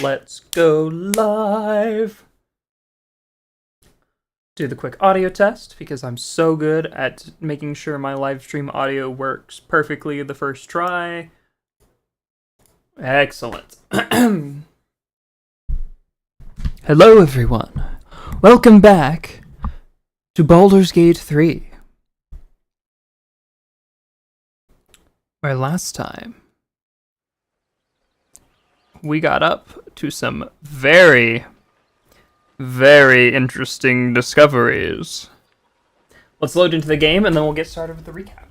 let's go live. Do the quick audio test because I'm so good at making sure my live stream audio works perfectly the first try. Excellent. Hello everyone. Welcome back to Baldur's Gate 3. Where last time we got up to some very interesting discoveries. Let's load into the game and then we'll get started with the recap.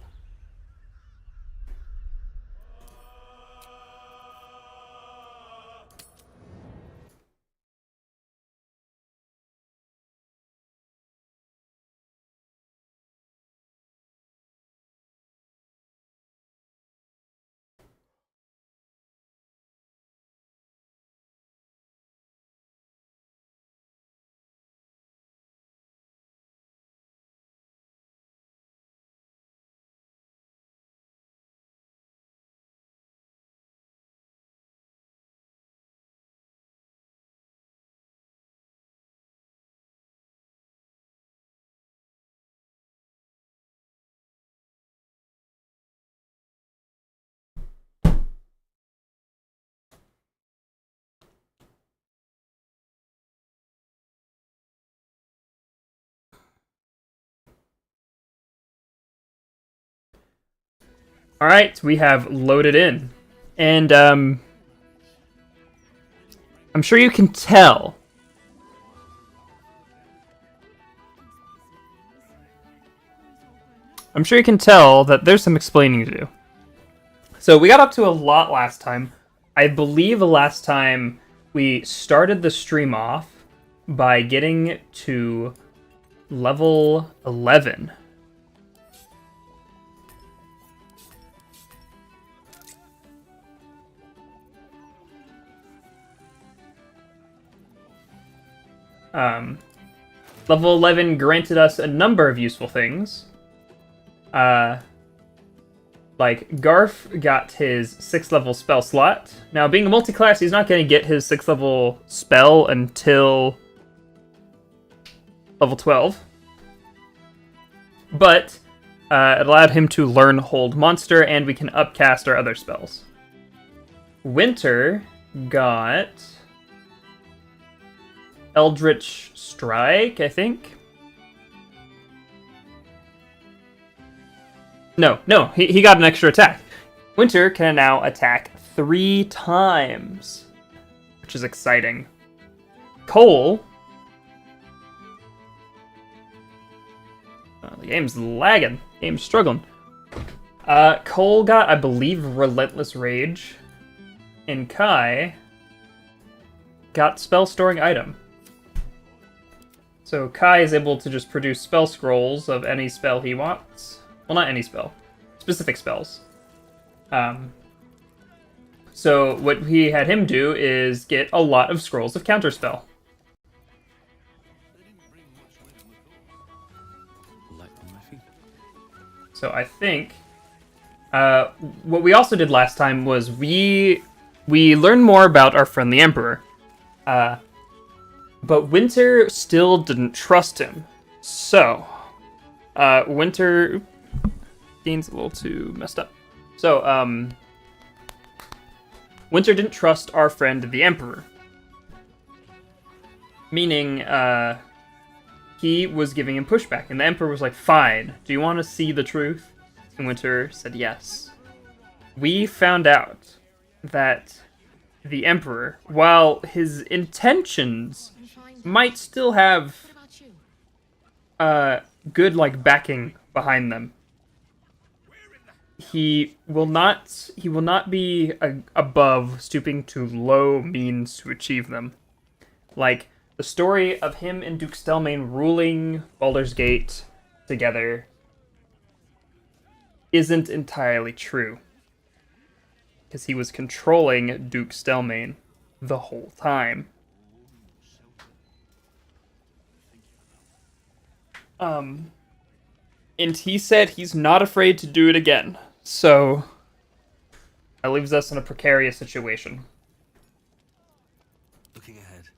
Alright, we have loaded in. And, I'm sure you can tell. I'm sure you can tell that there's some explaining to do. So we got up to a lot last time. I believe the last time we started the stream off by getting to level 11. Level 11 granted us a number of useful things. Like, Garf got his 6th level spell slot. Now, being a multi-class, he's not going to get his 6th level spell until level 12. But, it allowed him to learn Hold Monster, and we can upcast our other spells. Winter got Eldritch Strike, I think. No, he got an extra attack. Winter can now attack 3 times, which is exciting. Cole... the game's lagging. Game's struggling. Cole got, I believe, Relentless Rage. And Kai got Spell Storing Item. So Kai is able to just produce spell scrolls of any spell he wants. Well, not any spell. Specific spells. So what we had him do is get a lot of scrolls of counterspell. So I think what we also did last time was we learned more about our friend the Emperor. But Winter still didn't trust him. So, Winter... Game's a little too messed up. So, Winter didn't trust our friend the Emperor. Meaning, he was giving him pushback. And the Emperor was like, fine, do you want to see the truth? And Winter said yes. We found out that the Emperor, while his intentions might still have good backing behind them, he will not be above stooping to low means to achieve them. Like the story of him and Duke Stelmane ruling Baldur's Gate together isn't entirely true, because he was controlling Duke Stelmane the whole time. And he said he's not afraid to do it again. So that leaves us in a precarious situation. looking ahead.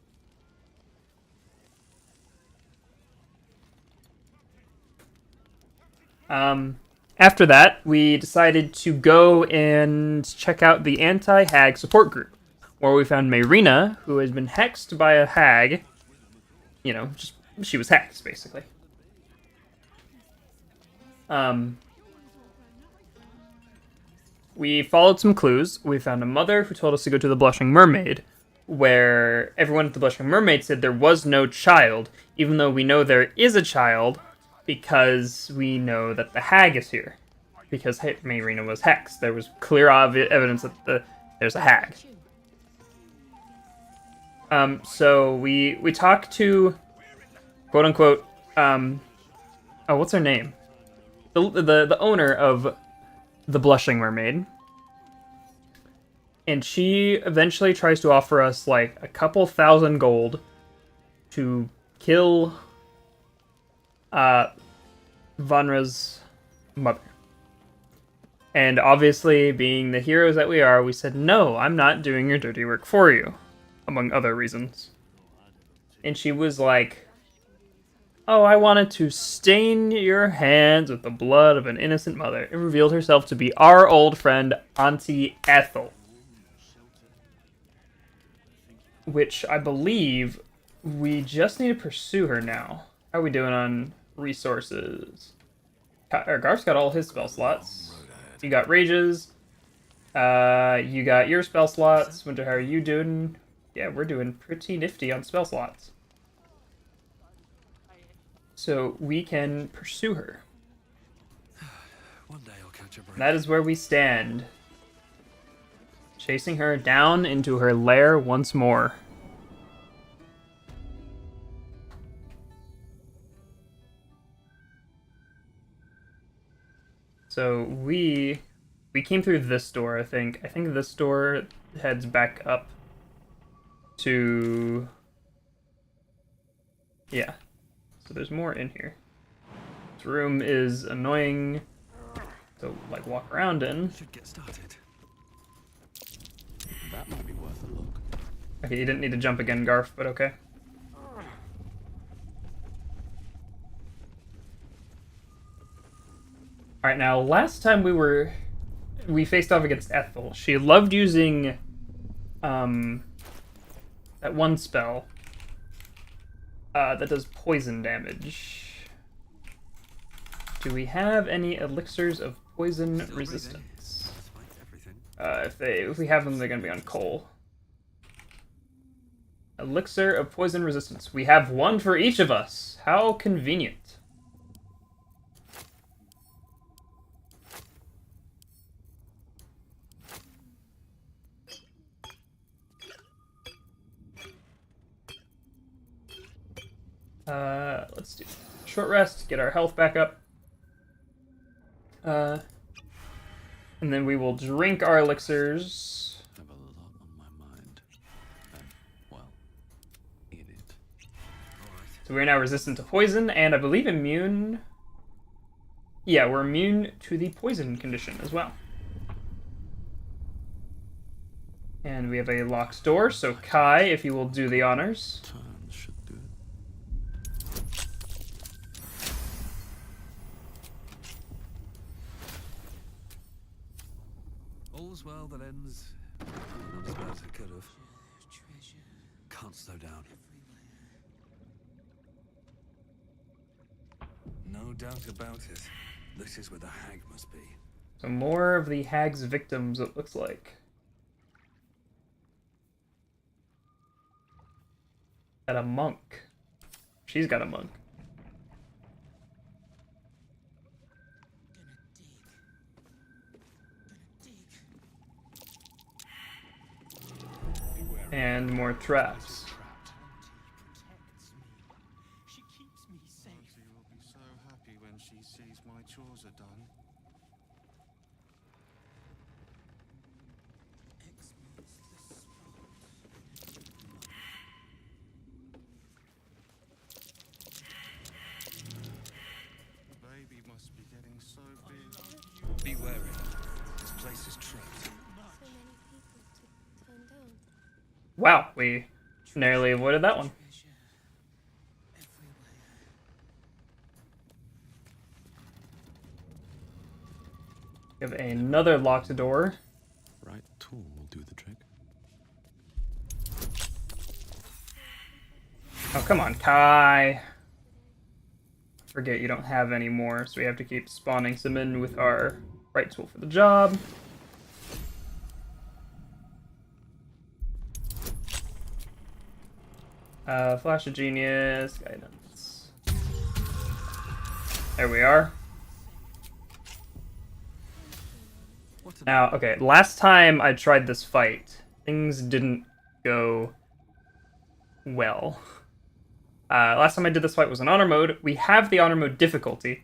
After that, we decided to go and check out the anti-hag support group, where we found Mayrina, who has been hexed by a hag. You know, just she was hexed, basically. We followed some clues. We found a mother who told us to go to the Blushing Mermaid, where everyone at the Blushing Mermaid said there was no child, even though we know there is a child, because we know that the hag is here. Because Mayrina was hexed. There was clear evidence that there's a hag. So we talked to, quote unquote, what's her name? The owner of the Blushing Mermaid. And she eventually tries to offer us like a couple thousand gold to kill Vanra's mother. And obviously, being the heroes that we are, we said, no, I'm not doing your dirty work for you, among other reasons. And she was like, oh, I wanted to stain your hands with the blood of an innocent mother. It revealed herself to be our old friend, Auntie Ethel. Which I believe we just need to pursue her now. How are we doing on resources? Garf's got all his spell slots. You got rages. You got your spell slots. Winter, how are you doing? Yeah, we're doing pretty nifty on spell slots. So we can pursue her. One day I'll catch a break. That is where we stand. Chasing her down into her lair once more. So we came through this door, I think. I think this door heads back up to... Yeah. So there's more in here. This room is annoying to, like, walk around in. Should get started. That might be worth a look. Okay, you didn't need to jump again, Garf, but okay. Alright, now, last time we faced off against Ethel, she loved using, that one spell, that does poison damage. Do we have any elixirs of poison resistance? If we have them, they're gonna be on coal. Elixir of poison resistance. We have one for each of us. How convenient. Let's do short rest, get our health back up. And then we will drink our elixirs. I have a lot on my mind. Well, eat it. Alright. So we're now resistant to poison, and I believe immune... Yeah, we're immune to the poison condition as well. And we have a locked door, so Kai, if you will do the honors. Turn should do it. All's well that ends. Not as bad as it could have. Can't slow down. No doubt about it. This is where the hag must be. So more of the hag's victims, it looks like. Got a monk. She's got a monk. And more traps. She keeps me safe. Auntie will be so happy when she sees my chores are done. X marks the spot. The baby must be getting so big. Be wary. This place is trapped. So many people to turn down. Wow, we Narrowly avoided that one. Treasure everywhere. We have another locked door. Right tool will do the trick. Oh, come on, Kai. Forget you don't have any more, so we have to keep spawning some in with our right tool for the job. Flash of Genius, guidance. There we are. Now, okay, last time I tried this fight, things didn't go well. Last time I did this fight was in honor mode. We have the honor mode difficulty.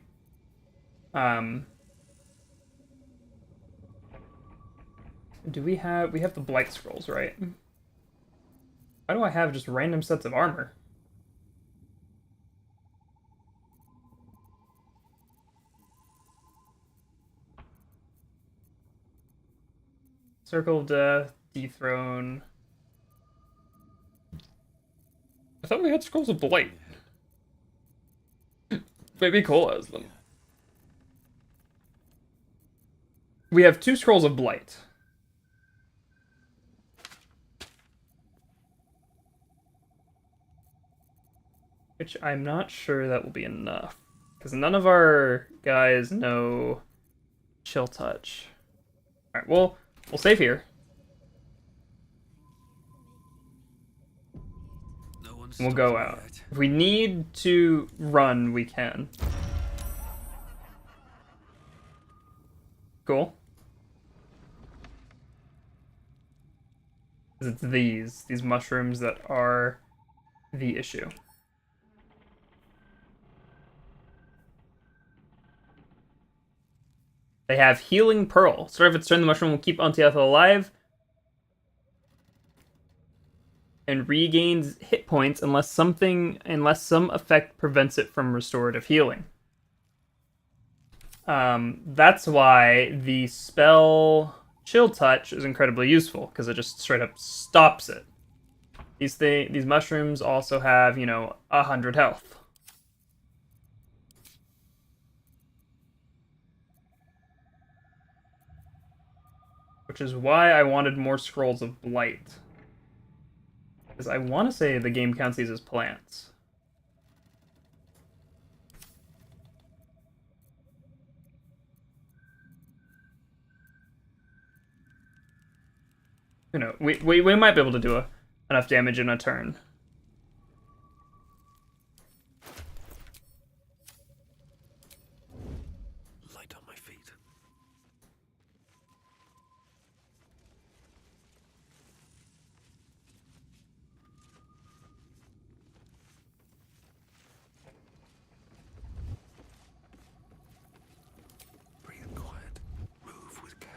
Do we have the Blight Scrolls, right? Why do I have just random sets of armor? Circle of Death, Dethrone. I thought we had Scrolls of Blight. Maybe Cole has them. We have 2 Scrolls of Blight. Which I'm not sure that will be enough. Because none of our guys know Chill Touch. Alright, we'll save here. No one's And we'll go stopped me out. yet. If we need to run, we can. Cool. It's these mushrooms that are the issue. They have Healing Pearl. Start of its turn, the mushroom will keep Ontiath alive and regains hit points unless some effect prevents it from restorative healing. That's why the spell Chill Touch is incredibly useful, because it just straight up stops it. These mushrooms also have, 100 health. Which is why I wanted more Scrolls of Blight. Because I want to say the game counts these as plants. We might be able to do enough damage in a turn. Light on my feet. Breathe quiet. Move with care.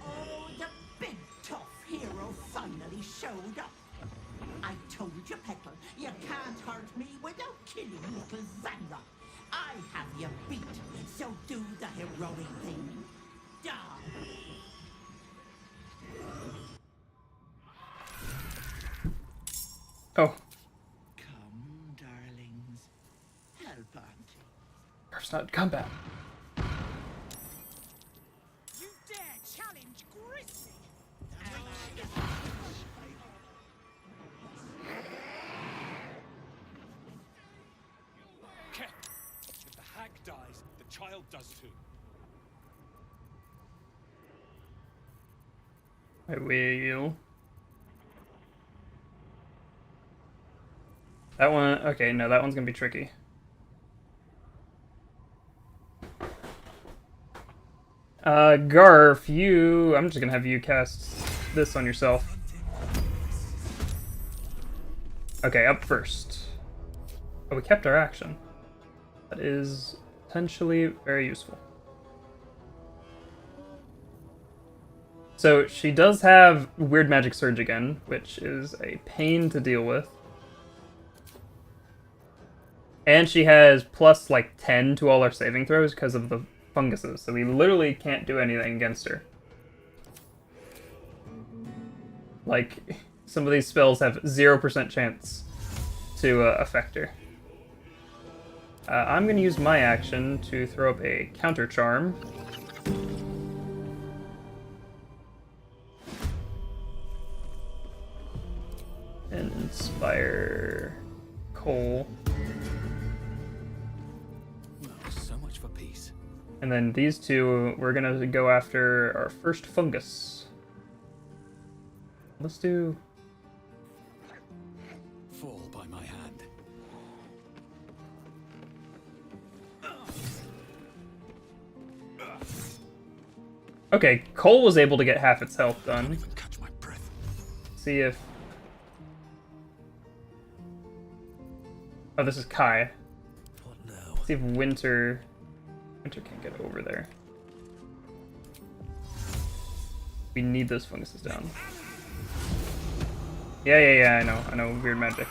Oh, the big tough hero finally showed up. I told you, Peckle, you can't hurt me without killing little Vanra. I have you beat, so do the heroic thing. Die. Oh, Come, darlings. Help Auntie. first not combat. You dare challenge Grizzly? Careful. If the hag dies, the child does too. I will. That one, okay, no, that one's gonna be tricky. Garf, I'm just gonna have you cast this on yourself. Okay, up first. Oh, we kept our action. That is potentially very useful. So she does have Weird Magic Surge again, which is a pain to deal with. And she has plus like 10 to all our saving throws because of the funguses, so we literally can't do anything against her. Like, some of these spells have 0% chance to affect her. I'm going to use my action to throw up a counter charm. And inspire Cole. Oh, so much for peace. And then these two, we're going to go after our first fungus. Let's do... Fall by my hand. Okay, Cole was able to get half its health done. Even catch my breath. See if... Oh, this is Kai. What now? See if Winter can't get over there. We need those funguses down. Yeah, I know, weird magic.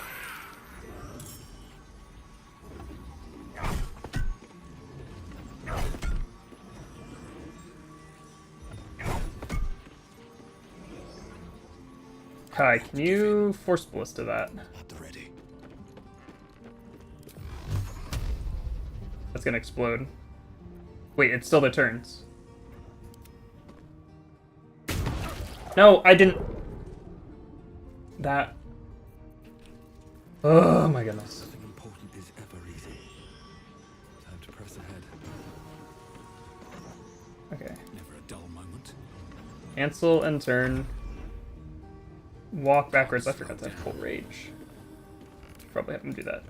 Kai, can you force ballista that? At the ready. That's gonna explode. Wait, it's still their turns. No, I didn't... That... Oh my goodness. Nothing important is ever easy. Time to press ahead. Okay. Never a dull moment. Cancel and turn. Walk backwards. I forgot to have full rage. Probably have him do that.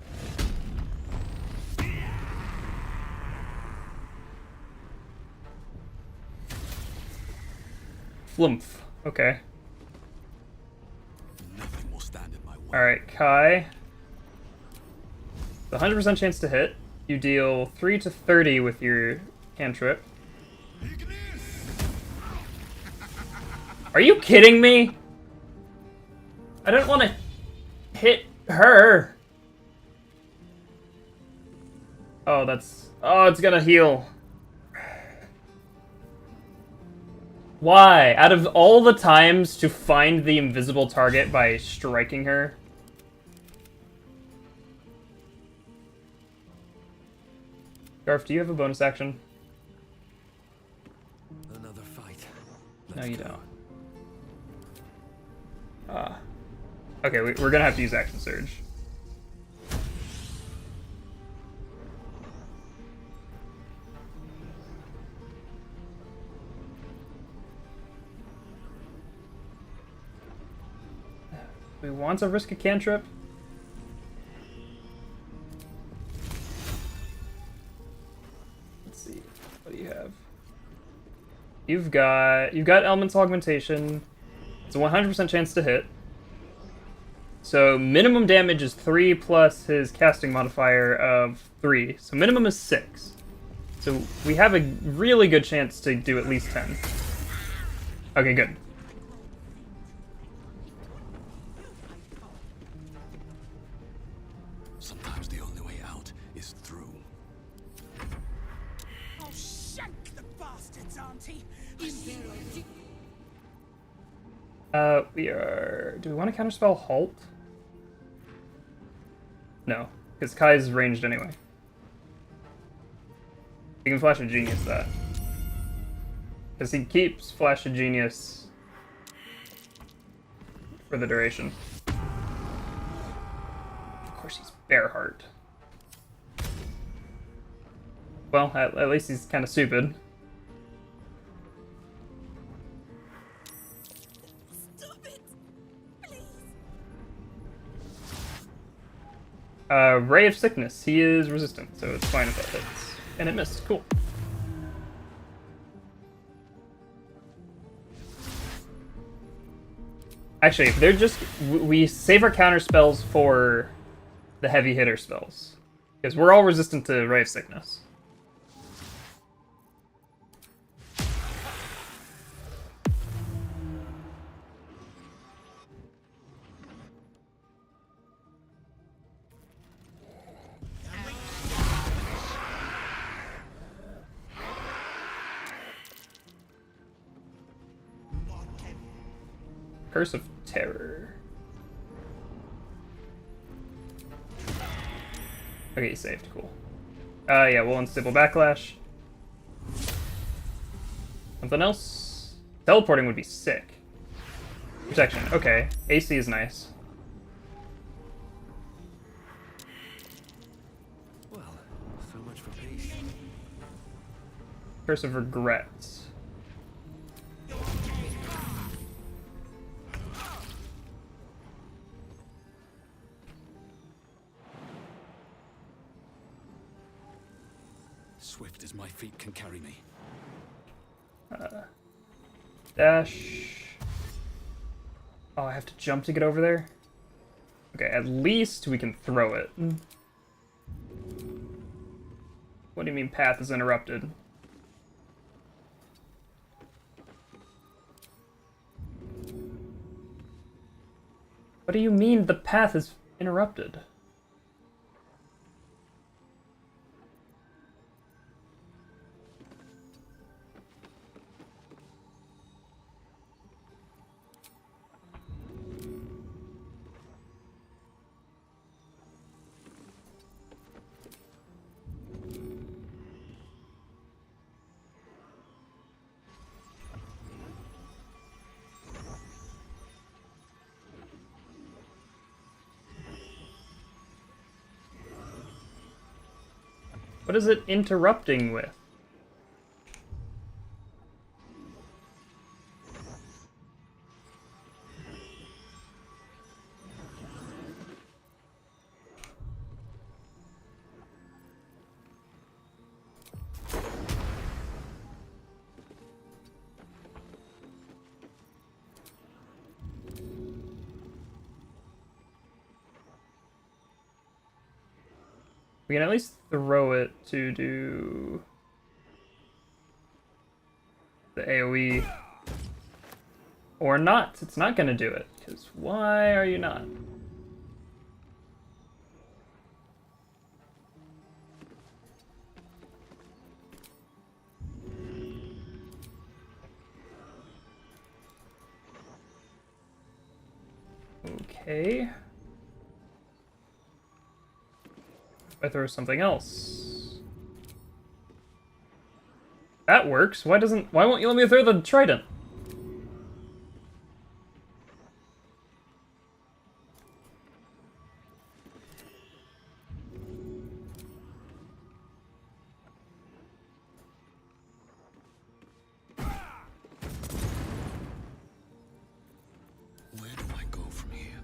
Flumph. Okay. Nothing will stand in my way. Alright, Kai. The 100% chance to hit. You deal 3 to 30 with your cantrip. Are you kidding me? I don't want to hit her. Oh, that's... Oh, it's gonna heal. Why? Out of all the times to find the invisible target by striking her? Garf, do you have a bonus action? Another fight. No, Let's you go. don't. Okay, we're gonna have to use Action Surge. We want to risk a cantrip. Let's see. What do you have? You've got Elemental Augmentation. It's a 100% chance to hit. So minimum damage is 3 plus his casting modifier of 3. So minimum is 6. So we have a really good chance to do at least 10. Okay, good. Sometimes the only way out is through. Oh, shank the bastards, Auntie! We are... Do we want to counterspell Halt? No, because Kai's ranged anyway. You can Flash of Genius that. Because he keeps Flash of Genius for the duration. Of course he's Bearheart. Well, at least he's kind of stupid. Stop it! Please! Ray of Sickness. He is resistant, so it's fine if that hits. And it missed. Cool. Actually, they're just... We save our counter spells for the heavy hitter spells. Because we're all resistant to Ray of Sickness. Curse of Terror. Okay, he's saved. Cool. Yeah, we'll unstable backlash. Something else? Teleporting would be sick. Protection. Okay. AC is nice. Well, so much for peace. Curse of Regret. Swift as my feet can carry me. Dash. Oh, I have to jump to get over there? Okay, at least we can throw it. What do you mean path is interrupted? What do you mean the path is interrupted? What is it interrupting with? We can at least throw it to do the AoE. Or not. It's not going to do it. Because why are you not? Okay. I throw something else. That works. Why won't you let me throw the trident? Where do I go from here?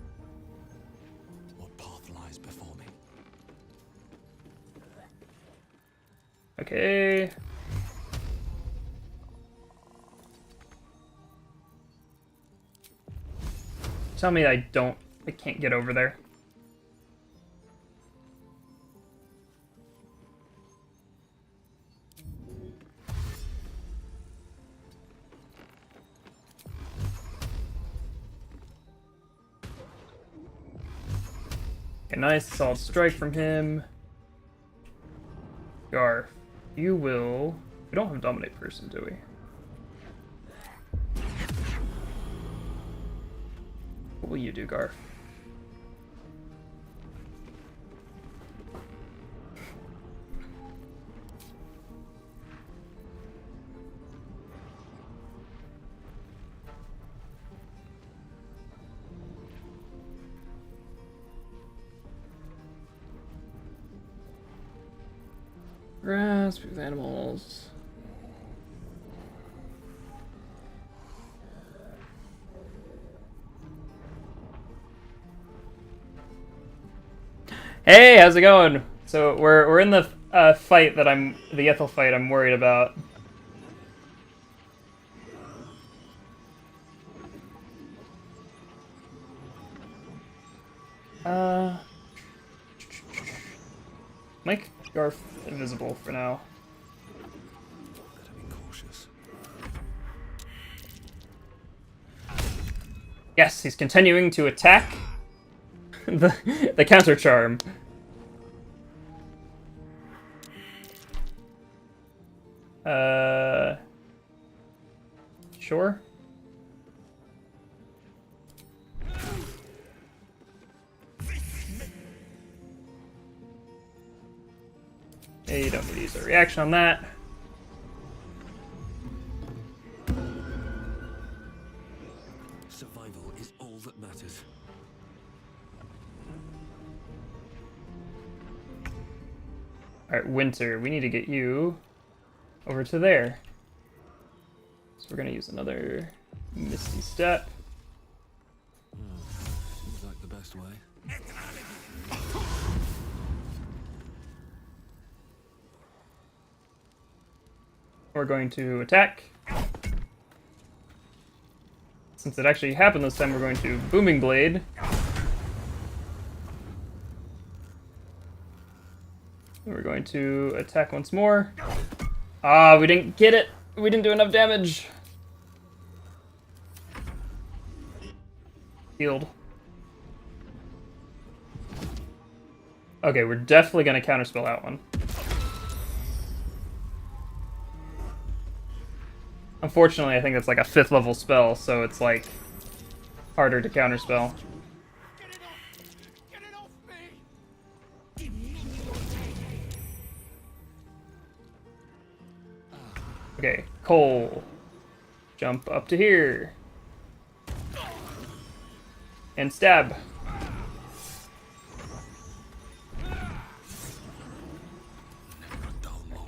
What path lies before me? Okay. Tell me I can't get over there. Okay, nice solid strike from him. Garf, you will... We don't have Dominate Person, do we? What will you do, Garf? Grass with animals. Hey, how's it going? So we're in the fight that the Ethel fight I'm worried about. Make Garf invisible for now. Better be cautious. Yes, he's continuing to attack the counter charm. Sure. don't need to use a reaction on that. Survival is all that matters. Alright, Winter, we need to get you over to there. So we're gonna use another Misty Step. Seems like the best way. We're going to attack. Since it actually happened this time, we're going to Booming Blade. We're going to attack once more. Ah, we didn't get it. We didn't do enough damage. Healed. Okay, we're definitely gonna counterspell that one. Unfortunately, I think it's like a 5th level spell, so it's like harder to counterspell. Get it off me! Okay, Cole. Jump up to here. And stab.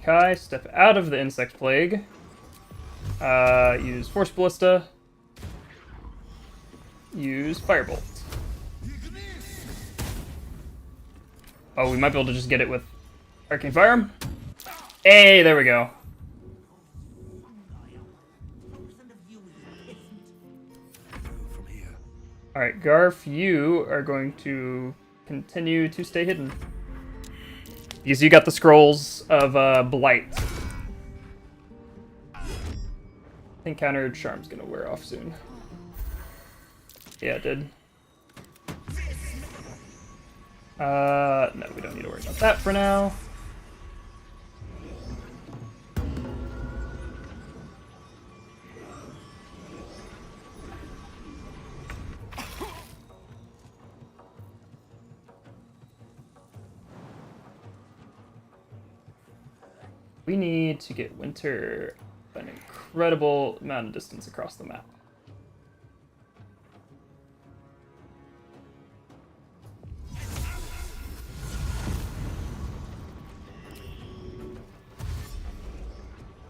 Kai, step out of the insect plague. Use Force Ballista. Use Firebolt. Oh, we might be able to just get it with Arcane Firearm. Hey, there we go. From here. Alright, Garf, you are going to continue to stay hidden. Because you got the scrolls of Blight. I think Counter Charm's gonna wear off soon. Yeah, it did. No, we don't need to worry about that for now. We need to get Winter an incredible amount of distance across the map.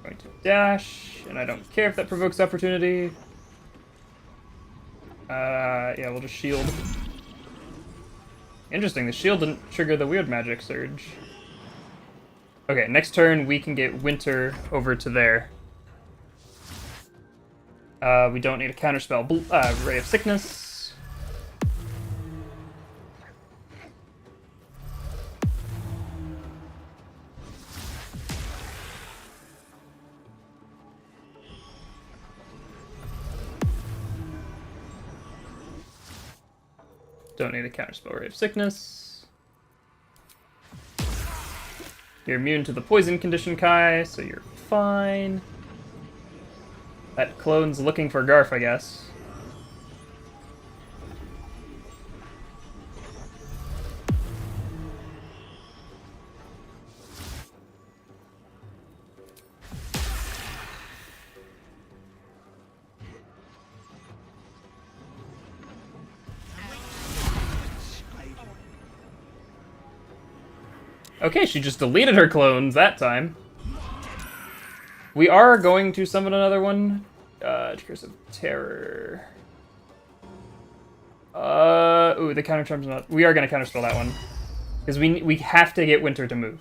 Going to dash, and I don't care if that provokes opportunity. Yeah, we'll just shield. Interesting, the shield didn't trigger the weird magic surge. Okay, next turn we can get Winter over to there. We don't need a counterspell. Ray of Sickness. Don't need a counterspell. Ray of Sickness. You're immune to the poison condition, Kai, so you're fine. That clone's looking for Garf, I guess. Okay, she just deleted her clones that time. We are going to summon another one. Curse of Terror. Ooh, the counter charm's not. We are gonna counterspell that one because we have to get Winter to move.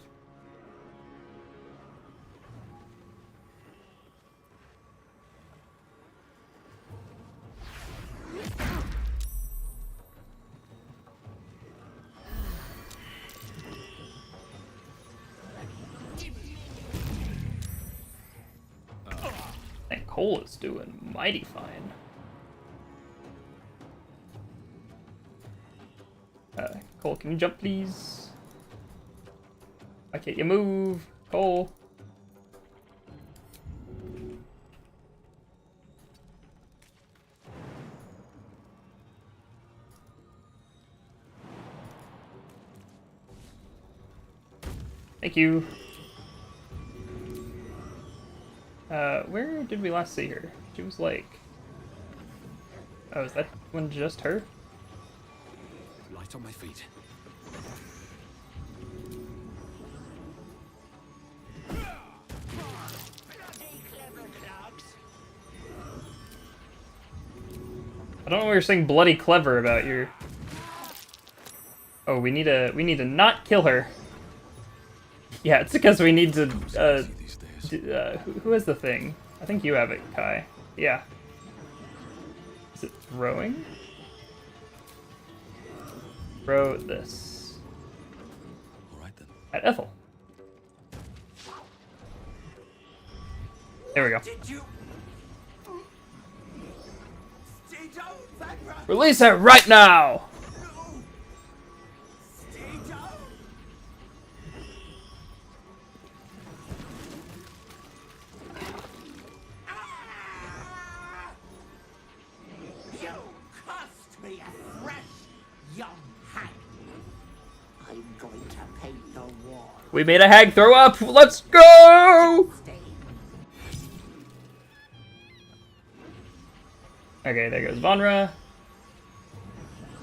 I think Cole is doing mighty fine. Cole, can you jump, please? Why can't you move? Cole. Thank you. did we last see her? She was like... Oh, is that one just her? Light on my feet. I don't know what you're saying bloody clever about your... Oh, we need to not kill her. Yeah, it's because we need to, who has the thing? I think you have it, Kai. Yeah. Is it throwing? Throw this. Alright then. At Ethel. There we go. Did you? Stay down, Vanra. Release her right now! No. Stay down. Ah! You cost me a fresh young hag. I'm going to paint the wall. We made a hag throw up! Let's go! Stay. Okay, there goes Vanra.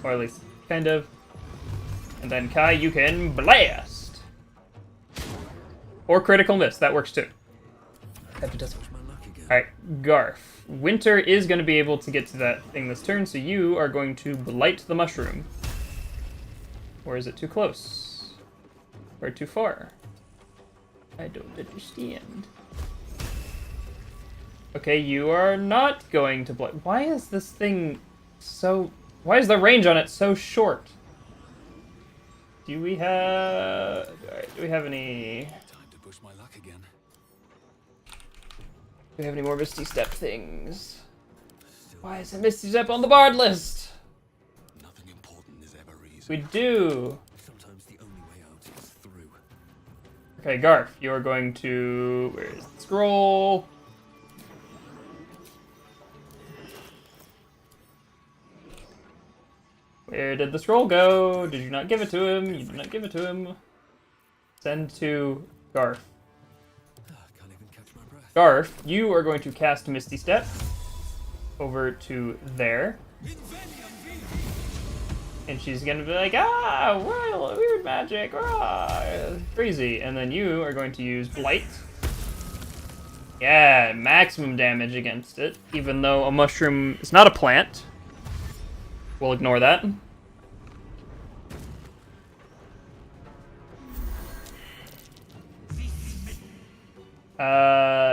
Or at least, kind of. And then Kai, you can blast! Or critical miss, that works too. Push my luck again. Alright, Garf. Winter is going to be able to get to that thing this turn, so you are going to blight the mushroom. Or is it too close? Or too far? I don't understand. Okay, you are not going to blight. Why is this thing so... Why is the range on it so short? Do we have... Alright, do we have any... Time to push my luck again. Do we have any more Misty Step things? Why is a Misty Step on the Bard list? Nothing important is ever easy. We do. Sometimes the only way out is through. Okay, Garf, you're going to... Where is the scroll? Where did the scroll go? Did you not give it to him? You did not give it to him. Send to Garf. Can't even catch my breath. Garf, you are going to cast Misty Step over to there. And she's going to be like, ah, well, weird magic, ah, crazy. And then you are going to use Blight. Yeah, maximum damage against it, even though a mushroom is not a plant. We'll ignore that.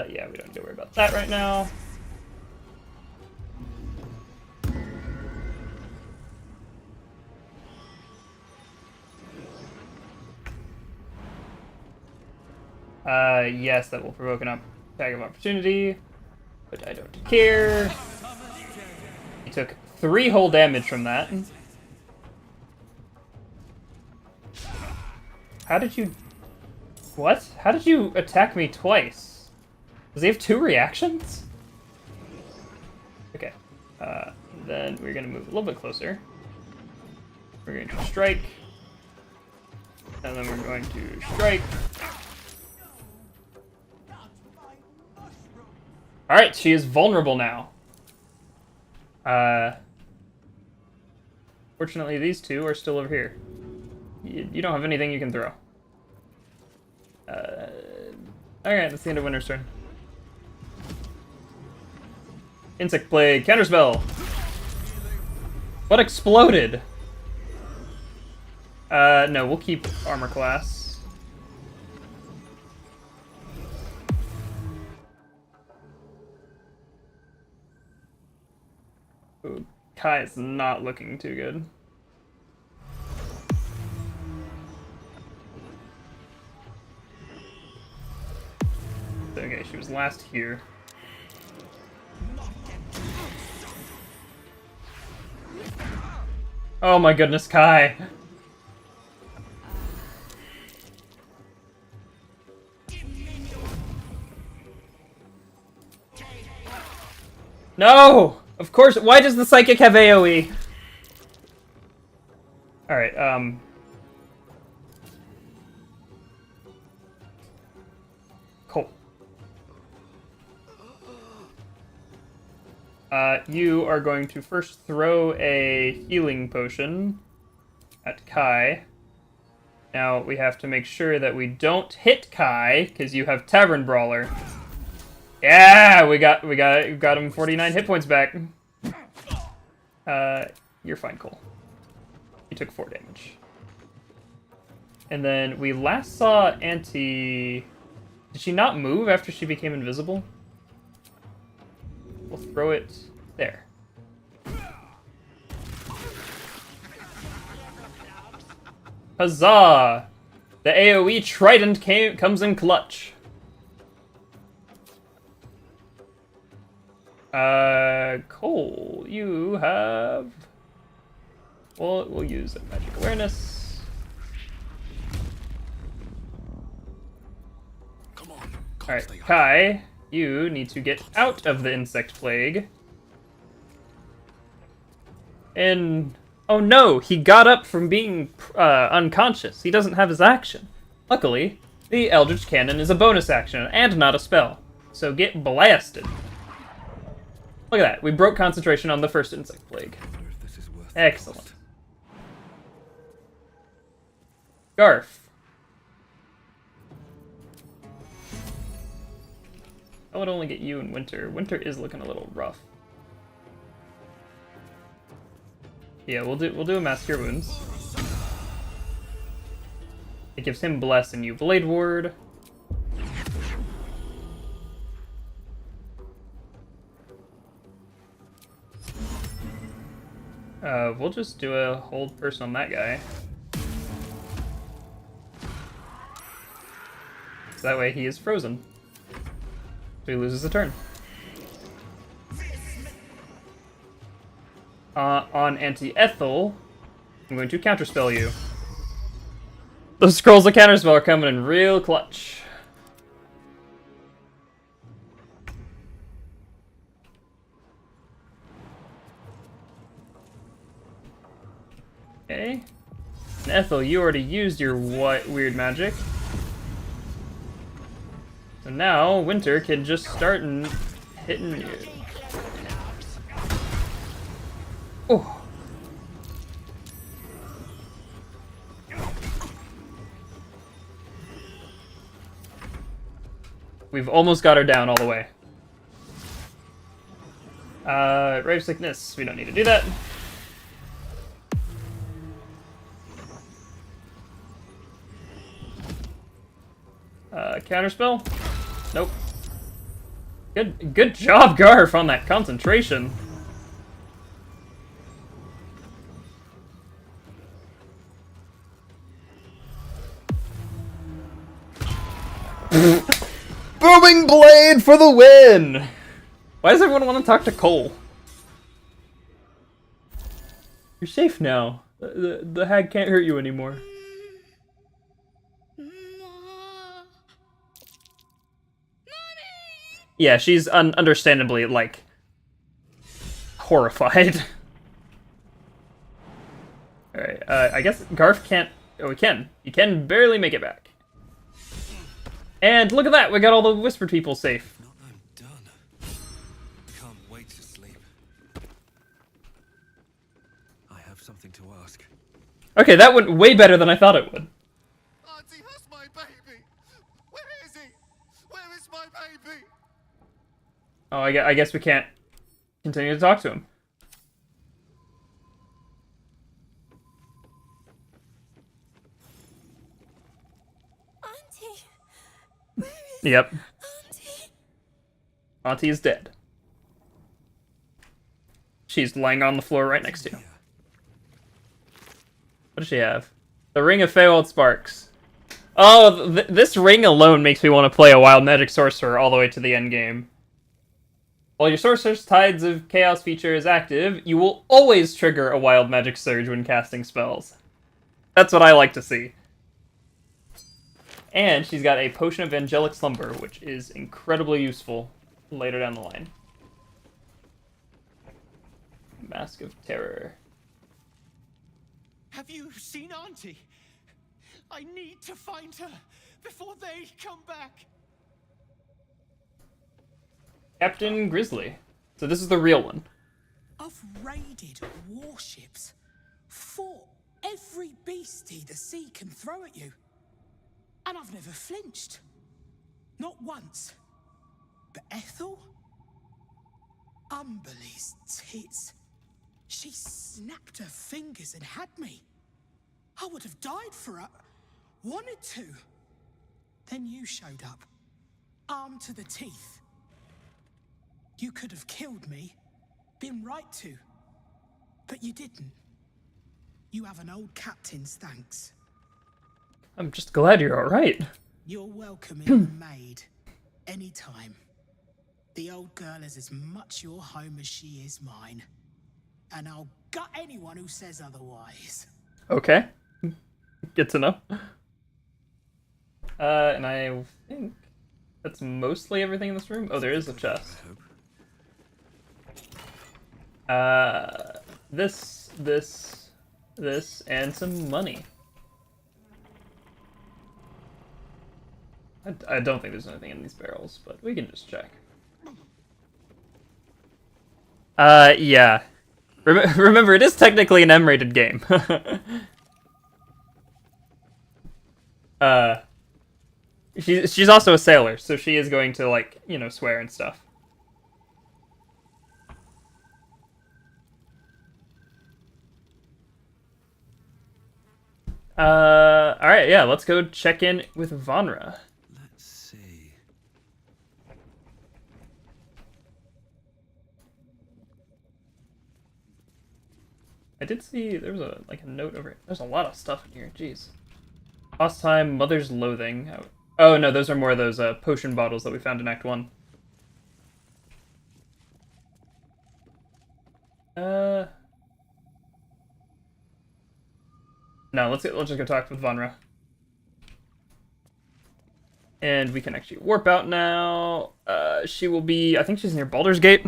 Yeah, we don't need to worry about that right now. Yes, that will provoke an attack of opportunity, but I don't care. He took 3 whole damage from that. How did you... What? How did you attack me twice? Does he have 2 reactions? Okay. Then we're gonna move a little bit closer. We're going to strike. And then we're going to strike. Alright, she is vulnerable now. Fortunately, these 2 are still over here. You don't have anything you can throw. Alright, that's the end of Winter's turn. Insect Plague, Counterspell! What exploded? No, we'll keep Armor Class. Ooh, Kai is not looking too good. Okay, she was last here. Oh my goodness, Kai! No! Of course, why does the Psychic have AoE? Alright, Cool. You are going to first throw a healing potion at Kai. Now, we have to make sure that we don't hit Kai, because you have Tavern Brawler. Yeah, we got him 49 hit points back. You're fine, Cole. You took 4 damage. And then we last saw Auntie... Did she not move after she became invisible? We'll throw it there. Huzzah! The AoE Trident comes in clutch. Cole, you have... We'll use a magic awareness. Come on. Alright, Kai, you need to get out of the insect plague. And... Oh no, he got up from being unconscious. He doesn't have his action. Luckily, the Eldritch Cannon is a bonus action and not a spell. So get blasted. Look at that. We broke concentration on the first insect plague. Excellent. Garf. I would only get you in winter. Winter is looking a little rough. Yeah, we'll do a Mass Cure Wounds. It gives him Bless and you Blade Ward. We'll just do a hold person on that guy. So that way he is frozen. So he loses a turn. On Anti-Ethel, I'm going to counterspell you. Those scrolls of counterspell are coming in real clutch. Okay. And Ethel, you already used your weird magic. So now, Winter can just start hitting you. Oh. We've almost got her down all the way. Rave Sickness, we don't need to do that. Counterspell? Nope. Good job, Garf, on that concentration. Booming Blade for the win! Why does everyone want to talk to Cole? You're safe now. The hag can't hurt you anymore. Yeah, she's understandably, like, horrified. Alright, I guess Garf can't... Oh, he can. He can barely make it back. And look at that! We got all the Whispered people safe. Not that I'm done. I can't wait to sleep. I have something to ask. Okay, that went way better than I thought it would. Auntie, that's my baby. Where is he? Where is my baby? Oh, I guess we can't continue to talk to him. Auntie, where is Yep. Auntie? Auntie is dead. She's lying on the floor right next to you. What does she have? The Ring of Feywild Sparks. Oh, this ring alone makes me want to play a Wild Magic Sorcerer all the way to the end game. While your Sorcerer's Tides of Chaos feature is active, you will always trigger a Wild Magic Surge when casting spells. That's what I like to see. And she's got a Potion of Angelic Slumber, which is incredibly useful later down the line. Mask of Terror. Have you seen Auntie? I need to find her before they come back. Captain Grizzly. So this is the real one. I've raided warships, fought every beastie the sea can throw at you, and I've never flinched. Not once. But Ethel? Umberly's tits. She snapped her fingers and had me. I would have died for her. Wanted to. Then you showed up, armed to the teeth. You could have killed me, been right to, but you didn't. You have an old captain's thanks. I'm just glad you're alright. You're welcome in the maid, anytime. The old girl is as much your home as she is mine. And I'll gut anyone who says otherwise. Okay. Good to know. And I think that's mostly everything in this room. Oh, there is a chest. This, and some money. I don't think there's anything in these barrels, but we can just check. Yeah. Remember, it is technically an M-rated game. She's also a sailor, so she is going to, like, you know, swear and stuff. Alright, yeah, let's go check in with Vanra. Let's see. I did see there was a note over. There's a lot of stuff in here. Jeez. Last time, Mother's Loathing. Oh no, those are more of those potion bottles that we found in Act 1. No, let's just go talk with Vanra. And we can actually warp out now. She will be. I think she's near Baldur's Gate.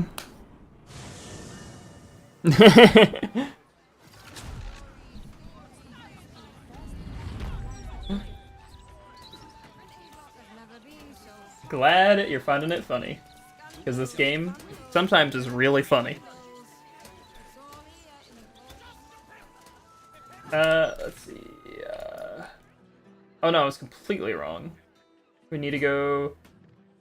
Glad you're finding it funny. Because this game sometimes is really funny. Let's see. Oh no, I was completely wrong. We need to go...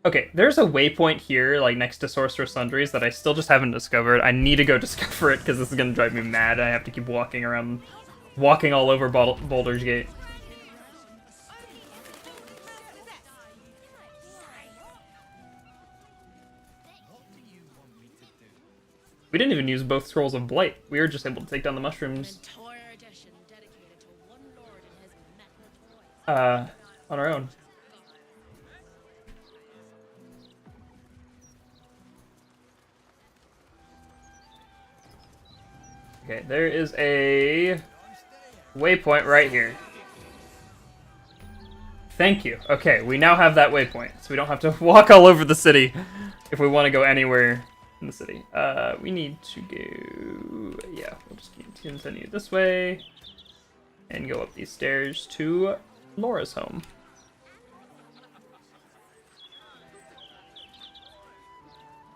Okay, there's a waypoint here, like next to Sorcerer's Sundries, that I still just haven't discovered. I need to go discover it because this is going to drive me mad. I have to keep walking around, walking all over Baldur's Gate. We didn't even use both Scrolls of Blight. We were just able to take down the mushrooms. On our own. Okay, there is a waypoint right here. Thank you. Okay, we now have that waypoint, so we don't have to walk all over the city if we want to go anywhere in the city. We need to go... Yeah, we'll just continue this way and go up these stairs to Laura's home.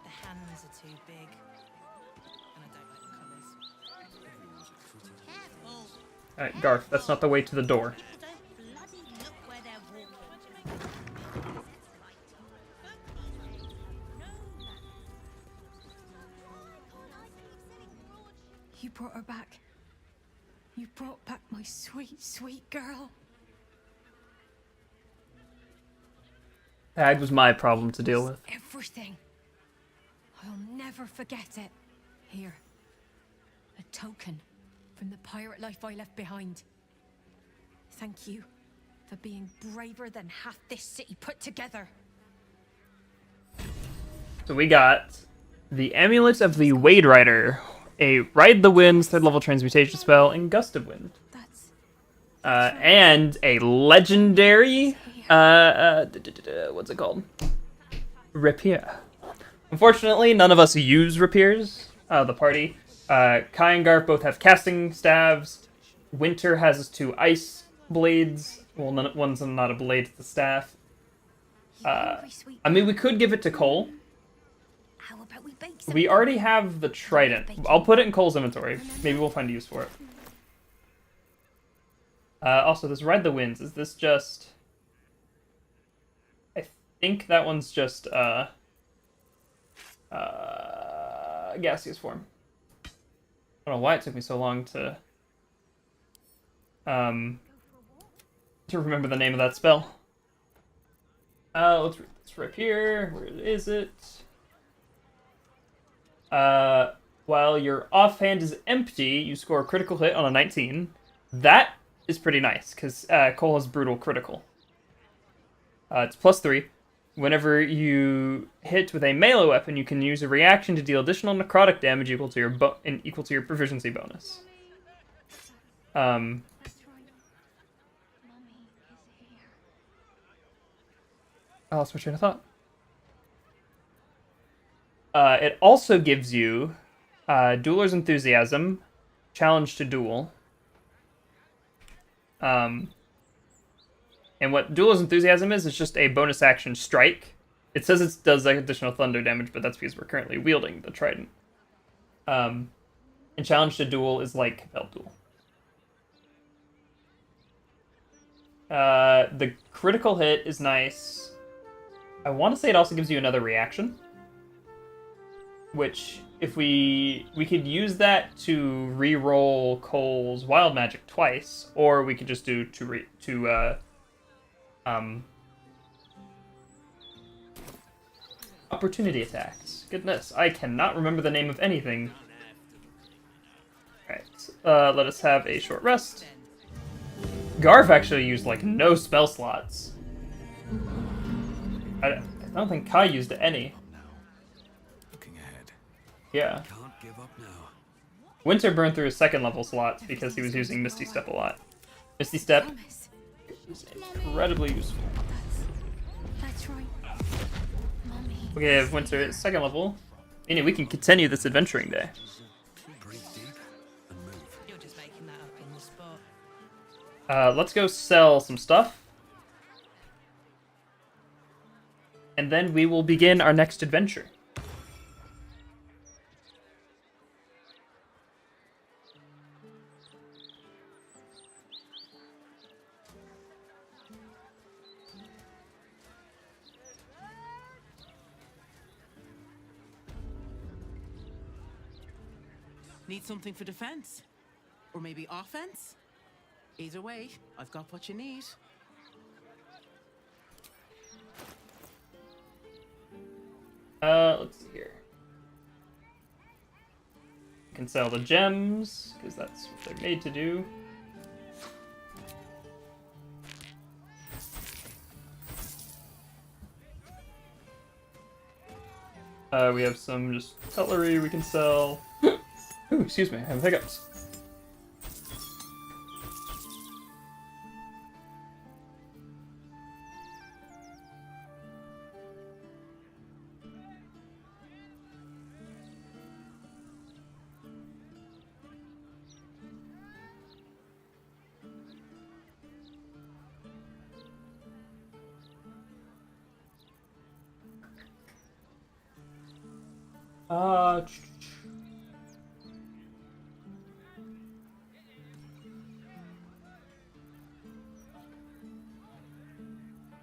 The hands are too big. And I don't like the colours. Careful! Alright, Garth, that's not the way to the door. Don't bloody look where they're walking. You brought her back. You brought back my sweet, sweet girl. That was my problem to deal with. Everything. I'll never forget it. Here. A token from the pirate life I left behind. Thank you for being braver than half this city put together. So we got the Amulet of the Wade Rider, a Ride the Winds 3rd level transmutation spell, and Gust of Wind. That's And a legendary, what's it called? Rapier. Unfortunately, none of us use rapiers, the party. Kai and Garth both have casting staves. Winter has 2 ice blades. Well, one's not a blade, it's a staff. I mean, we could give it to Cole. how about we bake we already have the trident. I'll put it in Cole's inventory. Maybe we'll find a use for it. Also, this Ride the Winds, is this just... I think that one's just, gaseous form. I don't know why it took me so long to remember the name of that spell. Let's read this right here. Where is it? While your offhand is empty, you score a critical hit on a 19. That is pretty nice, because Cole has brutal critical. It's +3. Whenever you hit with a melee weapon, you can use a reaction to deal additional necrotic damage equal to your proficiency bonus. I lost my train of thought. It also gives you Dueler's Enthusiasm, Challenge to Duel. And what Dueler's Enthusiasm is just a bonus action strike. It says it does like additional thunder damage, but that's because we're currently wielding the trident. And Challenge to Duel is like Baldur. The critical hit is nice. I want to say it also gives you another reaction, which if we could use that to re-roll Cole's wild magic twice, or we could just do opportunity attacks. Goodness, I cannot remember the name of anything. Alright, let us have a short rest. Garf actually used like no spell slots. I don't think Kai used any. Looking ahead. Yeah. Can't give up now. Winter burned through his second level slots because he was using Misty Step a lot. Misty Step is incredibly useful. That's right. Mommy. We have Winter at second level, meaning we can continue this adventuring day. Breathe deep and move. You're just making that up in the spot. Let's go sell some stuff. And then we will begin our next adventure. Need something for defense? Or maybe offense? Either way, I've got what you need. Let's see here. You can sell the gems, because that's what they're made to do. We have some just cutlery we can sell. Ooh, excuse me, I have hiccups.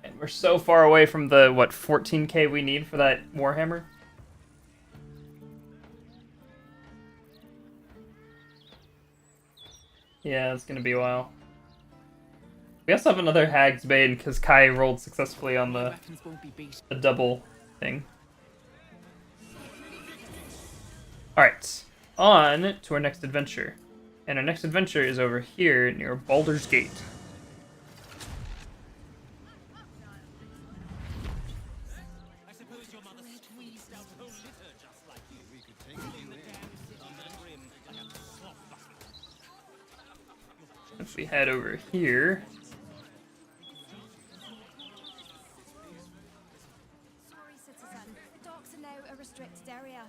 And we're so far away from the, what, 14k we need for that Warhammer? Yeah, it's gonna be a while. We also have another Hag's Bane because Kai rolled successfully on the Weapons won't be beat. double thing. Alright, on to our next adventure. And our next adventure is over here near Baldur's Gate. I suppose your mother squeezed out a whole litter just like you. We could take you in the damn city to the brim like a slop bucket. If we head over here, Sorry, citizen. The docks are now a restricted area.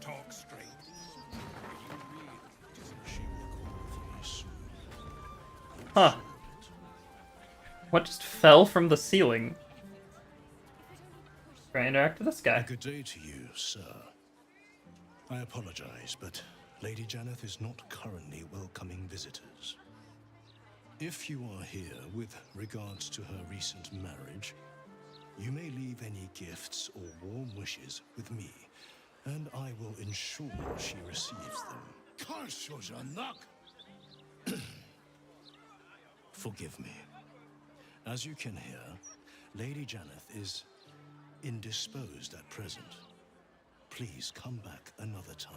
Talk straight. huh? What just fell from the ceiling? Try and interact with this guy. Good day to you, sir. I apologize, but Lady Janeth is not currently welcoming visitors. If you are here with regards to her recent marriage, you may leave any gifts or warm wishes with me, and I will ensure she receives them. Forgive me. As you can hear, Lady Janeth is indisposed at present. Please come back another time.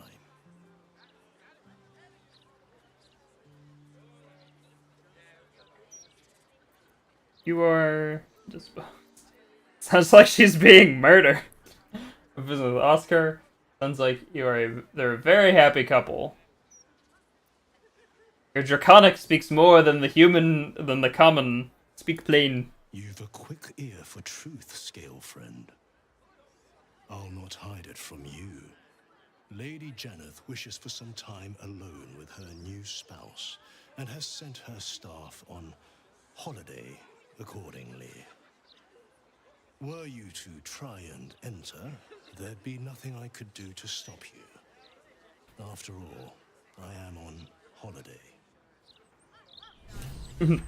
You are just... Sounds like she's being murdered. Visit with Oscar. Sounds like they're a very happy couple. Your draconic speaks more than the common. Speak plain. You've a quick ear for truth, Scale Friend. I'll not hide it from you. Lady Janeth wishes for some time alone with her new spouse, and has sent her staff on holiday accordingly. Were you to try and enter, there'd be nothing I could do to stop you. After all, I am on holiday.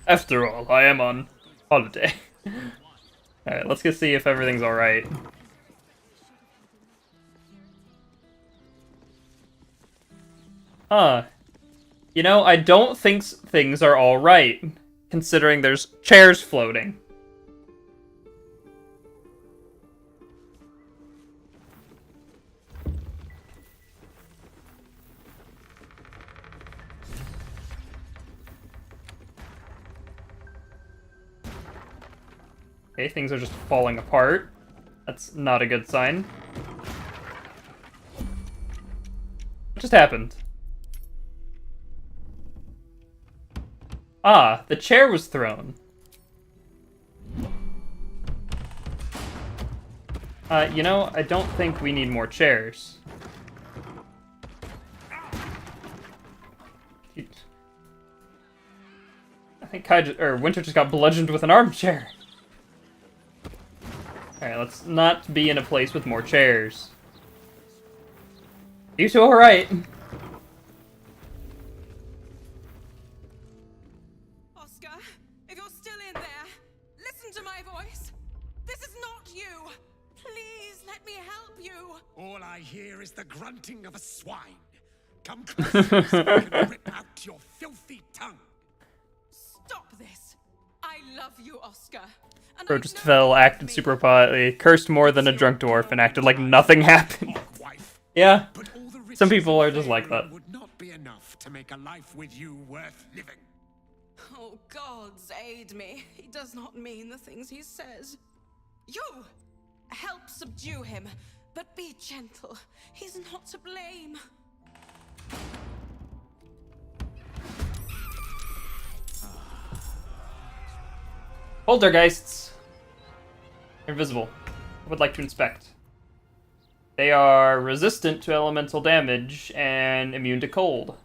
After all, I am on holiday. Alright, let's go see if everything's alright. Huh. You know, I don't think things are alright, considering there's chairs floating. Okay, things are just falling apart. That's not a good sign. What just happened? Ah, the chair was thrown. You know, I don't think we need more chairs. I think Winter just got bludgeoned with an armchair. Alright, let's not be in a place with more chairs. You two alright? Oscar, if you're still in there, listen to my voice. This is not you. Please let me help you. All I hear is the grunting of a swine. Come closer so I can rip out your filthy tongue. Stop this. I love you, Oscar. And Bro just fell, acted super politely, cursed more than a drunk dwarf, and acted like nothing happened. Yeah, some people are just like that. Would not be enough to make a life with you worth living. Oh, gods aid me. He does not mean the things he says. You! Help subdue him, but be gentle. He's not to blame. Poltergeists. Invisible. I would like to inspect. They are resistant to elemental damage and immune to cold.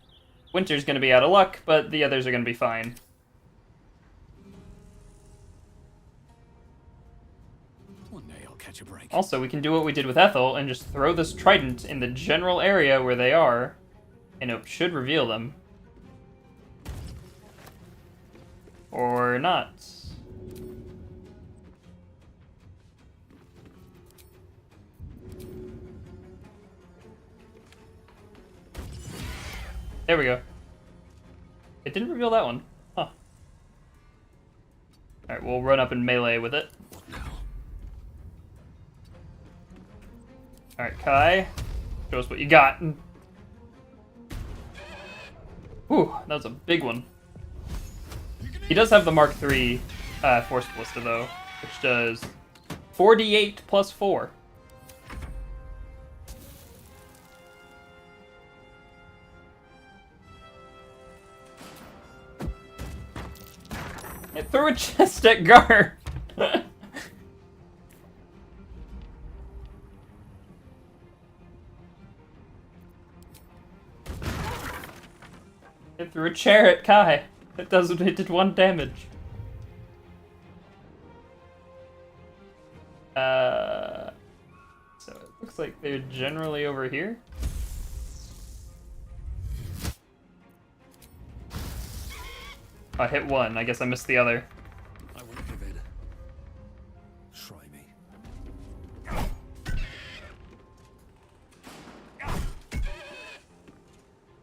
Winter's gonna be out of luck, but the others are gonna be fine. One day I'll catch a break. Also, we can do what we did with Ethel and just throw this trident in the general area where they are, and it should reveal them. Or not. There we go. It didn't reveal that one. Huh. Alright, we'll run up and melee with it. Alright, Kai. Show us what you got. Ooh, that was a big one. He does have the Mark III Force Ballista, though, which does 4d8 plus 4. It threw a chest at Gar. It threw a chair at Kai. It did 1 damage. So it looks like they're generally over here. I hit one. I guess I missed the other. I won't give in. Try me.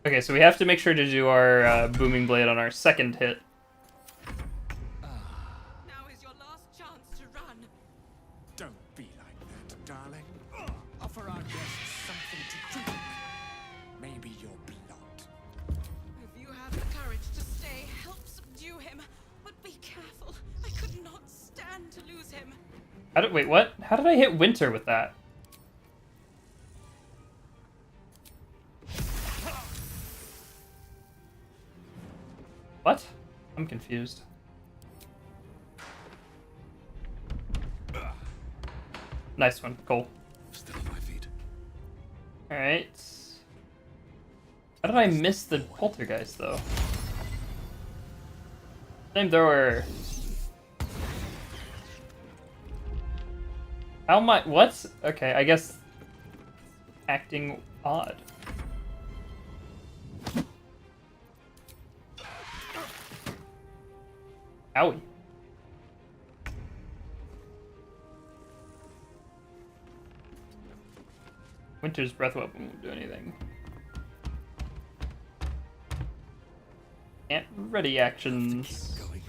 Okay, so we have to make sure to do our booming blade on our second hit. Now is your last chance to run. Don't be like that, darling. Offer our guests something to drink. Maybe your blood. If you have the courage to stay, help subdue him. But be careful. I could not stand to lose him. Wait, what? How did I hit Winter with that? What? I'm confused. Nice one, Cole. Still on my feet. Alright. How did I miss the poltergeist, though? Flamethrower. How am I? What? Okay, I guess acting odd. Owie. Winter's breath weapon won't do anything. Can't ready actions. Keep going.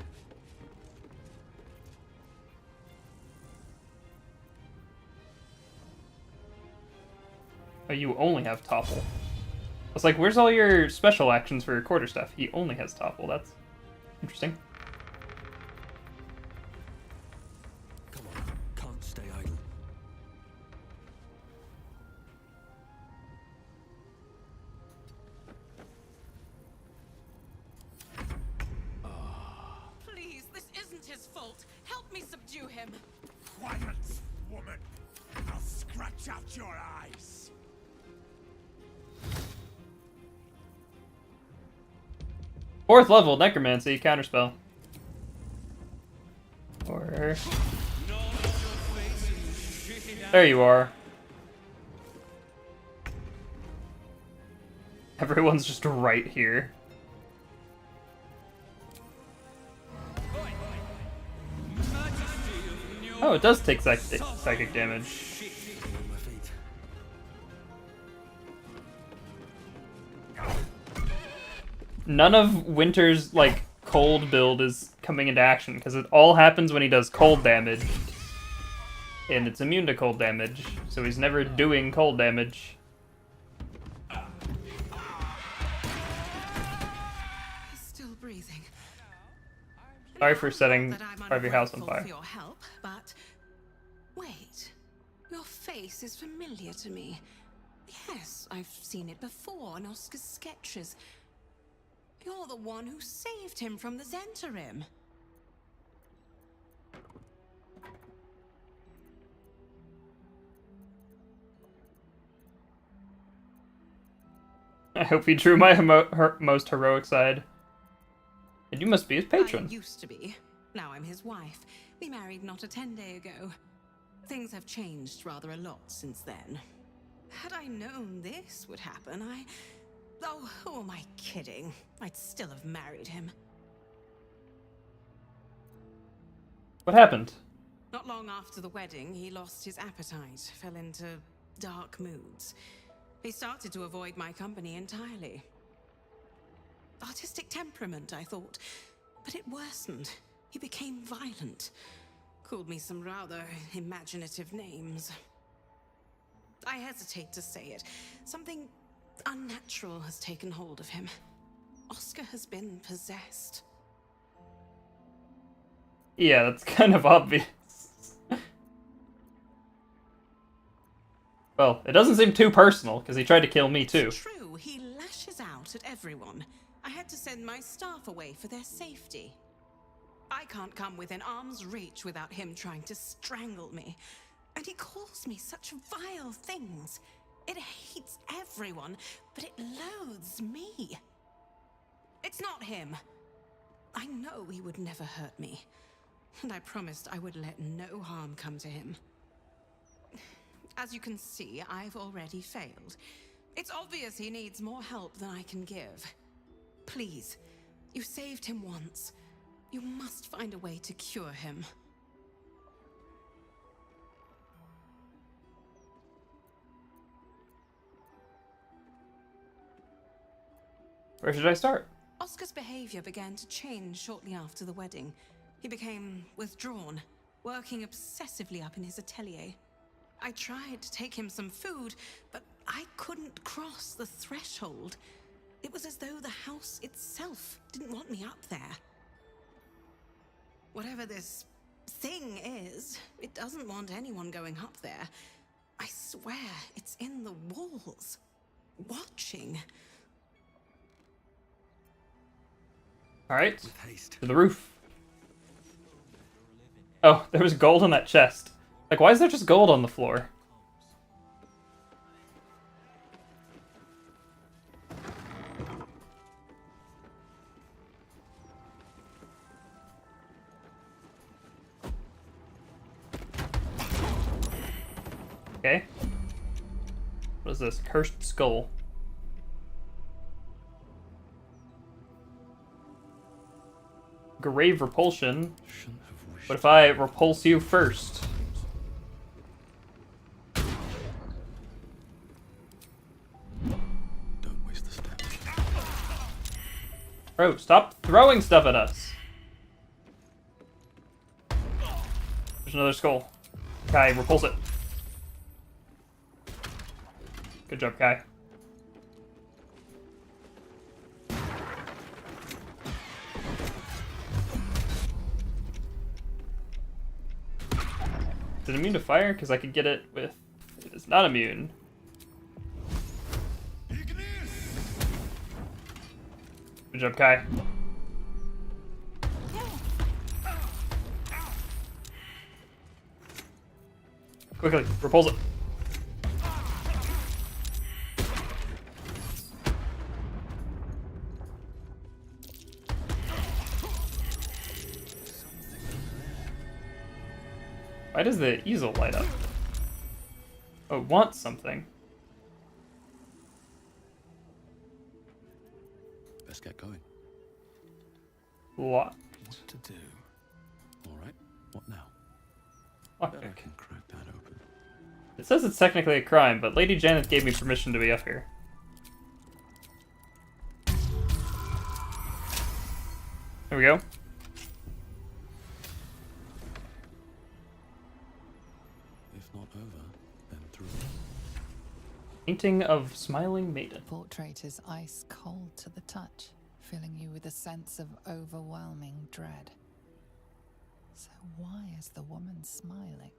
Oh, you only have topple. I was like, where's all your special actions for your quarter stuff? He only has topple. That's interesting. Come on. Can't stay idle. Please, this isn't his fault. Help me subdue him. Quiet, woman. I'll scratch out your eyes. Fourth level, Necromancy, counterspell. Or... There you are. Everyone's just right here. Oh, it does take psychic damage. On my feet. None of Winter's, like, cold build is coming into action, because it all happens when he does cold damage. And it's immune to cold damage, so he's never doing cold damage. He's still breathing. Sorry for setting Not that I'm part of your house on ungrateful fire. for your help, but wait, your face is familiar to me. Yes, I've seen it before in Oscar's sketches. You're the one who saved him from the Zentarim. I hope he drew my most heroic side. And you must be his patron. I used to be. Now I'm his wife. We married not a 10-day ago. Things have changed rather a lot since then. Had I known this would happen, Oh, who am I kidding? I'd still have married him. What happened? Not long after the wedding, he lost his appetite, fell into dark moods. He started to avoid my company entirely. Artistic temperament, I thought, but it worsened. He became violent. Called me some rather imaginative names. I hesitate to say it. Something unnatural has taken hold of him. Oscar has been possessed. Yeah, that's kind of obvious. Well, it doesn't seem too personal, because he tried to kill me too. It's true, he lashes out at everyone. I had to send my staff away for their safety. I can't come within arm's reach without him trying to strangle me. And he calls me such vile things. It hates everyone, but it loathes me. It's not him. I know he would never hurt me. And I promised I would let no harm come to him. As you can see, I've already failed. It's obvious he needs more help than I can give. Please, You saved him once. You must find a way to cure him. Where should I start? Oscar's behavior began to change shortly after the wedding. He became withdrawn, working obsessively up in his atelier. I tried to take him some food, but I couldn't cross the threshold. It was as though the house itself didn't want me up there. Whatever this thing is, it doesn't want anyone going up there. I swear it's in the walls, watching. Alright, to the roof. Oh, there was gold on that chest. Like, why is there just gold on the floor? Okay. What is this? Cursed skull. Grave repulsion. What if I repulse you first? Don't waste the steps. Bro, stop throwing stuff at us. There's another skull. Kai, repulse it. Good job, Kai. Is it immune to fire? Because I could get it with... It is not immune. Good job, Kai. Quickly, repulse it. Why does the easel light up? Oh, it wants something. Best get going. Locked. What to do? All right. What now? Okay. I can crack that open. It says it's technically a crime, but Lady Janet gave me permission to be up here. There we go. If not over, then through. Painting of Smiling Maiden. The portrait is ice cold to the touch, filling you with a sense of overwhelming dread. So why is the woman smiling?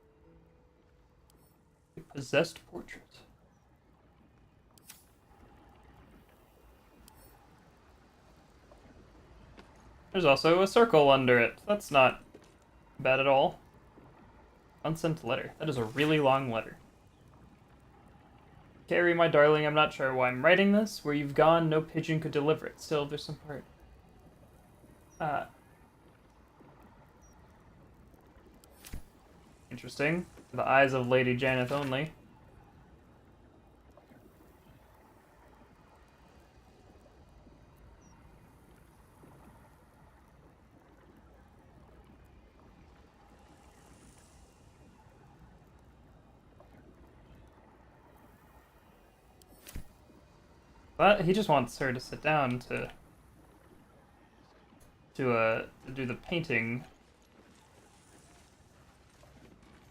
A possessed portrait. There's also a circle under it. That's not bad at all. Unsent letter. That is a really long letter. Carrie, my darling, I'm not sure why I'm writing this. Where you've gone, no pigeon could deliver it. Still, there's some part. Interesting. For the eyes of Lady Janet only. But he just wants her to sit down to do the painting.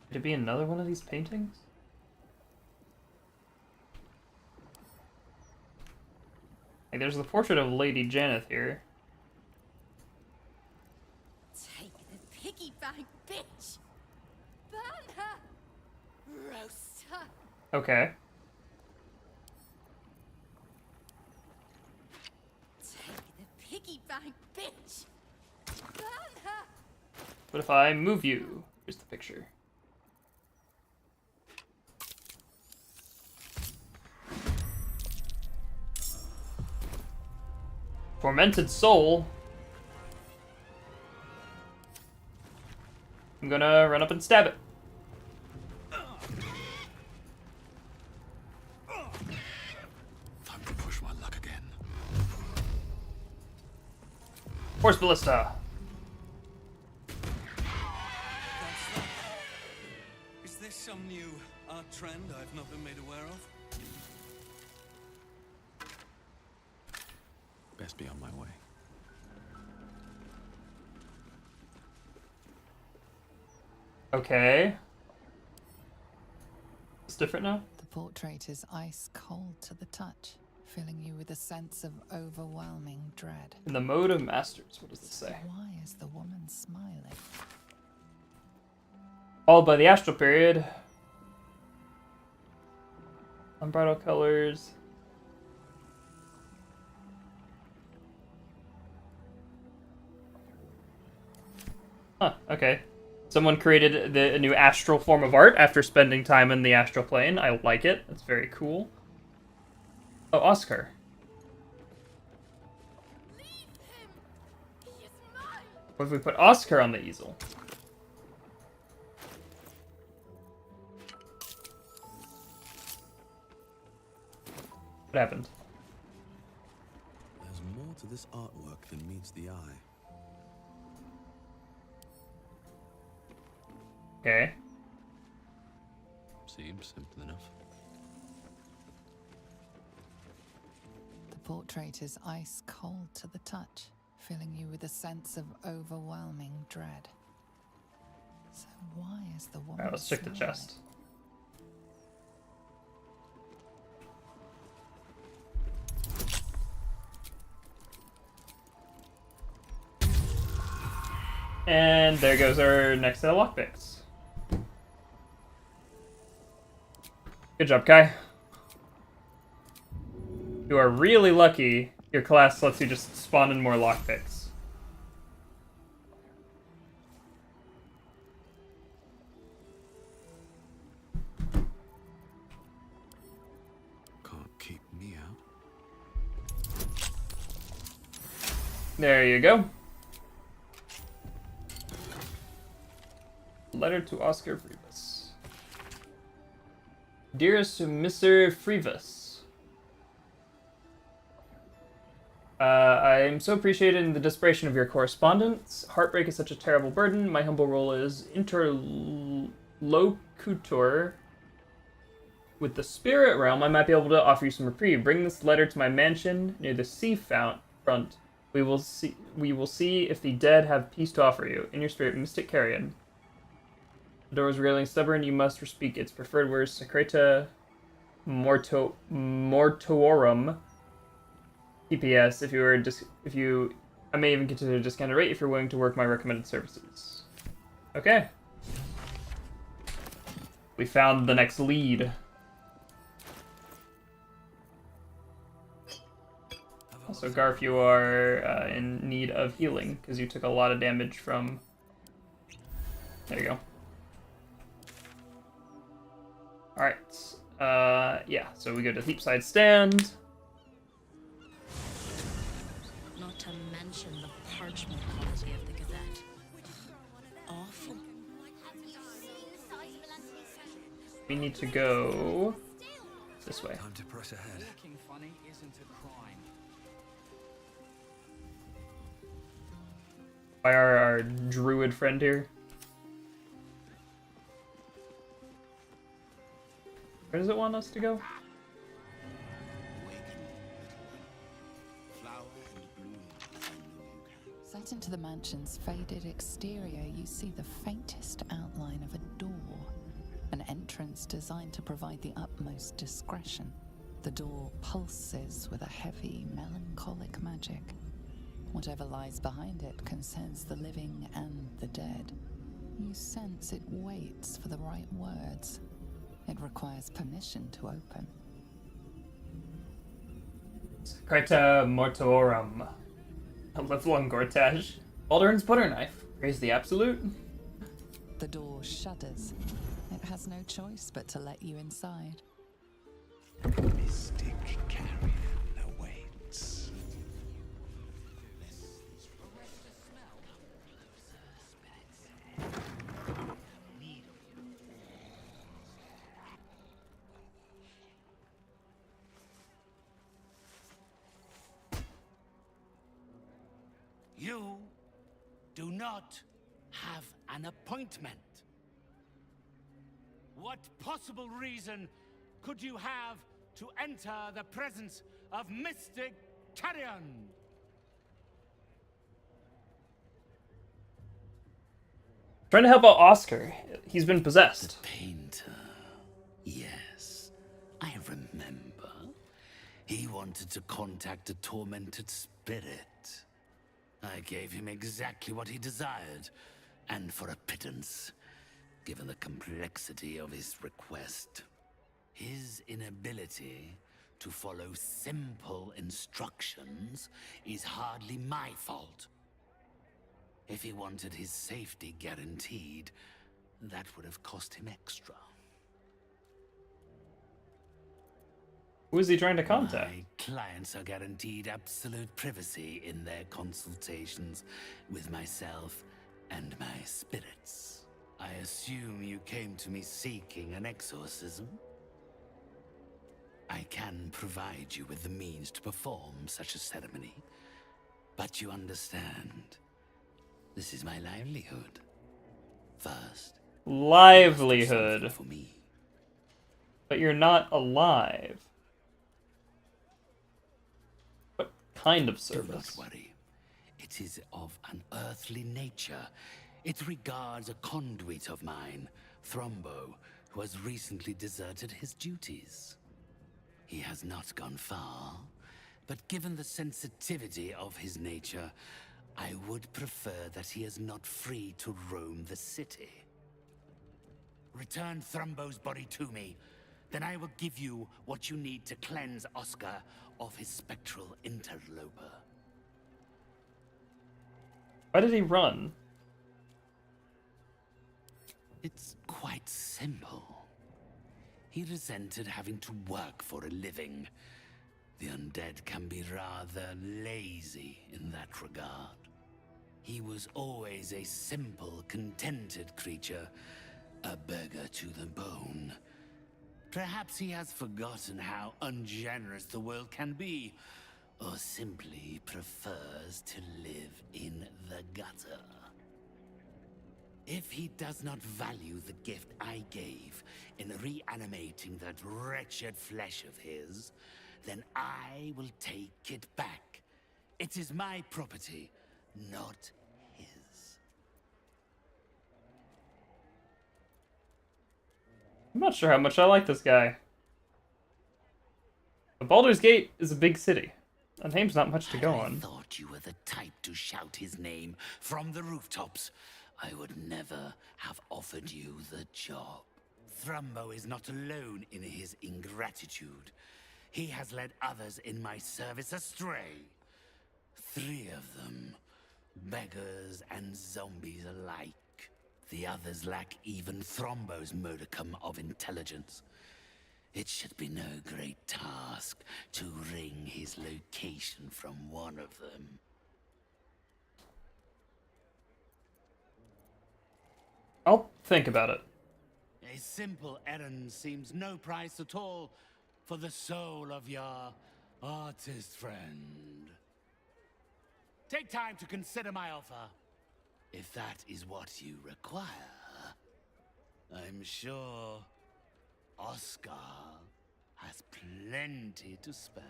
Could it be another one of these paintings? Like, there's the portrait of Lady Janet here. Take the piggy bank, bitch! Burn her! Roast her! Okay. Take the piggy bank, bitch! Burn her! What if I move you? Here's the picture. Tormented soul. I'm gonna run up and stab it. Time to push my luck again. Force Ballista. Is this some new art trend I've not been made aware of? Best be on my way. Okay. It's different now? The portrait is ice cold to the touch, filling you with a sense of overwhelming dread. In the mode of masters, what does this say? Why is the woman smiling? Followed by the astral period. Unbridled colors. Huh, okay. Someone created a new astral form of art after spending time in the astral plane. I like it. It's very cool. Oh, Oscar. What if we put Oscar on the easel? What happened? There's more to this artwork than meets the eye. Okay. Seems simple enough. The portrait is ice cold to the touch, filling you with a sense of overwhelming dread. So why is the woman Alright, let's check the smiling? chest. And there goes our next set of lockpicks. Good job, Kai. You are really lucky your class lets you just spawn in more lockpicks. Can't keep me out. There you go. Letter to Oscar Frivus. Dearest Mr. Frivus, I am so appreciated in the desperation of your correspondence. Heartbreak is such a terrible burden. My humble role is interlocutor with the spirit realm. I might be able to offer you some reprieve. Bring this letter to my mansion near the sea front. We will see if the dead have peace to offer you. In your spirit, Mystic Carrion. The door is railing stubborn. You must speak its preferred words. Secreta mortuorum. PPS. I may even consider a discounted rate if you're willing to work my recommended services. Okay. We found the next lead. Also, Garf, you are in need of healing because you took a lot of damage from. There you go. Alright, yeah, so we go to Heapside Stand. Not to mention the parchment quality of the Gazette. Awful. We need to go this way. Time to press ahead. Looking funny isn't a crime. By our druid friend here. Where does it want us to go? Set into the mansion's faded exterior, you see the faintest outline of a door. An entrance designed to provide the utmost discretion. The door pulses with a heavy, melancholic magic. Whatever lies behind it concerns the living and the dead. You sense it waits for the right words. It requires permission to open. Secreta mortuorum. A livelong Gortash. Baldurin's butter knife. Raise the absolute. The door shudders. It has no choice but to let you inside. Mystic Carrion awaits. You do not have an appointment. What possible reason could you have to enter the presence of Mystic Carrion? Trying to help out Oscar. He's been possessed. The painter. Yes, I remember. He wanted to contact a tormented spirit. I gave him exactly what he desired, and for a pittance, given the complexity of his request. His inability to follow simple instructions is hardly my fault. If he wanted his safety guaranteed, that would have cost him extra. Who is he trying to contact? My clients are guaranteed absolute privacy in their consultations with myself and my spirits. I assume you came to me seeking an exorcism? I can provide you with the means to perform such a ceremony, but you understand, this is my livelihood. First, livelihood. For me. But you're not alive. What kind of service? Do not worry. It is of an earthly nature. It regards a conduit of mine, Thrombo, who has recently deserted his duties. He has not gone far, but given the sensitivity of his nature, I would prefer that he is not free to roam the city. Return Thrombo's body to me, then I will give you what you need to cleanse Oscar of his spectral interloper. Why did he run? It's quite simple. He resented having to work for a living. The undead can be rather lazy in that regard. He was always a simple, contented creature, a beggar to the bone. Perhaps he has forgotten how ungenerous the world can be, or simply prefers to live in the gutter. If he does not value the gift I gave in reanimating that wretched flesh of his, then I will take it back. It is my property, not his. I'm not sure how much I like this guy. But Baldur's Gate is a big city. A name's not much to go on. I thought you were the type to shout his name from the rooftops. I would never have offered you the job. Thrombo is not alone in his ingratitude. He has led others in my service astray. 3 of them, beggars and zombies alike. The others lack even Thrombo's modicum of intelligence. It should be no great task to wring his location from one of them. I'll think about it. A simple errand seems no price at all for the soul of your artist friend. Take time to consider my offer. If that is what you require, I'm sure Oscar has plenty to spare.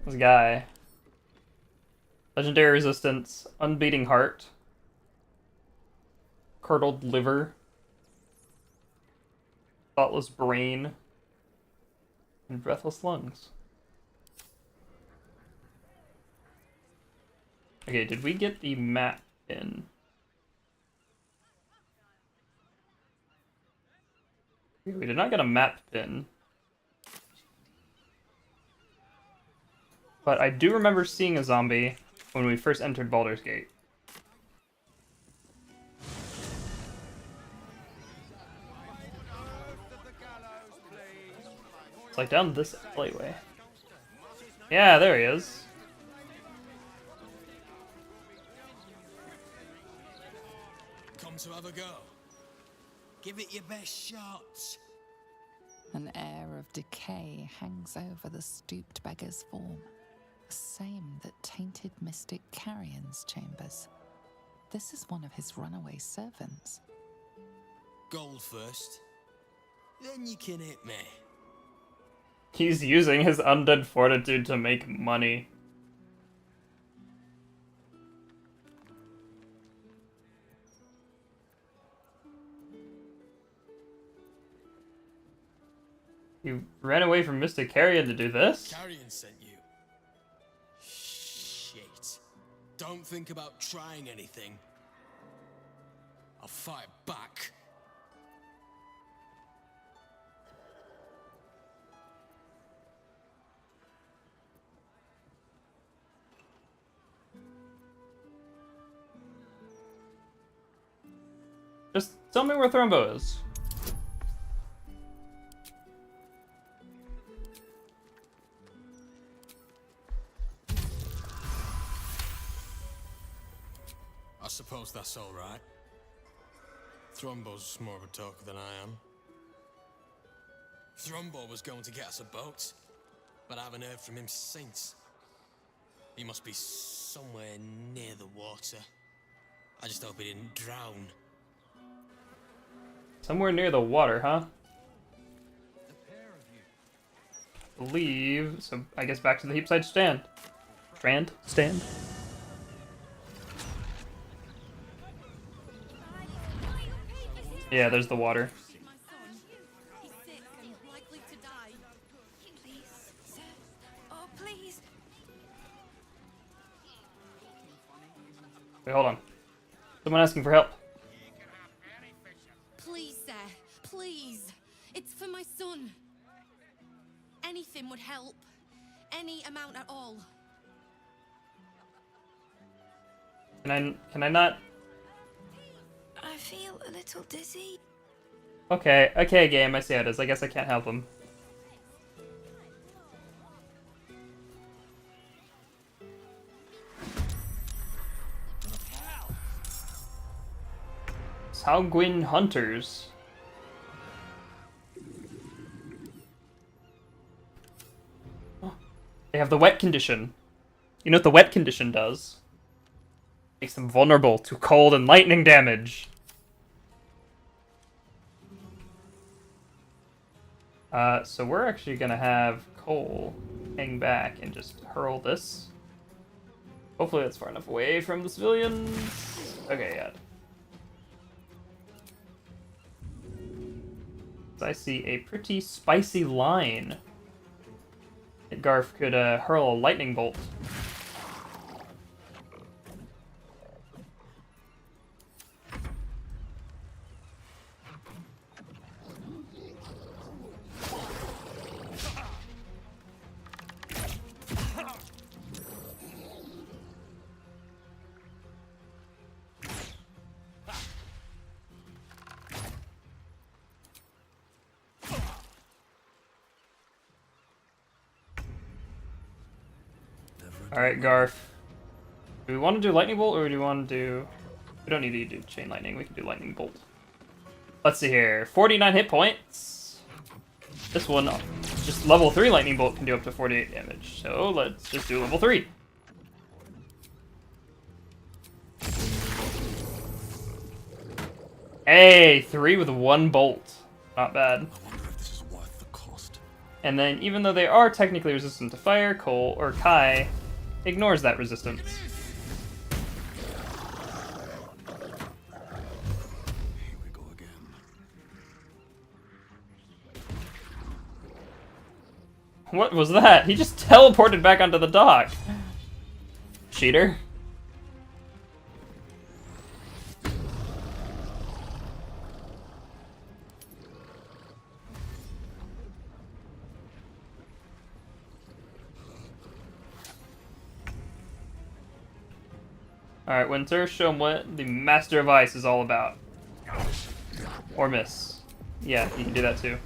This guy. Legendary resistance, unbeating heart, curdled liver, thoughtless brain, and breathless lungs. Okay, did we get the map in? We did not get a map pin. But I do remember seeing a zombie when we first entered Baldur's Gate. It's like down this alleyway. Yeah, there he is. Come to have a go. Give it your best shot. An air of decay hangs over the stooped beggar's form. A same that tainted Mystic Carrion's chambers. This is one of his runaway servants. Gold first, then you can hit me. He's using his undead fortitude to make money. You ran away from Mr. Carrion to do this? Carrion sent you. Shit. Don't think about trying anything. I'll fight back. Just tell me where Thrumbo is. I suppose that's all right. Thrumbo's more of a talker than I am. Thrumbo was going to get us a boat, but I haven't heard from him since. He must be somewhere near the water. I just hope he didn't drown. Somewhere near the water, huh? Believe, so I guess back to the heapside stand. Stand? Yeah, there's the water. Wait, hold on. Someone asking for help. Please, sir. Please. It's for my son. Anything would help. Any amount at all. Can I not? I feel a little dizzy. Okay, game, I see how it is. I guess I can't help him. Sanguine Hunters. Oh, they have the wet condition. You know what the wet condition does? Makes them vulnerable to cold and lightning damage. So we're actually gonna have Cole hang back and just hurl this. Hopefully that's far enough away from the civilians. Okay, yeah. I see a pretty spicy line that Garf could hurl a lightning bolt. Alright, Garf. Do we want to do Lightning Bolt, or do we want to do... We don't need to do Chain Lightning, we can do Lightning Bolt. Let's see here. 49 hit points. This one, just level 3 Lightning Bolt can do up to 48 damage. So let's just do level 3. Hey, 3 with 1 bolt. Not bad. I wonder if this is worth the cost. And then, even though they are technically resistant to fire, Cole, or Kai ignores that resistance. Here we go again. What was that? He just teleported back onto the dock. Cheater. Alright, Winter, show him what the Master of Ice is all about. Or miss. Yeah, you can do that too.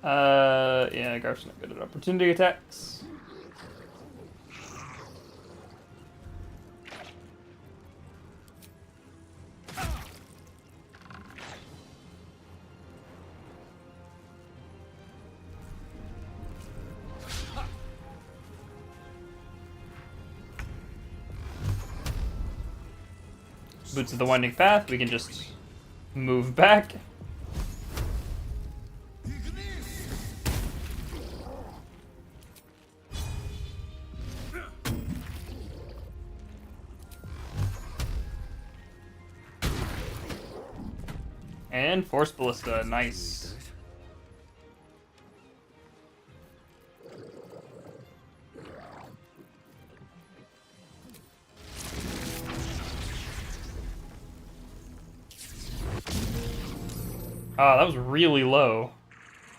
Yeah, Garth's not good at opportunity attacks. Boots of the Winding Path, we can just move back. And Force Ballista, nice. Oh, that was really low.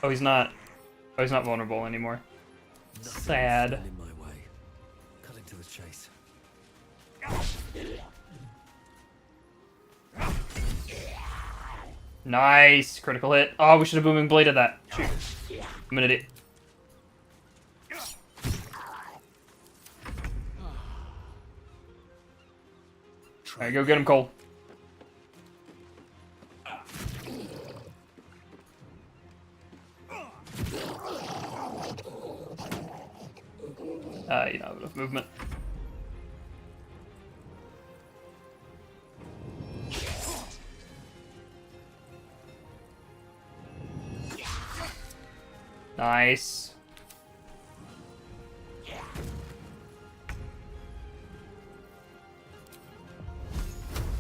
Oh, he's not. Oh, he's not vulnerable anymore. Sad. In my way. Cutting to the chase. Nice! Critical hit. Oh, we should have booming bladed that. Shoot. I'm an idiot. Alright, go get him, Cole. You don't have enough movement. Nice.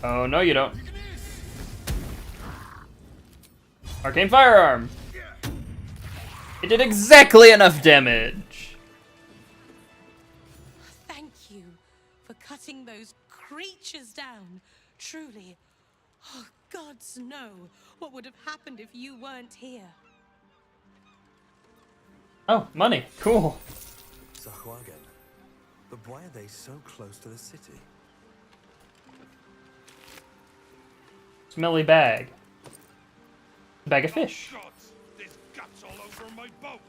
Oh, no you don't. Arcane Firearm! It did exactly enough damage! Thank you for cutting those creatures down. Truly, oh, gods know what would have happened if you weren't here. Oh, money. Cool. Sahuagin. But why are they so close to the city? Smelly bag. Bag of fish. There's guts all over my boat.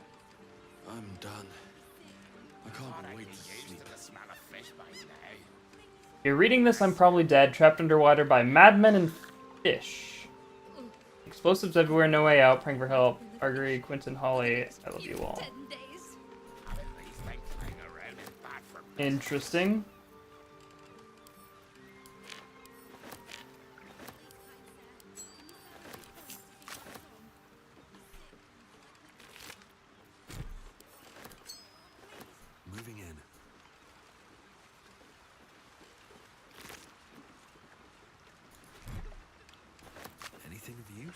I'm done. I can't wait to sleep. You're reading this, I'm probably dead, trapped underwater by madmen and fish. Explosives everywhere, no way out, praying for help. Marguerite, Quentin, Holly, I love you all. Interesting. Moving in. Anything of use?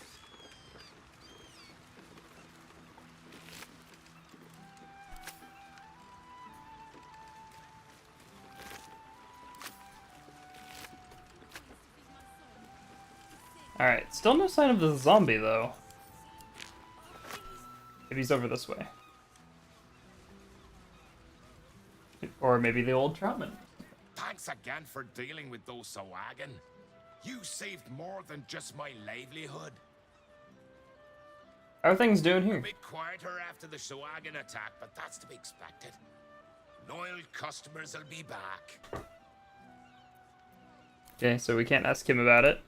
Alright, still no sign of the zombie, though. Maybe he's over this way. Or maybe the old Troutman. Thanks again for dealing with those Sahuagin. You saved more than just my livelihood. How are things doing A here? bit quieter after the Sahuagin attack, but that's to be expected. Loyal customers will be back. Okay, so we can't ask him about it.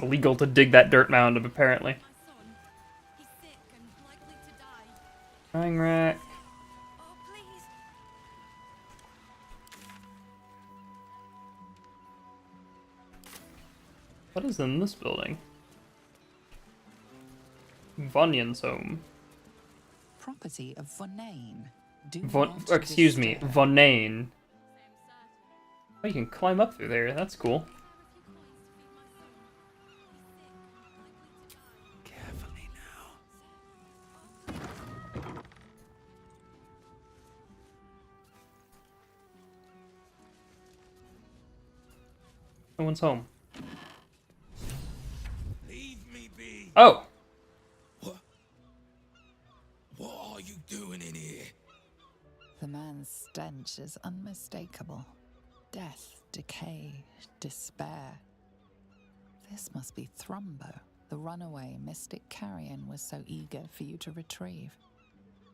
Illegal to dig that dirt mound, apparently. Drying rack. What is in this building? Vonyan's home. Property of Vonane. Do Von, not excuse me, disturb. Vonane. Oh, you can climb up through there. That's cool. Carefully now. No one's home. Oh. What are you doing in here? The man's stench is unmistakable. Death, decay, despair. This must be Thrumbo, the runaway mystic carrion was so eager for you to retrieve.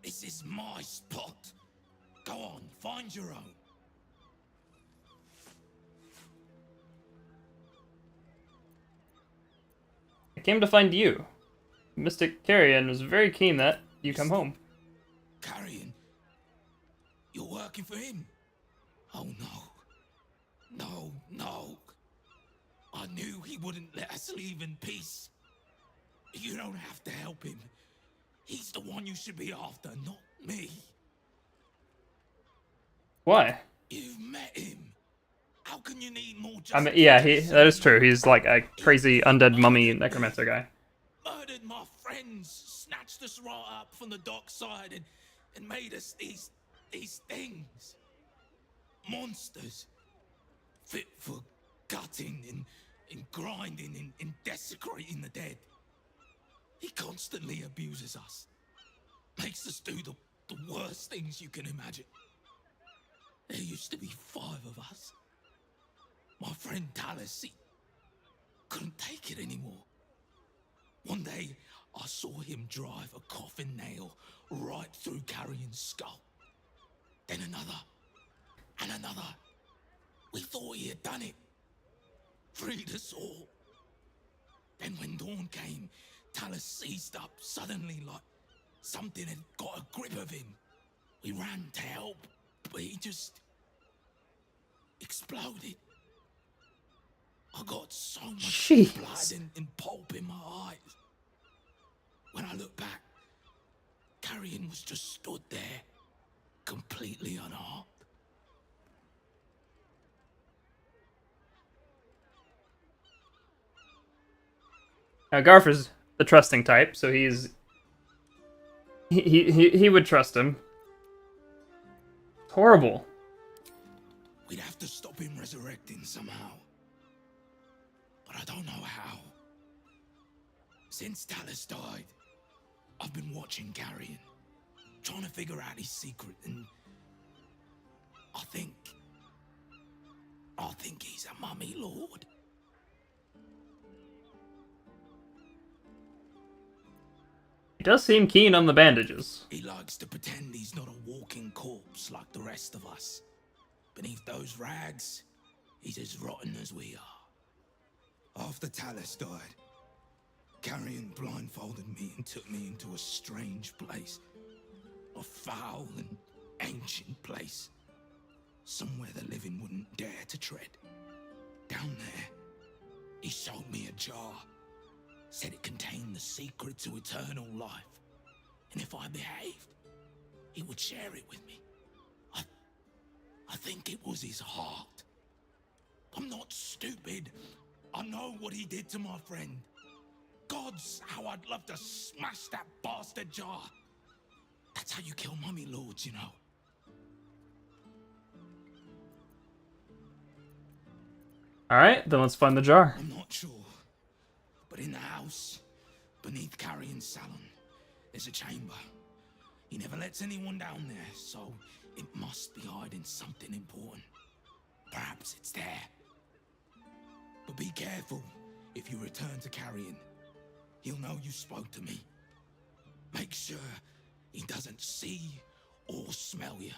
This is my spot. Go on, find your own. I came to find you. Mystic Carrion was very keen that you come home. Carrion? You're working for him? Oh no. No, no. I knew he wouldn't let us leave in peace. You don't have to help him. He's the one you should be after, not me. Why? You've met him. How can you need more I mean, yeah, that is true. He's like a crazy undead mummy necromancer guy. Murdered my friends, snatched us right up from the dockside and made us these things. Monsters. Fit for gutting and grinding and desecrating the dead. He constantly abuses us. Makes us do the worst things you can imagine. There used to be 5 of us. My friend Talus, he couldn't take it anymore. One day, I saw him drive a coffin nail right through Carrion's skull. Then another, and another. We thought he had done it. Freed us all. Then when dawn came, Talus seized up suddenly like something had got a grip of him. We ran to help, but he just exploded. I got so much blood and pulp in my eyes. When I look back, Carrion was just stood there, completely unharmed. Now Garf is the trusting type, so he would trust him. It's horrible. We'd have to stop him resurrecting somehow. But I don't know how. Since Talus died, I've been watching Carrion, trying to figure out his secret, and I think he's a mummy lord. He does seem keen on the bandages. He likes to pretend he's not a walking corpse like the rest of us. Beneath those rags, he's as rotten as we are. After Talus died, Carrion blindfolded me and took me into a strange place. A foul and ancient place. Somewhere the living wouldn't dare to tread. Down there, he showed me a jar. Said it contained the secret to eternal life. And if I behaved, he would share it with me. I think it was his heart. I'm not stupid. I know what he did to my friend. Gods, how I'd love to smash that bastard jar. That's how you kill mummy lords, you know. Alright, then let's find the jar. I'm not sure. But in the house, beneath Carrion's salon, there's a chamber. He never lets anyone down there, so it must be hiding something important. Perhaps it's there. But be careful if you return to Carrion. He'll know you spoke to me. Make sure he doesn't see or smell you.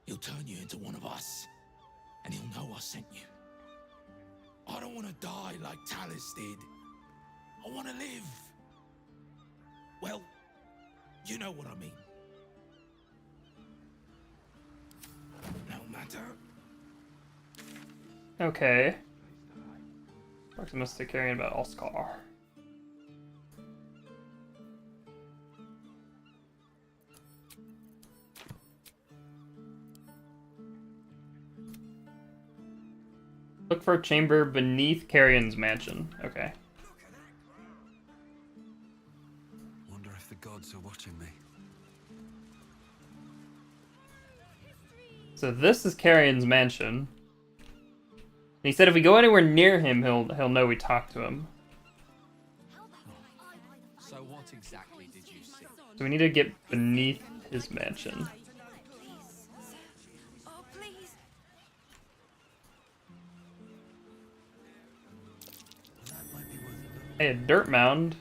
He'll turn you into one of us, and he'll know I sent you. I don't want to die like Talus did. I want to live. Well, you know what I mean. No matter. Okay. Talk to Mr. Carrion about Oscar. Look for a chamber beneath Carrion's mansion. Okay. Wonder if the gods are watching me. So this is Carrion's mansion. He said if we go anywhere near him, he'll know we talked to him. So we need to get beneath his mansion. Hey, a dirt mound.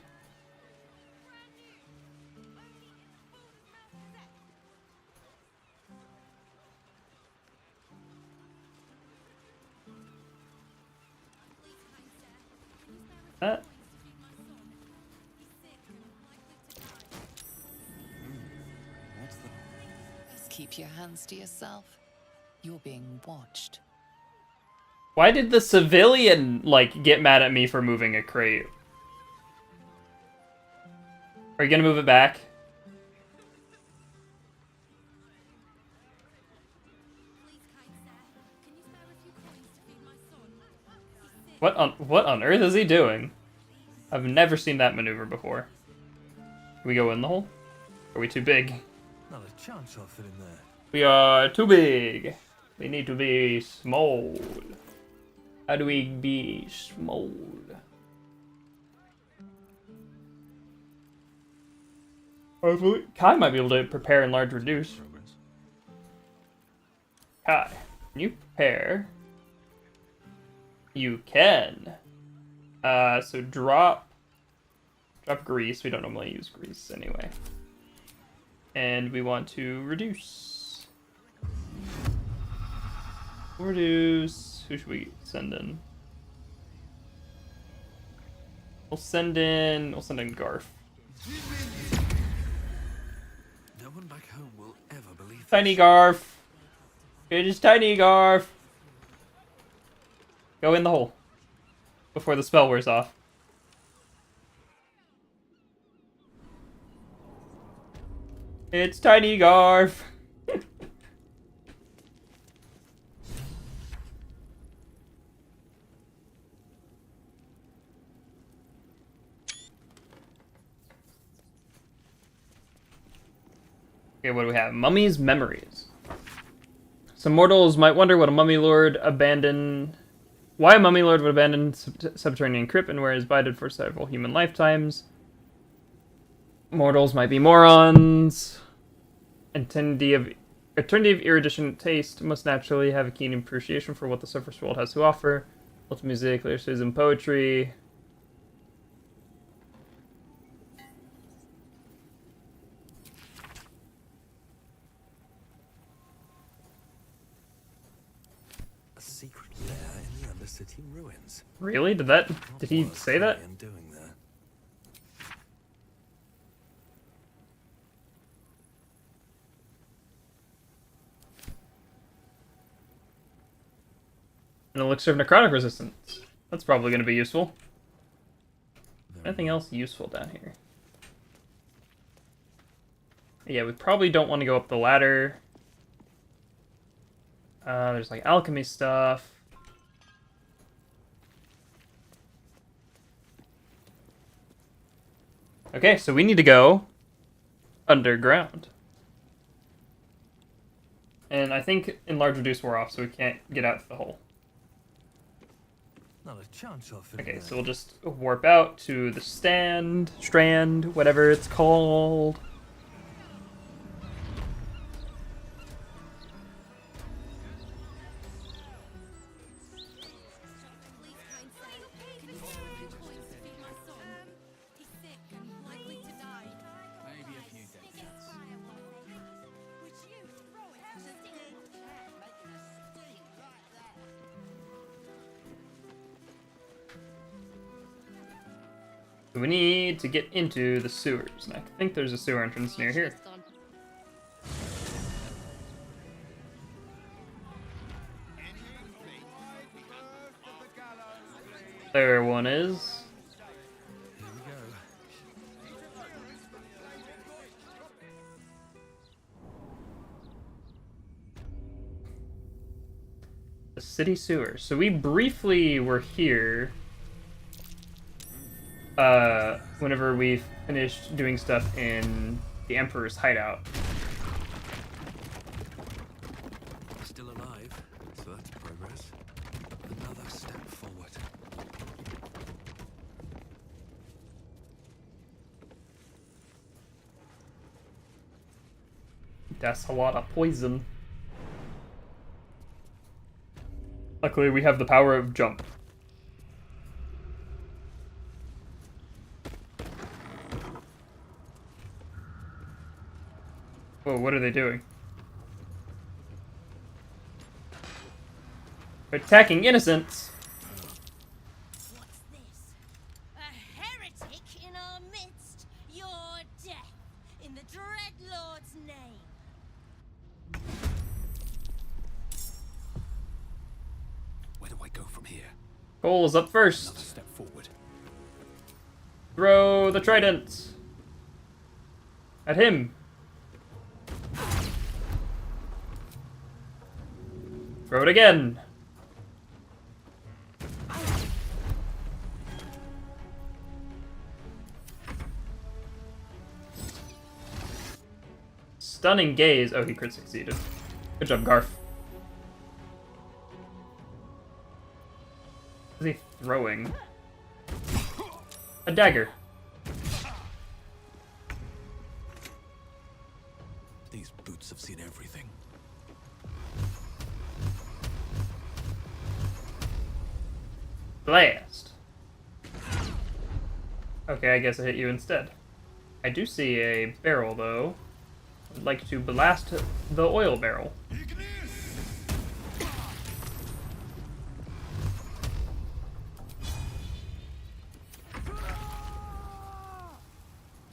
That. Just keep your hands to yourself. You're being watched. Why did the civilian, like, get mad at me for moving a crate? Are you gonna move it back? What on earth is he doing? I've never seen that maneuver before. Can we go in the hole? Are we too big? Not a chance I'll fit in there. We are too big. We need to be small. How do we be small? Hopefully, Kai might be able to prepare and large reduce. Kai, can you prepare? You can. So drop grease. We don't normally use grease anyway. And we want to reduce. Reduce. Who should we send in? We'll send in Garf. No one back home will ever believe Tiny Garf. It is Tiny Garf. Go in the hole before the spell wears off. It's Tiny Garf. Okay, what do we have? Mummy's Memories. Some mortals might wonder what a mummy lord abandoned. Why a mummy lord would abandon subterranean crypt and where he is bided for several human lifetimes. Mortals might be morons. Eternity of erudition taste must naturally have a keen appreciation for what the surface world has to offer. Lots of music, lyricism, and poetry. a secret lair in the Undercity ruins. Really? Did he say that? I'm doing there. An elixir of necrotic resistance. That's probably going to be useful. Anything else useful down here? Yeah, we probably don't want to go up the ladder. There's like alchemy stuff. Okay, so we need to go underground. And I think enlarge reduce wore off, so we can't get out to the hole. Not a chance I'll fit Okay, so we'll just warp out to the strand, whatever it's called. We need to get into the sewers, and I think there's a sewer entrance near here. There one is. Here we go. The city sewers. So we briefly were here whenever we finished doing stuff in the Emperor's hideout. Still alive, so that's progress. Another step forward. That's a lot of poison. Luckily, we have the power of jump. Whoa, what are they doing? They're attacking innocents! What's this? A heretic in our midst? Your death, in the Dreadlord's name. Where do I go from here? Cole is up first. Another step forward. Throw the trident. At him. Throw it again. Stunning gaze. Oh, he crit succeeded. Good job, Garf. What is he throwing? A dagger. These boots have seen everything. Blast. Okay, I guess I hit you instead. I do see a barrel, though. I'd like to blast the oil barrel.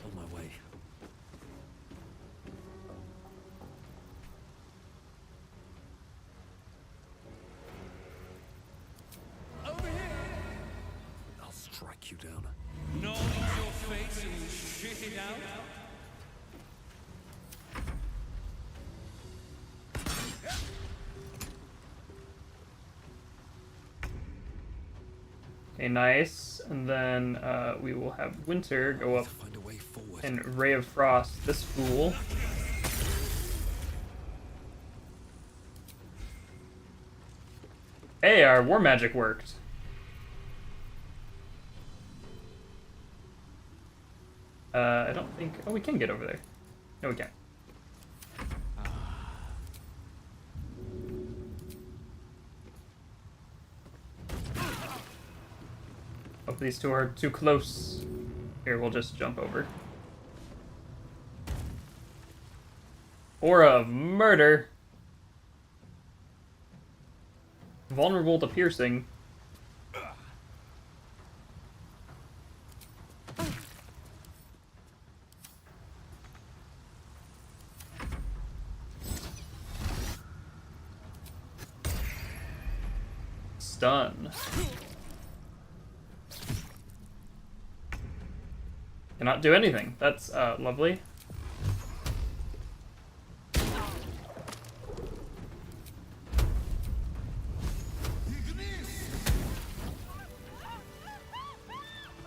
On my way. Over here! I'll strike you down. Gnaw into your face and shit it out. Okay, nice. And then we will have Winter go up Find a way forward. and Ray of Frost this fool. Hey, our war magic worked. I don't think... Oh, we can get over there. No, we can't. Hope these two are too close. Here, we'll just jump over. Aura of murder. Vulnerable to piercing. Stun. Cannot do anything. That's lovely.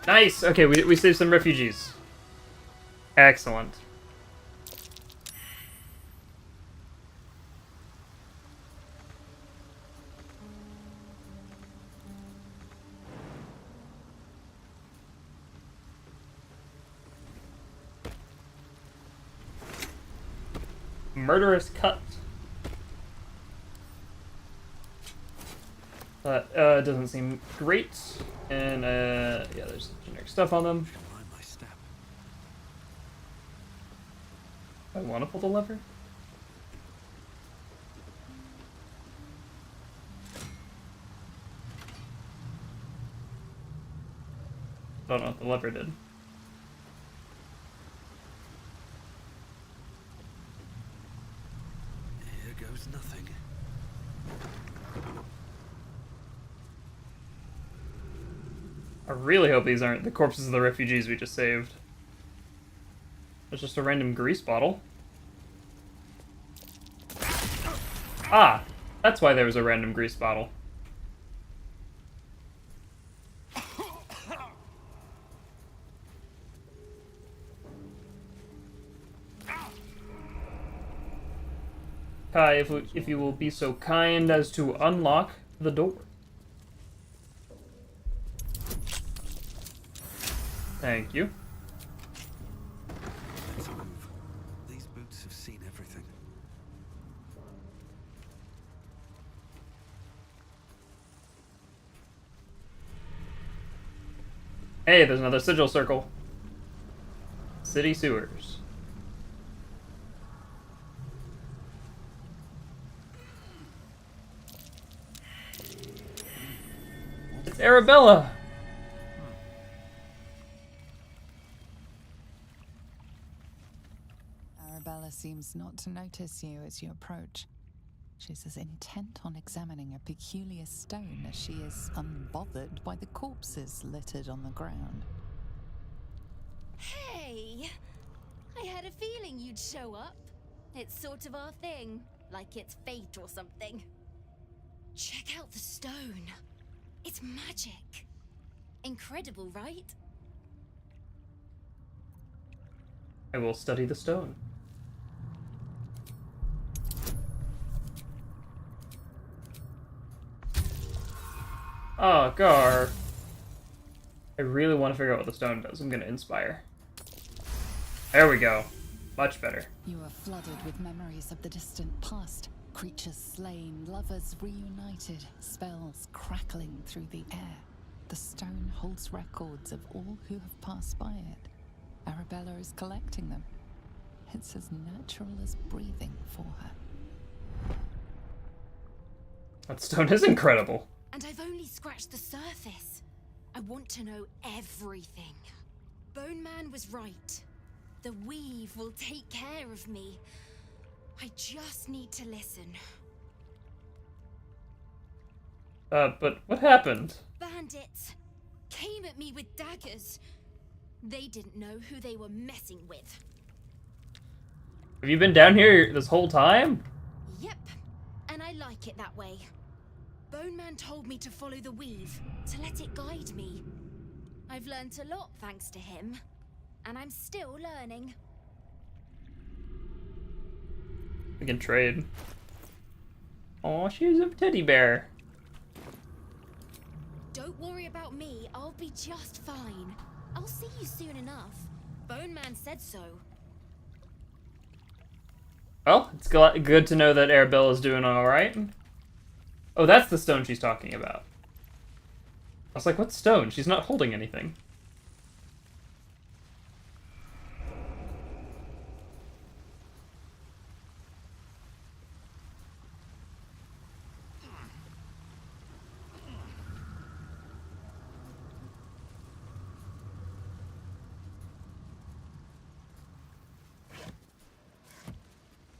Nice! Okay, we saved some refugees. Excellent. Murderous cut. But doesn't seem great. And yeah, there's generic stuff on them. I want to pull the lever. Don't know what the lever did. Here goes nothing. I really hope these aren't the corpses of the refugees we just saved. It's just a random grease bottle. Ah! That's why there was a random grease bottle. Kai, if you will be so kind as to unlock the door. Thank you. Let's move. These boots have seen everything. Hey, there's another sigil circle. City sewers. It's Arabella! Arabella seems not to notice you as you approach. She's as intent on examining a peculiar stone as she is unbothered by the corpses littered on the ground. Hey! I had a feeling you'd show up. It's sort of our thing, like it's fate or something. Check out the stone. It's magic. Incredible, right? I will study the stone. Oh, Gar. I really want to figure out what the stone does. I'm gonna inspire. There we go. Much better. You are flooded with memories of the distant past. Creatures slain, lovers reunited, spells crackling through the air. The stone holds records of all who have passed by it. Arabella is collecting them. It's as natural as breathing for her. That stone is incredible. And I've only scratched the surface. I want to know everything. Bone Man was right. The weave will take care of me. I just need to listen. But what happened? Bandits came at me with daggers. They didn't know who they were messing with. Have you been down here this whole time? Yep, and I like it that way. Bone Man told me to follow the weave, to let it guide me. I've learnt a lot thanks to him, and I'm still learning. We can trade. Oh, she's a teddy bear. Don't worry about me, I'll be just fine. I'll see you soon enough. Bone Man said so. Well, it's good to know that Arabella's doing alright. Oh, that's the stone she's talking about. I was like, what stone? She's not holding anything.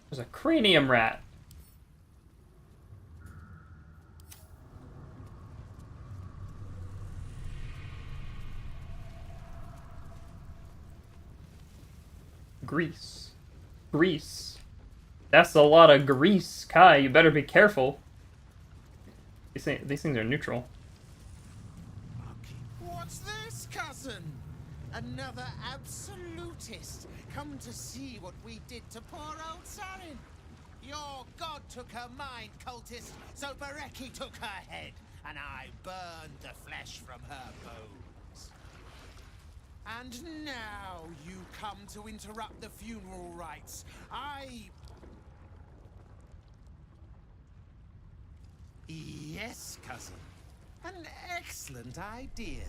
There's a cranium rat. Grease. Grease. That's a lot of grease, Kai. You better be careful. These things are neutral. What's this, cousin? Another absolutist come to see what we did to poor old Sarin. Your god took her mind, cultist, so Bereki took her head, and I burned the flesh from her bones. And now you come to interrupt the funeral rites. Yes, cousin. An excellent idea.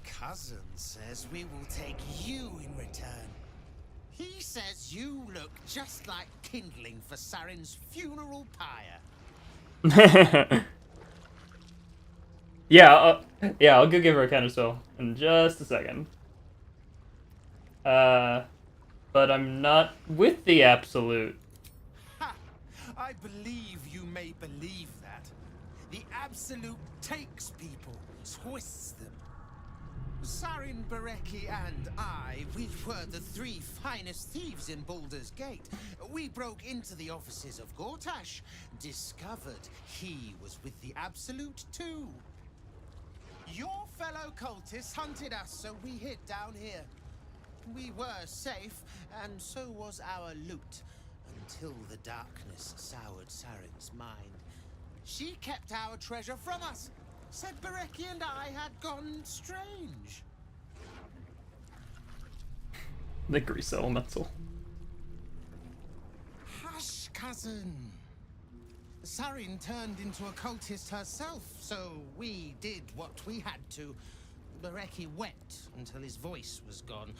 Cousin says we will take you in return. He says you look just like kindling for Sarin's funeral pyre. Yeah, I'll go give her a counterspell in just a second. But I'm not with the absolute. Ha! I believe you may believe that. The absolute takes people, twists them. Sarin, Bereki, and I, we were the three finest thieves in Baldur's Gate. We broke into the offices of Gortash, discovered he was with the Absolute too. Your fellow cultists hunted us, so we hid down here. We were safe, and so was our loot, until the darkness soured Sarin's mind. She kept our treasure from us. Said Bereki and I had gone strange. The grease elemental. Hush, cousin. Sarin turned into a cultist herself, so we did what we had to. Bereki wept until his voice was gone,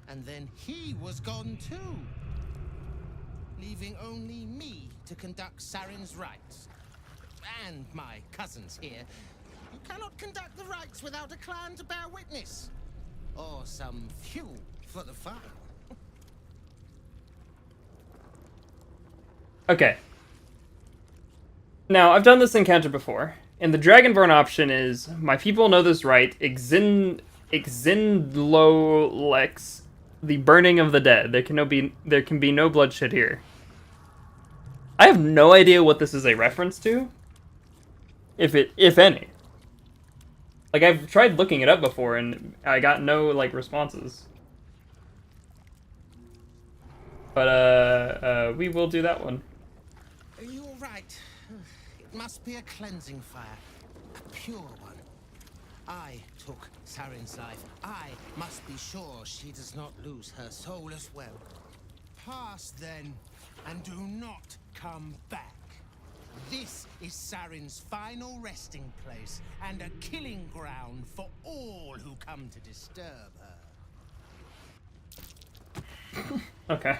and then he was gone too, leaving only me to conduct Saren's rites. And my cousins here. You cannot conduct the rites without a clan to bear witness, or some fuel for the fire. Okay. Now, I've done this encounter before, and the Dragonborn option is, my people know this right, Exinlo Lex, the burning of the dead. There can be no bloodshed here. I have no idea what this is a reference to, if any. Like, I've tried looking it up before, and I got no, like, responses. But, we will do that one. You're right. It must be a cleansing fire. A pure one. I took Saren's life. I must be sure she does not lose her soul as well. Pass then, and do not come back. This is Saren's final resting place, and a killing ground for all who come to disturb her. Okay.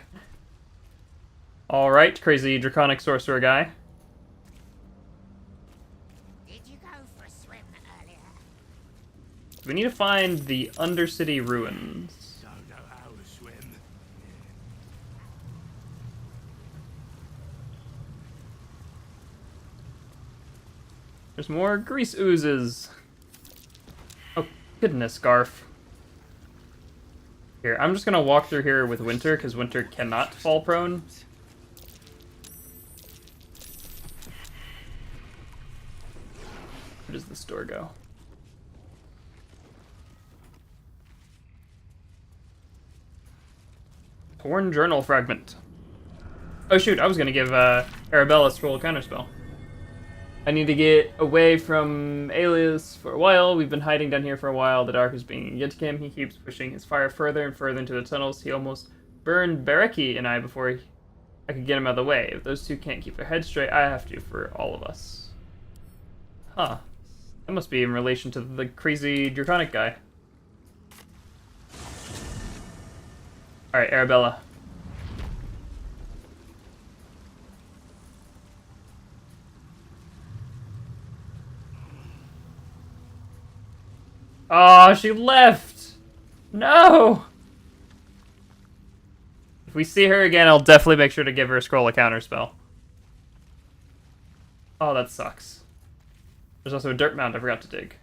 Alright, crazy draconic sorcerer guy. Did you go for a swim earlier? We need to find the Undercity ruins. Don't know how to swim. There's more grease oozes. Oh, goodness, Garf. Here, I'm just gonna walk through here with Winter, because Winter cannot fall prone. Where does this door go? Torn journal fragment. Oh shoot, I was gonna give Arabella a scroll counterspell. I need to get away from Alias for a while. We've been hiding down here for a while. The dark is being against him. He keeps pushing his fire further and further into the tunnels. He almost burned Bereki and I before I could get him out of the way. If those two can't keep their heads straight, I have to for all of us. Huh. That must be in relation to the crazy draconic guy. Alright, Arabella. Oh, she left! No! If we see her again, I'll definitely make sure to give her a scroll of counterspell. Oh, that sucks. There's also a dirt mound I forgot to dig.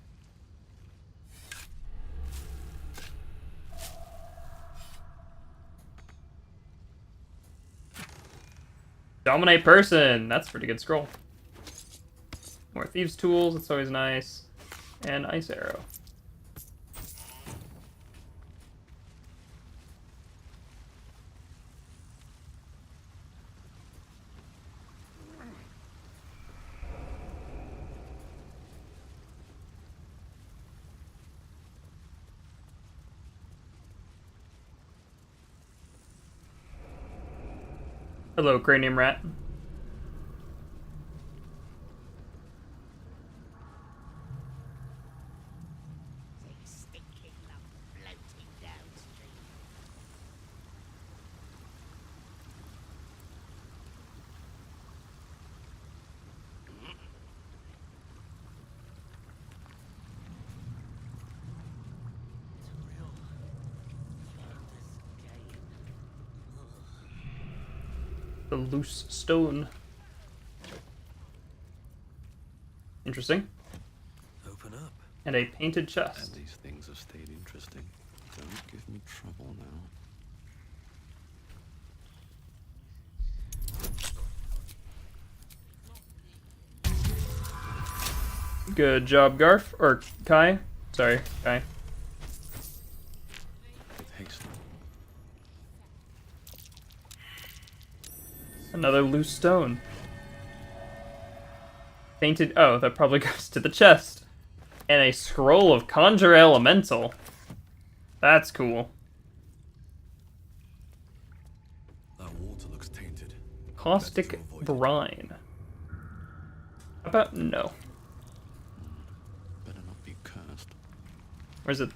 Dominate person! That's a pretty good scroll. More thieves' tools, that's always nice. And ice arrow. Hello, cranium rat. Stinking lump floating downstream. The loose stone. Interesting. Open up. And a painted chest. And these things have stayed interesting. Don't give me trouble now. Good job, Garf. Or Kai. Sorry, Kai. With haste. Another loose stone. Painted. Oh, that probably goes to the chest. And a scroll of Conjure Elemental. That's cool. That water looks tainted. Caustic brine. How about no? Better not be cursed. Or is it?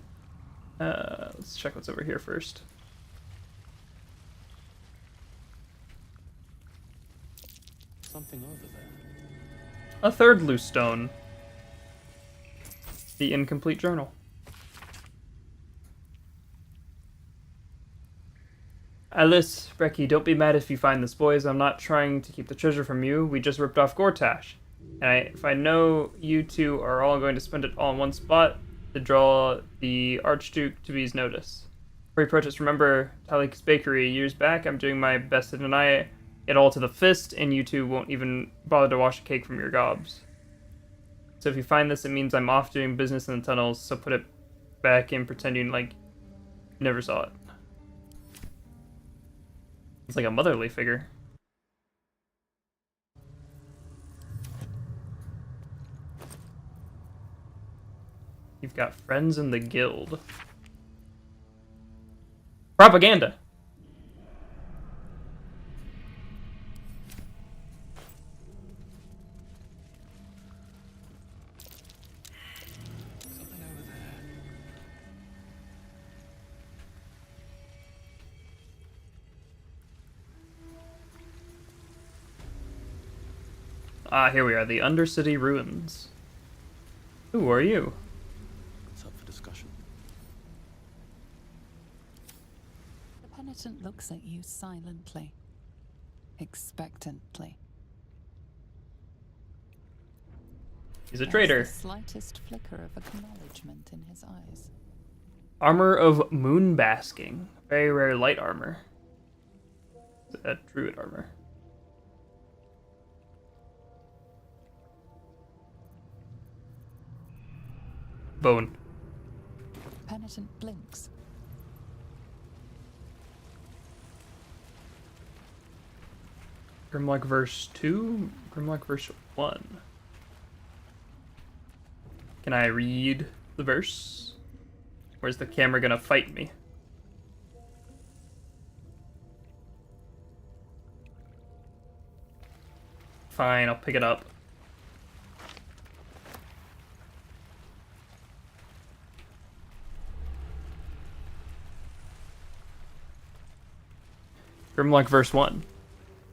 Let's check what's over here first. Something over there. A third loose stone. The incomplete journal. Alice, Brecky, don't be mad if you find this, boys. I'm not trying to keep the treasure from you. We just ripped off Gortash. And if I know you two are all going to spend it all in one spot to draw the Archduke to his notice. Free protest, remember Talik's Bakery years back? I'm doing my best to deny it all to the fist, and you two won't even bother to wash a cake from your gobs. So if you find this, it means I'm off doing business in the tunnels, so put it back in pretending like you never saw it. It's like a motherly figure. You've got friends in the guild. Propaganda! Ah, here we are, the Undercity Ruins. Who are you? It's up for discussion. The penitent looks at you silently, expectantly. He's a traitor. There's the slightest flicker of acknowledgement in his eyes. Armor of moon basking. Very rare light armor. Is that druid armor? Bone. Penitent blinks. Grimlock verse 2, Grimlock verse 1. Can I read the verse? Or is the camera gonna fight me? Fine, I'll pick it up. Grimlock verse 1.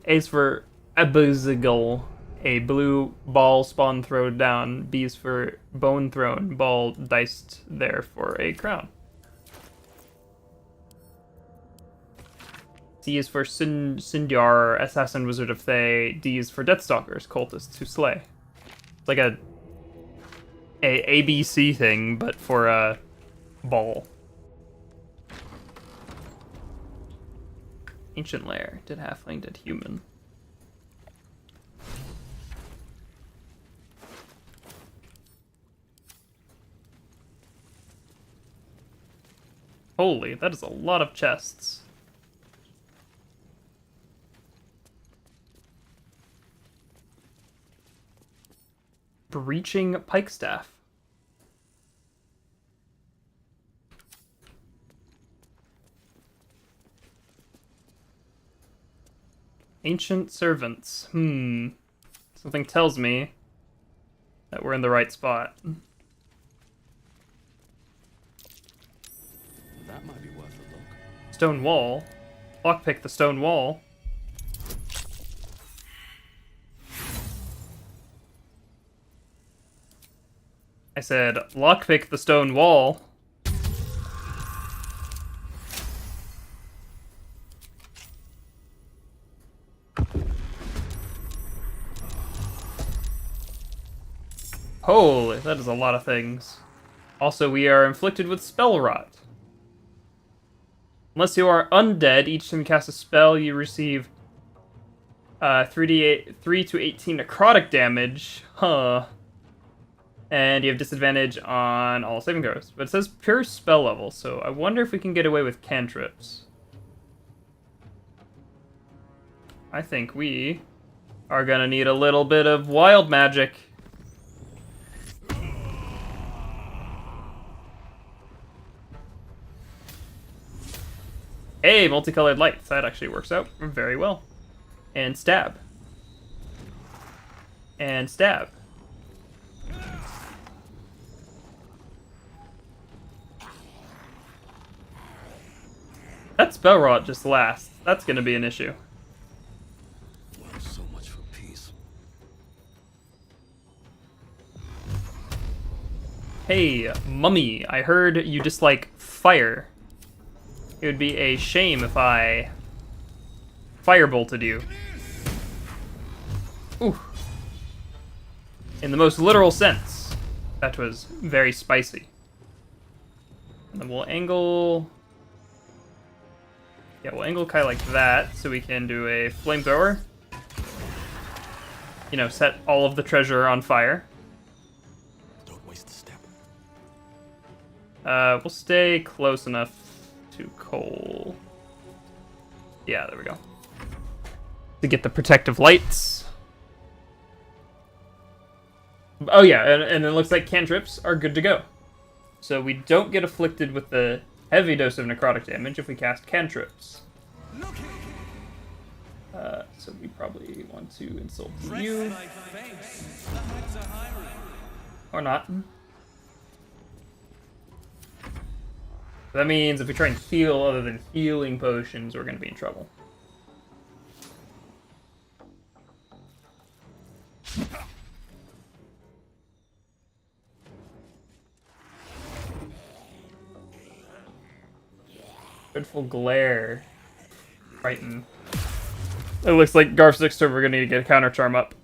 A's for Abuzigal, a blue ball spawn thrown down. B is for bone thrown, ball diced there for a crown. C is for Sindyar, assassin wizard of Thay. D is for Deathstalkers, cultists who slay. It's like a ABC thing, but for a ball. Ancient lair. Did halfling, did human. Holy, that is a lot of chests. Breaching pikestaff. Ancient servants. Something tells me that we're in the right spot. That might be worth a look. Stone wall. Lockpick the stone wall. I said, lockpick the stone wall. Holy, that is a lot of things. Also, we are inflicted with spell rot. Unless you are undead, each time you cast a spell, you receive 3 to 18 necrotic damage. Huh. And you have disadvantage on all saving throws. But it says pure spell level, so I wonder if we can get away with cantrips. I think we are gonna need a little bit of wild magic. Hey, multicolored lights. That actually works out very well. And stab. And stab. spell rot just lasts. That's gonna be an issue. Well, so much for peace. Hey, mummy, I heard you dislike fire. It would be a shame if I firebolted you. Ooh. In the most literal sense, that was very spicy. And then we'll angle... Yeah, we'll angle Kai like that, so we can do a flamethrower. You know, set all of the treasure on fire. Don't waste a step. We'll stay close enough to Cole. Yeah, there we go. To get the protective lights. Oh yeah, and it looks like cantrips are good to go. So we don't get afflicted with the heavy dose of necrotic damage if we cast cantrips. So we probably want to insult you. Or not. That means if we try and heal other than healing potions, we're going to be in trouble. Dreadful glare. Frighten. It looks like Garth's next turn we're going to need to get a counter charm up.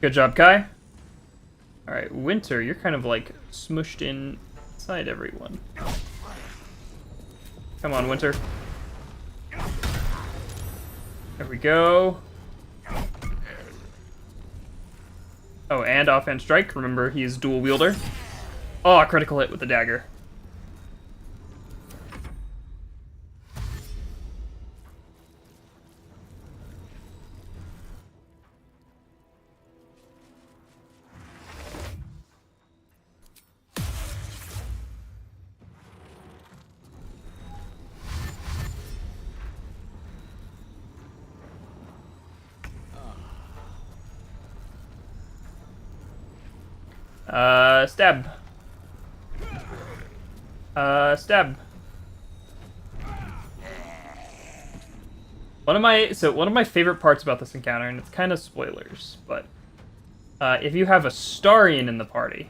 Good job, Kai. Alright, Winter, you're kind of like smushed inside everyone. Come on, Winter. There we go. Oh, and offhand strike. Remember, he's dual wielder. Oh, critical hit with the dagger. Stab. Stab. One of my favorite parts about this encounter, and it's kind of spoilers, but if you have a Starian in the party,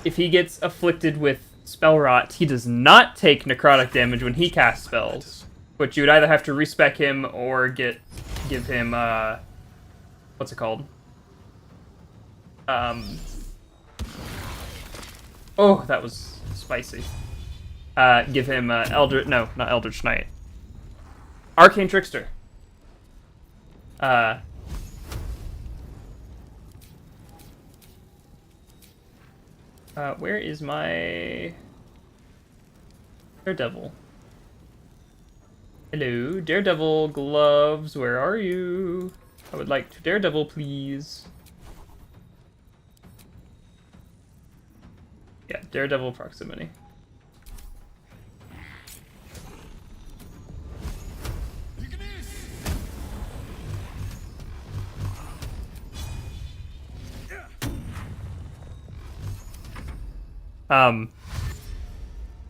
if he gets afflicted with spell rot, he does not take necrotic damage when he casts spells, but you would either have to respec him or give him what's it called? Oh, that was spicy. Give him no, not Eldritch Knight. Arcane Trickster. Where is my Daredevil? Hello, Daredevil gloves, where are you? I would like to Daredevil, please. Yeah, Daredevil proximity.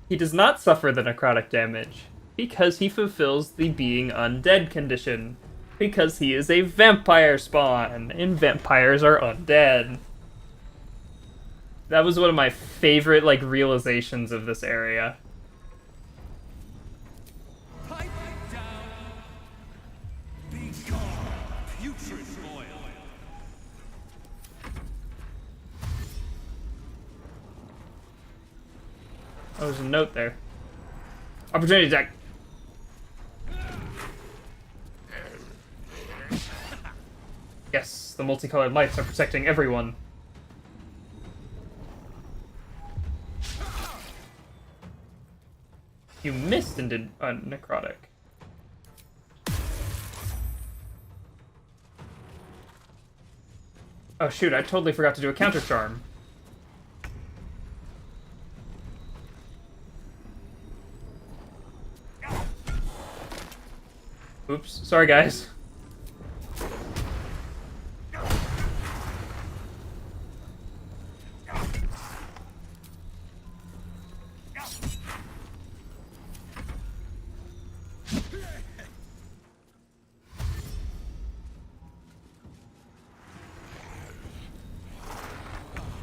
He does not suffer the necrotic damage because he fulfills the being undead condition. Because he is a vampire spawn, and vampires are undead. That was one of my favorite, like, realizations of this area. Pipe down. Be gone, putrid boil. Oh, there's a note there. Opportunity attack. Yes, the multicolored lights are protecting everyone. You missed and did necrotic. Oh shoot, I totally forgot to do a counter charm. Oops, sorry guys.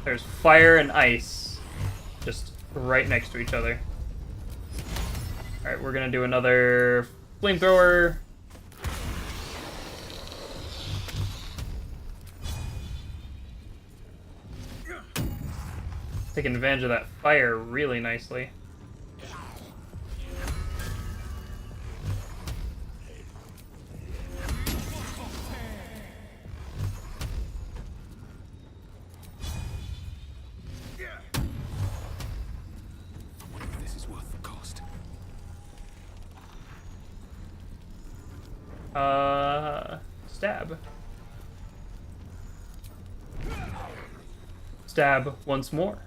There's fire and ice just right next to each other. Alright, we're gonna do another flamethrower. Taking advantage of that fire really nicely. This is worth the cost. Stab. Stab once more.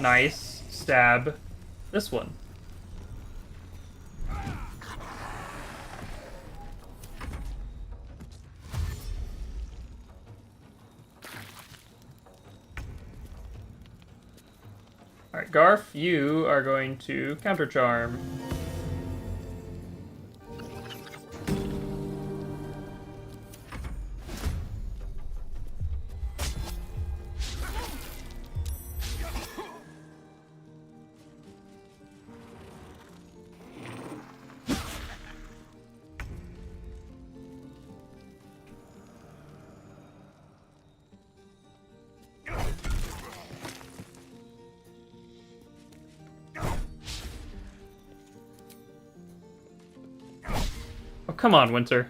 Nice. Stab this one. Alright, Garf, you are going to counter charm. Oh, come on, Winter.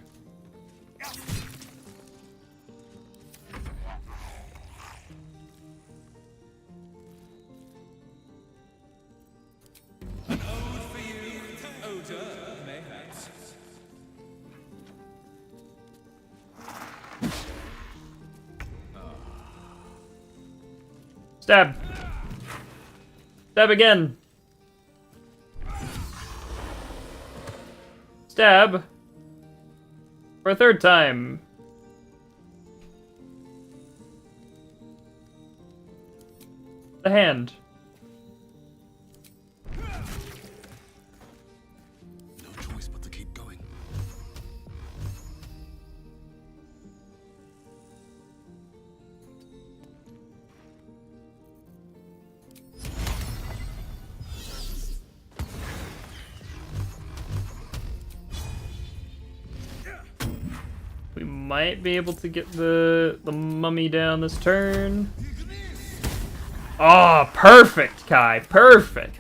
Stab. Stab again. Stab. For a third time. The hand. No choice but to keep going. We might be able to get the mummy down this turn. Oh, perfect, Kai. Perfect.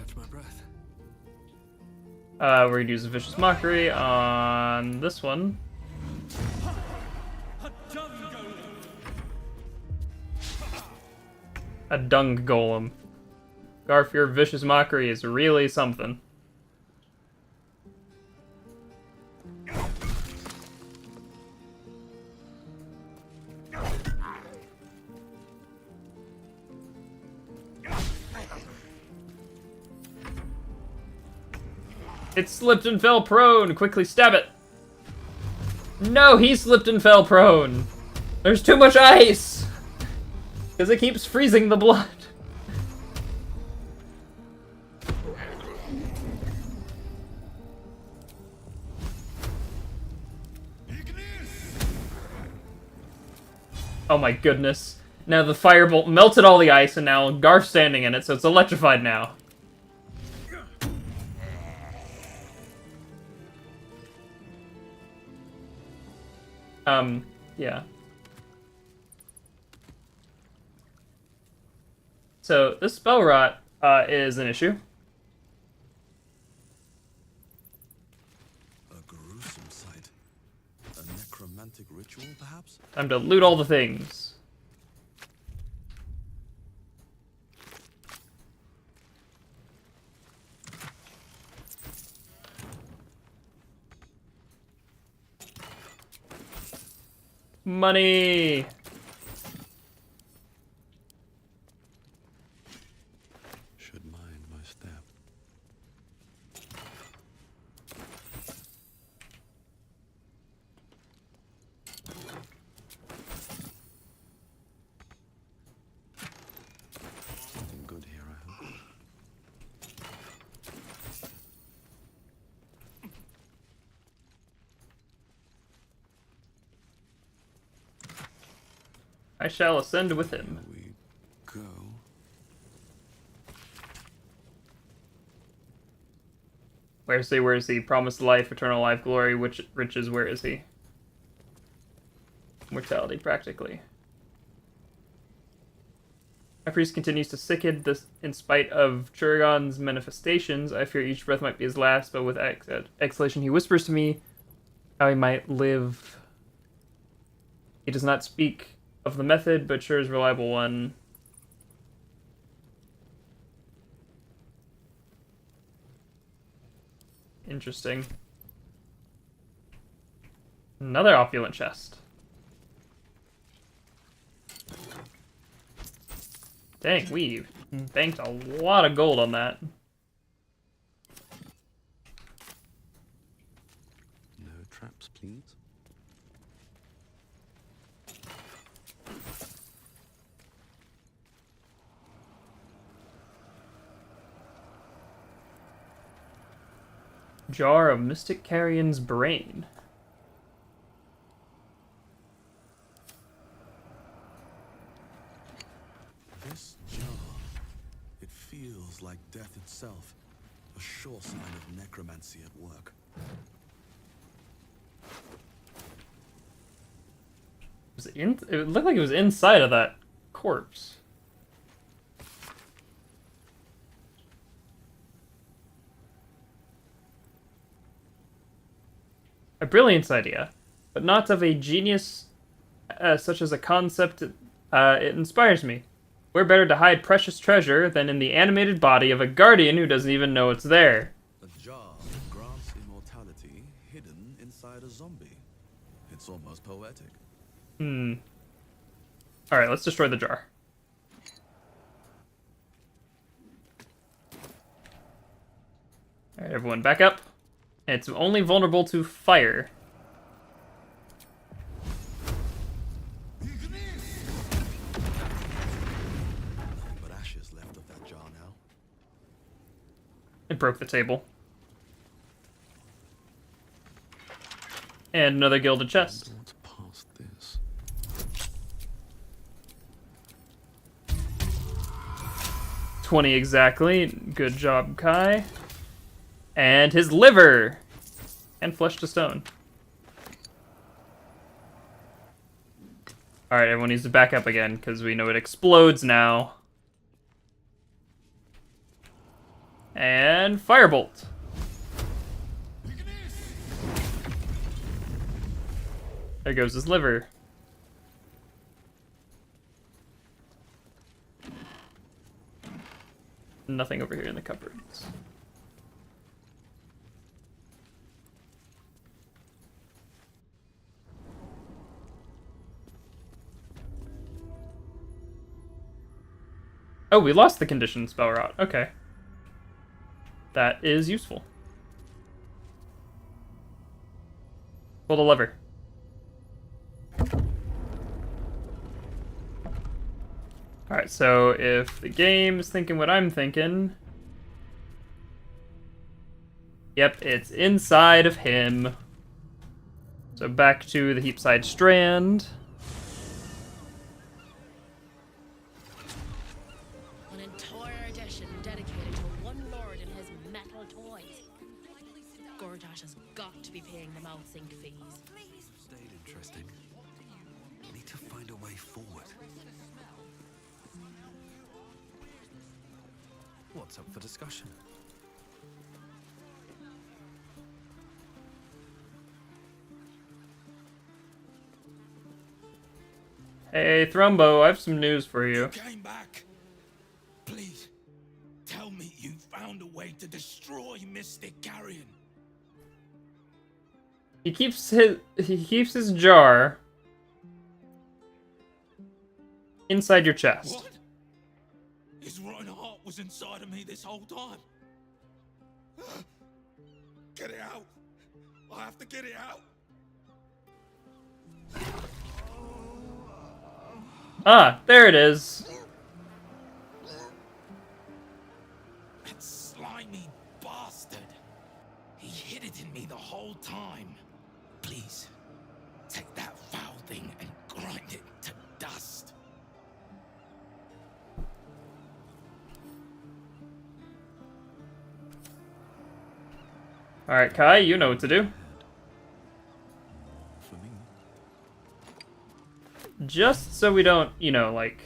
We're gonna use a vicious mockery on this one. A dung golem. Garf, your vicious mockery is really something. It slipped and fell prone. Quickly stab it. No, he slipped and fell prone. There's too much ice. Because it keeps freezing the blood. Oh my goodness. Now the firebolt melted all the ice and now Garf's standing in it, so it's electrified now. Yeah. So, this spell rot is an issue. A gruesome sight. A necromantic ritual, perhaps? Time to loot all the things. Money! I shall ascend with him. We go. Where is he? Where is he? Promised life, eternal life, glory, which riches, where is he? Mortality, practically. My priest continues to sicken this in spite of Churagon's manifestations. I fear each breath might be his last, but with exhalation he whispers to me how he might live. He does not speak of the method, but sure is a reliable one. Interesting. Another opulent chest. Dang, we banked a lot of gold on that. No traps, please. Jar of Mystic Carrion's brain. This jar, it feels like death itself, a sure sign of necromancy at work. It looked like it was inside of that corpse. A brilliant idea, but not of a genius such as a concept. It inspires me. Where better to hide precious treasure than in the animated body of a guardian who doesn't even know it's there? A jar grants immortality hidden inside a zombie. It's almost poetic. Alright, let's destroy the jar. Alright, everyone, back up. It's only vulnerable to fire. But ashes left of that jar now. It broke the table. And another gilded chest. What's past this? $20 exactly. Good job, Kai. And his liver! And flesh to stone. Alright, everyone needs to back up again, because we know it explodes now. And firebolt. There goes his liver. Nothing over here in the cupboards. Oh, we lost the condition spell rot. Okay. That is useful. Pull the lever. Alright, so if the game's thinking what I'm thinking... Yep, it's inside of him. So back to the Heapside Strand. An entire edition dedicated to one lord and his metal toys. Gortash has got to be paying them out sync fees. Stayed interesting. Need to find a way forward. What's up for discussion? Hey, Thrumbo, I have some news for you. Came back. Please, tell me you found a way to destroy Mystic Carrion. He keeps his jar inside your chest. What? His rotten heart was inside of me this whole time. Get it out. I have to get it out. Ah, there it is. That slimy bastard. He hid it in me the whole time. Please, take that foul thing and grind it to dust. Alright, Kai, you know what to do. For me. Just so we don't, you know, like,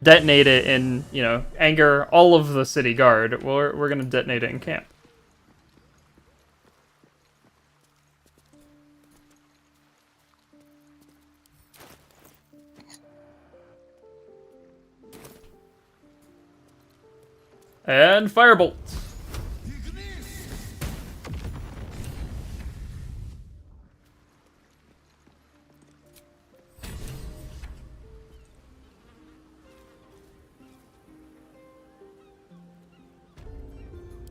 detonate it in, you know, anger all of the city guard. We're gonna detonate it in camp. And firebolt.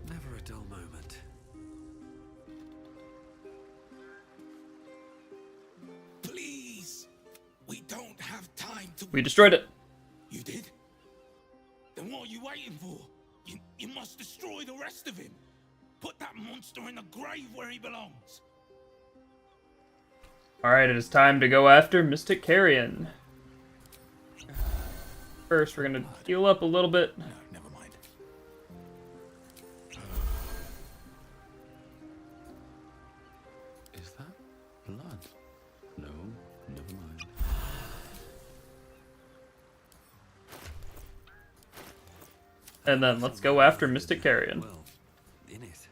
Never a dull moment. Please! We don't have time to... We destroyed it. You did? Then what are you waiting for? You must destroy the rest of him. Put that monster in the grave where he belongs. Alright, it is time to go after Mystic Carrion. First, we're gonna heal up a little bit. No, never mind. Is that blood? No, never mind. And then let's go after Mystic Carrion. Well, in it.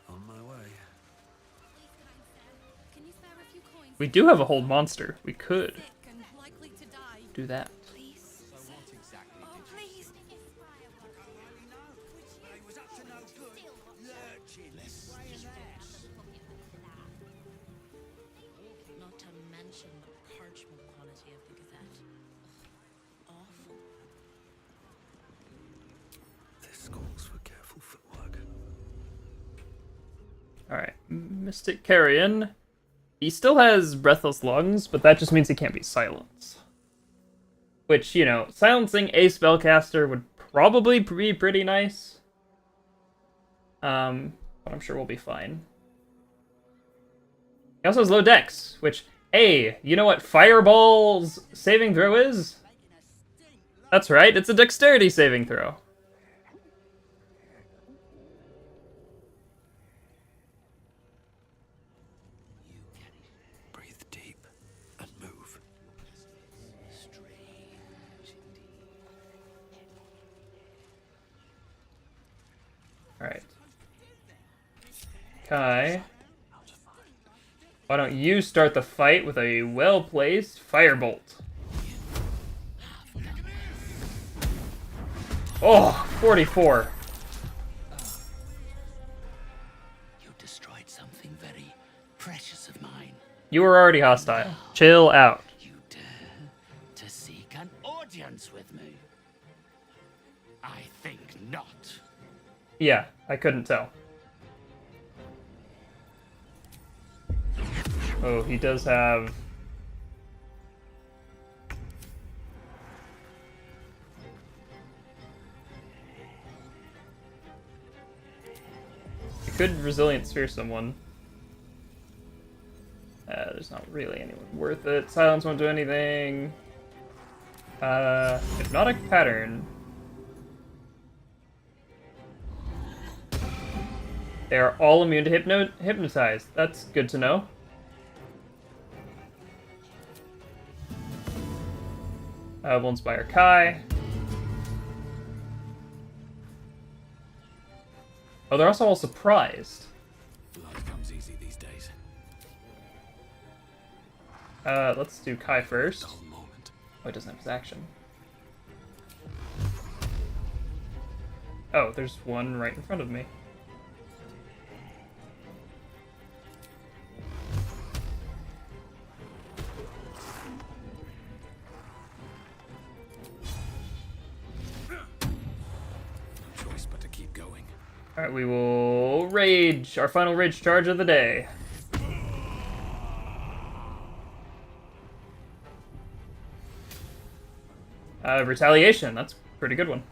On my way. We do have a hold monster. We could do that. Not to mention the parchment quality of the Gazette. Awful. This calls for careful footwork. Alright, Mystic Carrion. He still has breathless lungs, but that just means he can't be silenced. Which, you know, silencing a spellcaster would probably be pretty nice. But I'm sure we'll be fine. He also has low dex, which, hey, you know what Fireball's saving throw is? That's right, it's a dexterity saving throw. Breathe deep and move. Alright. Kai, why don't you start the fight with a well-placed firebolt? Oh, 44. You destroyed something very precious of mine. You were already hostile. Chill out. To seek an audience with me? I think not. Yeah, I couldn't tell. Oh, he does have... I could Resilient Sphere someone. There's not really anyone worth it. Silence won't do anything. Hypnotic Pattern. They are all immune to hypnotize. That's good to know. We'll inspire Kai. Oh, they're also all surprised. Blood comes easy these days. Let's do Kai first. Oh, he doesn't have his action. Oh, there's one right in front of me. Choice but to keep going. Alright, we will rage. Our final rage charge of the day. Retaliation. That's a pretty good one.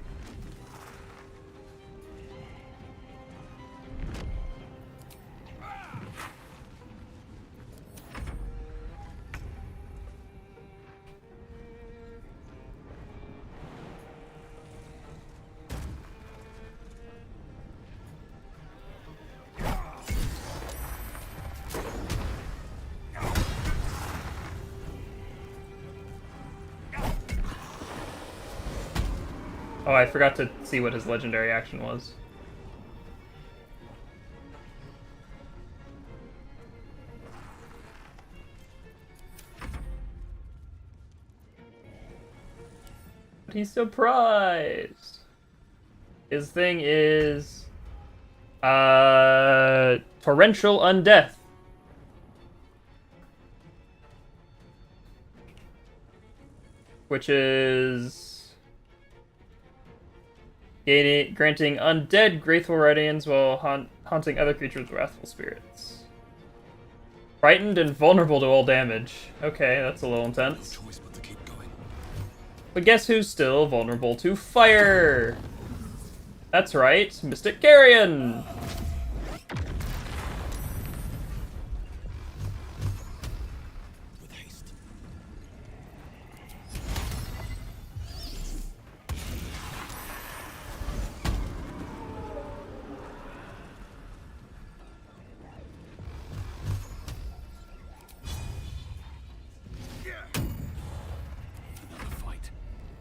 Oh, I forgot to see what his legendary action was. But he's surprised. His thing is torrential undeath. Which is granting undead Grateful Radiance while haunting other creatures with wrathful spirits. Frightened and vulnerable to all damage. Okay, that's a little intense. But guess who's still vulnerable to fire? That's right, Mystic Carrion!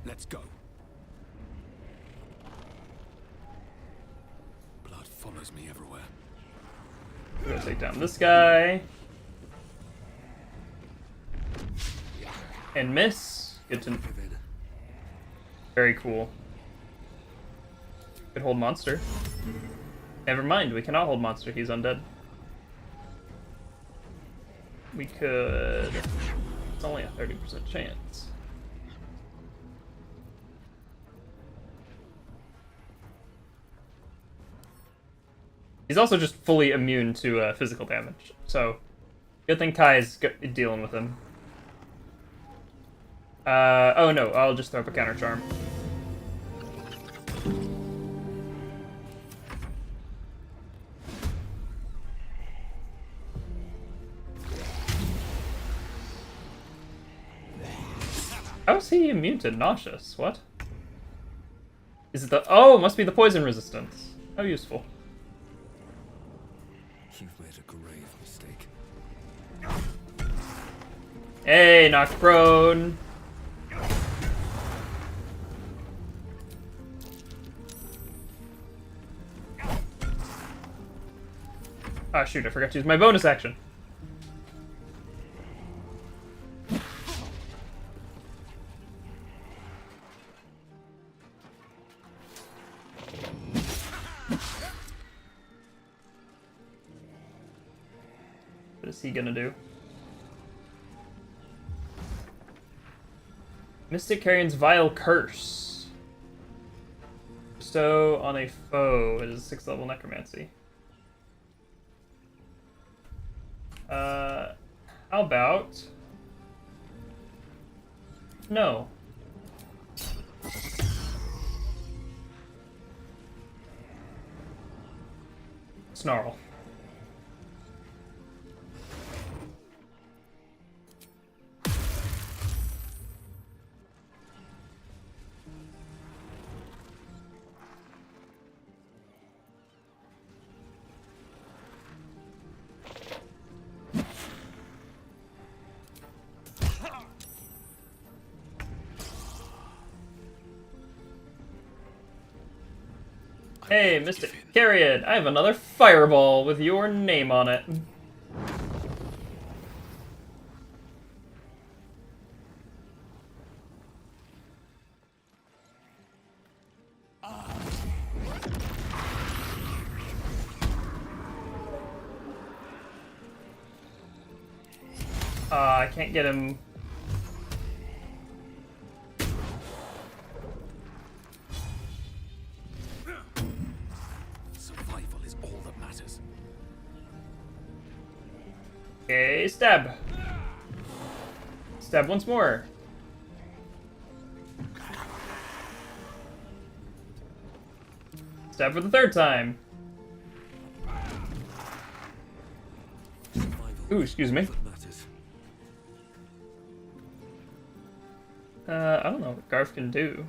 Let's go. Blood follows me everywhere. We're gonna take down this guy. And miss. Good to... Very cool. Could hold monster. Never mind, we cannot hold monster, he's undead. We could... It's only a 30% chance. He's also just fully immune to physical damage, so good thing Kai's dealing with him. Oh no, I'll just throw up a counter charm. How is he immune to nauseous? What? Is it the... Oh, it must be the poison resistance. How useful. You've made a grave mistake. Hey, knocked prone. Ah, shoot, I forgot to use my bonus action. What is he gonna do? Mystic Carrion's Vile Curse. Bestow on a foe. It is a 6th level necromancy. How about... No. Snarl. Hey, Mystic Carrion, I have another fireball with your name on it. I can't get him. Survival is all that matters. Okay, stab. Stab once more. Stab for the 3rd time. Ooh, excuse me. I don't know what Garth can do.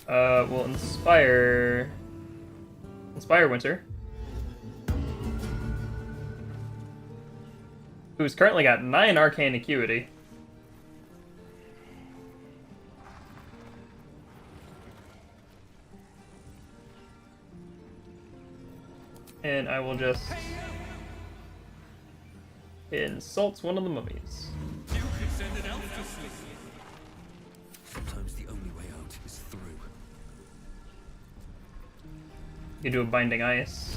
We'll inspire Winter. who's currently got 9 arcane acuity. And I will just insult one of the mummies. You could send an elf to sleep. Sometimes the only way out is through. You do a binding ice.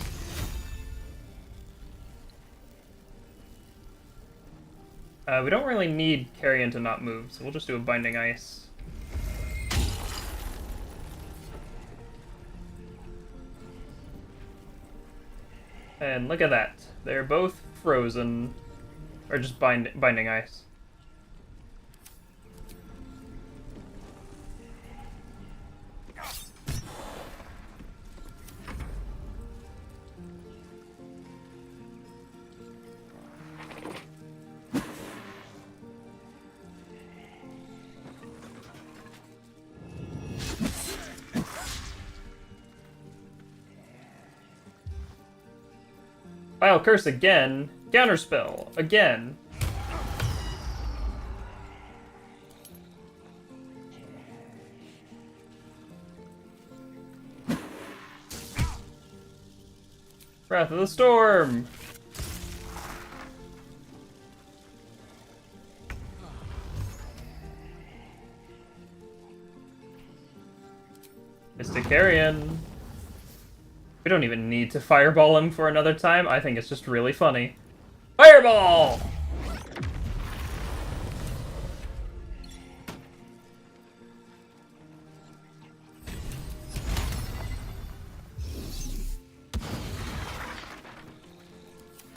We don't really need Carrion to not move, so we'll just do a binding ice. And look at that. They're both frozen. Or just binding ice. Vile Curse again. Counterspell again. Wrath of the Storm. Mystic Carrion. We don't even need to fireball him for another time. I think it's just really funny. Fireball!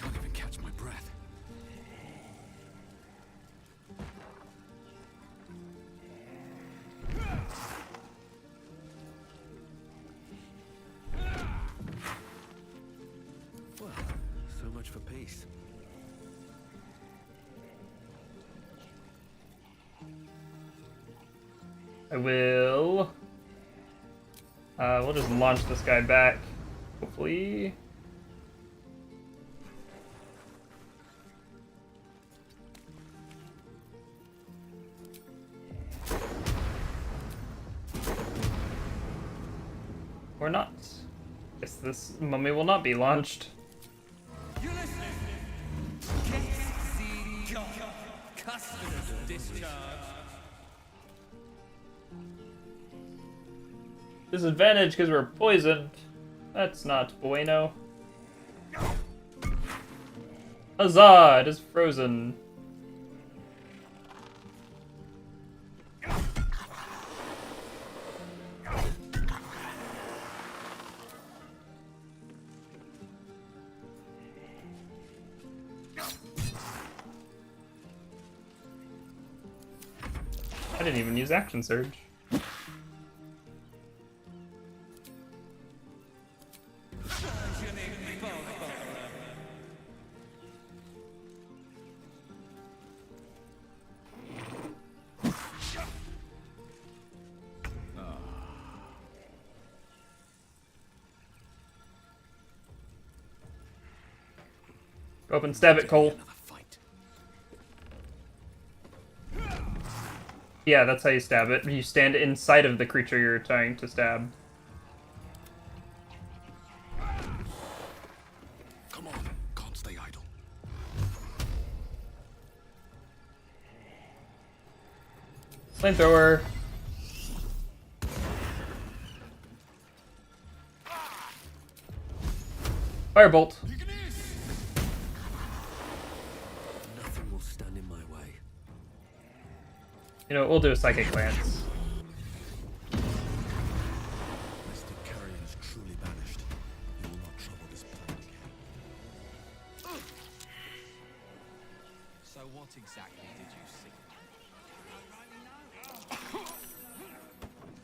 Can't even catch my breath. Well, so much for peace. I will... we'll just launch this guy back. Hopefully... Or not. Guess this mummy will not be launched. Customers discharged. Disadvantage because we're poisoned. That's not bueno. Huzzah! It is frozen. I didn't even use Action Surge. Go up and stab it, Cole. Yeah, that's how you stab it. You stand inside of the creature you're trying to stab. Come on, can't stay idle. Flamethrower. Firebolt. Nothing will stand in my way. You know, we'll do a Psychic Glance. Mystic Carrion is truly banished. He will not trouble this planet again. So what exactly did you see?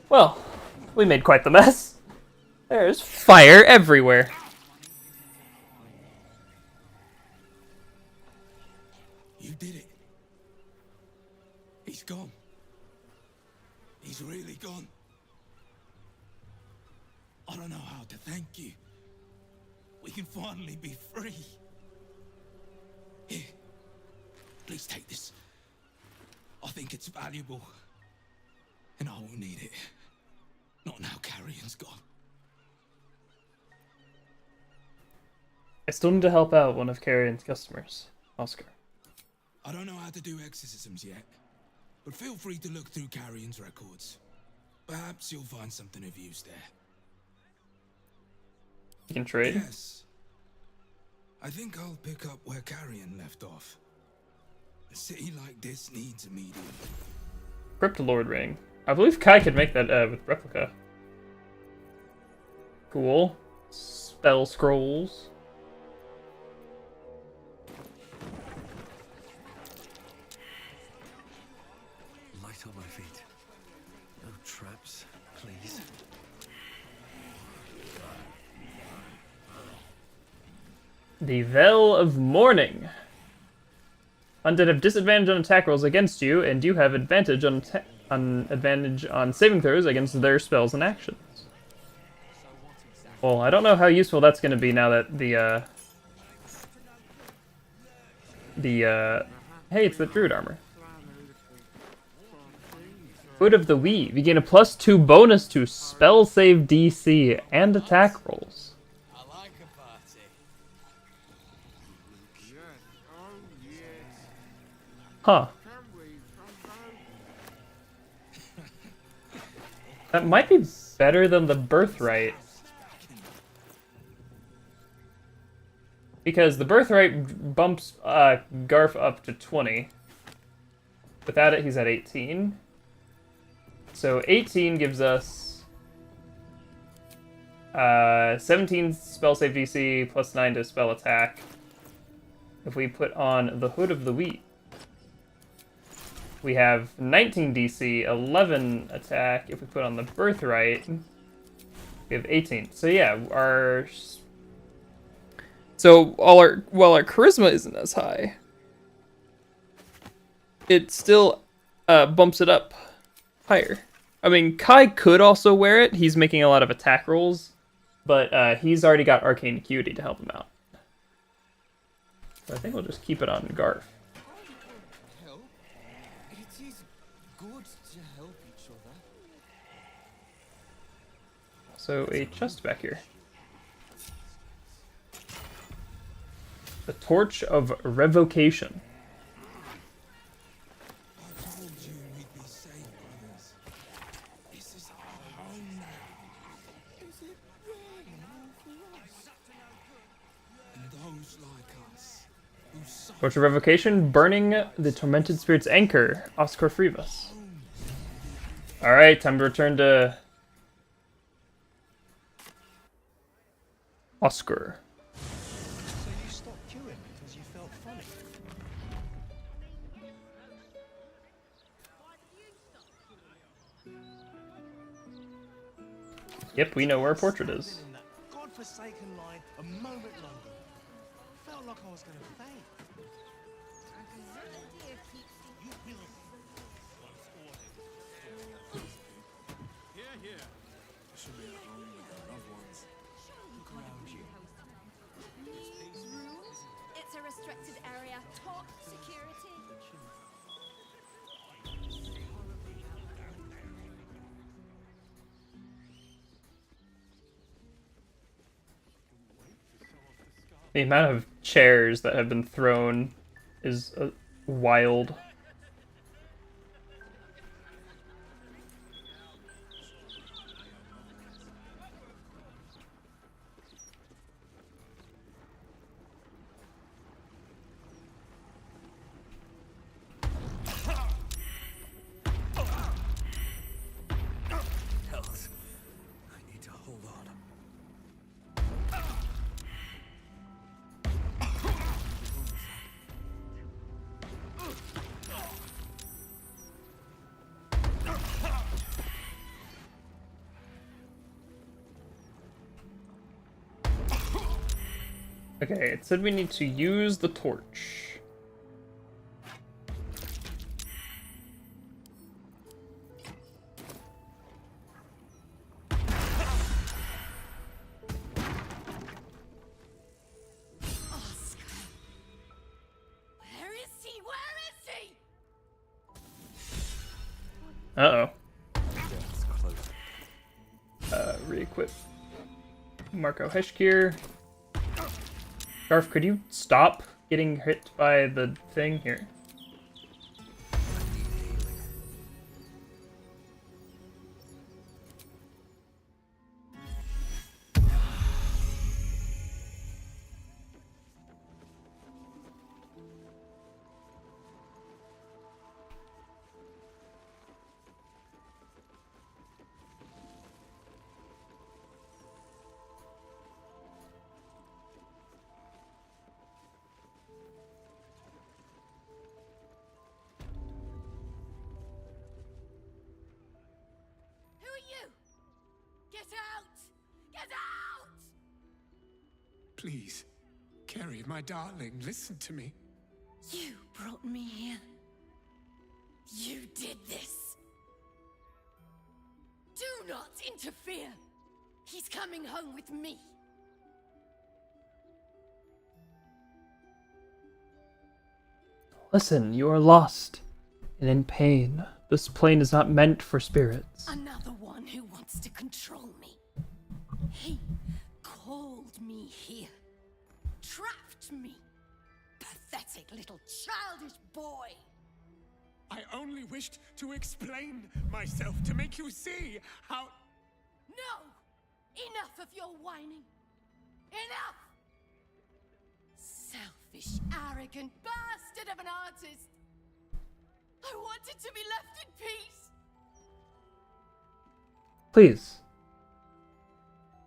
Well, we made quite the mess. There's fire everywhere. You did it. He's gone. He's really gone. I don't know how to thank you. We can finally be free. Here, Please take this. I think it's valuable. And I won't need it. Not now Carrion's gone. I still need to help out one of Carrion's customers, Oscar. I don't know how to do exorcisms yet, but feel free to look through Carrion's records. Perhaps you'll find something of use there. You can trade? Yes. I think I'll pick up where Carrion left off. A city like this needs a medium. Cryptolord ring. I believe Kai could make that with replica. Cool. Spell scrolls. Light on my feet. No traps, please. The Veil of Mourning. Undead have disadvantage on attack rolls against you, and you have advantage on saving throws against their spells and actions. Well, I don't know how useful that's going to be now that hey, it's the druid armor. Hood of the Weave. You gain a +2 bonus to spell save DC and attack rolls. Huh. That might be better than the Birthright. Because the Birthright bumps Garf up to 20. Without it, he's at 18. So 18 gives us 17 spell save DC plus 9 to spell attack. If we put on the Hood of the Wheat, we have 19 DC, 11 attack. If we put on the Birthright, we have 18. So yeah, while our charisma isn't as high, it still bumps it up higher. I mean, Kai could also wear it. He's making a lot of attack rolls, but he's already got Arcane Acuity to help him out. So I think we'll just keep it on Garf. It is good to help each other. So a chest back here. The Torch of Revocation. Torch of Revocation, burning the Tormented Spirit's anchor, Oscar Frivas. Alright, time to return to Oscar. So you stopped queuing because you felt funny? Yep, we know where our portrait is. In that godforsaken line a moment longer. Felt like I was going to faint. It's a restricted area. Top security. The amount of chairs that have been thrown is wild. I need to hold on. Okay, it said we need to use the torch. Where is he? Where Uh-oh. Death's close. Re-equip Marco Heshkir. Garf, could you stop getting hit by the thing here? Please, Kerry, my darling, listen to me. You brought me here. You did this. Do not interfere. He's coming home with me. Listen, you are lost and in pain. This plane is not meant for spirits. Another one who wants to control me. He called me here. Trapped me. Pathetic little childish boy. I only wished to explain myself, to make you see how... No! Enough of your whining. Enough! Selfish, arrogant bastard of an artist. I wanted to be left in peace. Please.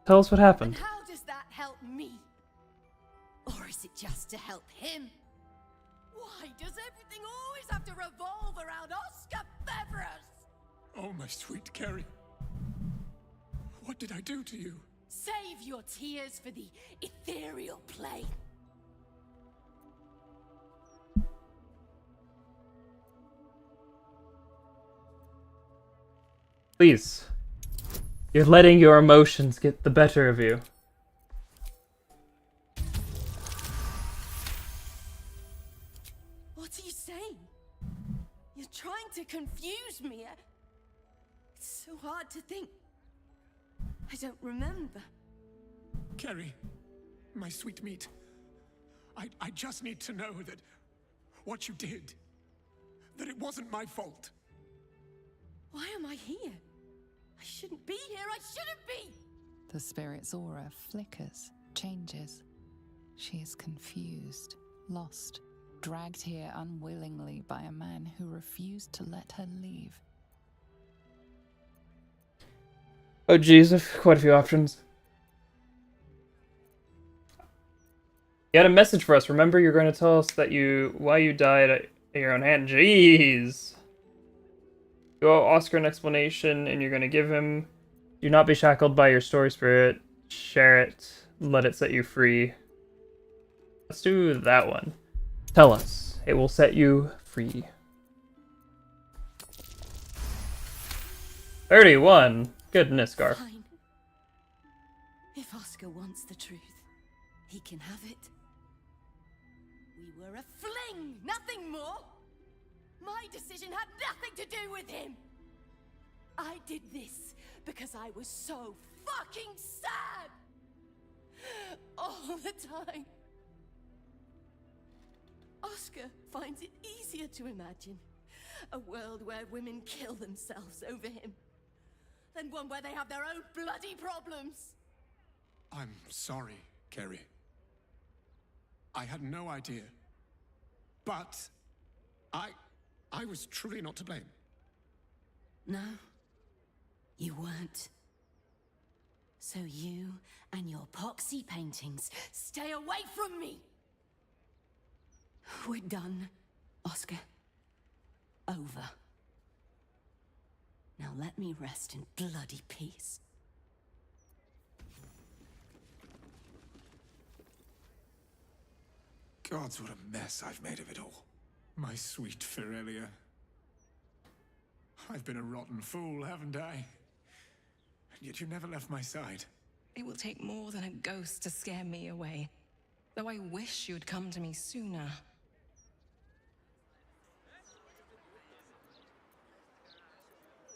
Tell us what happened. And how does that help me? Or is it just to help him? Why does everything always have to revolve around Oscar Fevers? Oh, my sweet Kerry. What did I do to you? Save your tears for the ethereal plane. Please. You're letting your emotions get the better of you. What are you saying? You're trying to confuse me. It's so hard to think. I don't remember. Kerry, my sweet meat. I just need to know that what you did, that it wasn't my fault. Why am I here? I shouldn't be here. I shouldn't be. The spirit's aura flickers, changes. She is confused, lost, dragged here unwillingly by a man who refused to let her leave. Oh geez, quite a few options. You had a message for us. Remember, you're going to tell us that why you died at your own hand. Jeez. You owe Oscar an explanation, and you're going to give him. Do not be shackled by your story spirit. Share it. Let it set you free. Let's do that one. Tell us. It will set you free. 31. Goodness, Garf. Fine. If Oscar wants the truth, he can have it. We were a fling, nothing more. My decision had nothing to do with him. I did this because I was so fucking sad. All the time. Oscar finds it easier to imagine a world where women kill themselves over him than one where they have their own bloody problems. I'm sorry, Kerry. I had no idea. But I was truly not to blame. No, you weren't. So you and your poxy paintings stay away from me. We're done, Oscar. Over. Now let me rest in bloody peace. Gods, what a mess I've made of it all. My sweet Ferelia. I've been a rotten fool, haven't I? And yet you never left my side. It will take more than a ghost to scare me away. Though I wish you'd come to me sooner.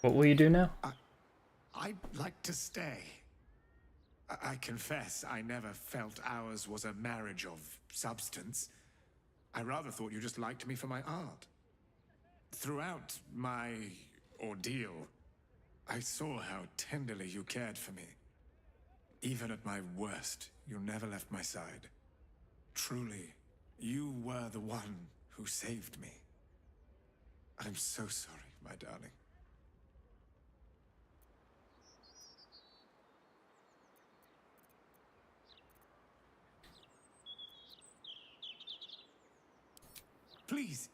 What will you do now? I'd like to stay. I confess I never felt ours was a marriage of substance. I rather thought you just liked me for my art. Throughout my ordeal, I saw how tenderly you cared for me. Even at my worst, you never left my side. Truly, you were the one who saved me. I'm so sorry, my darling. Please,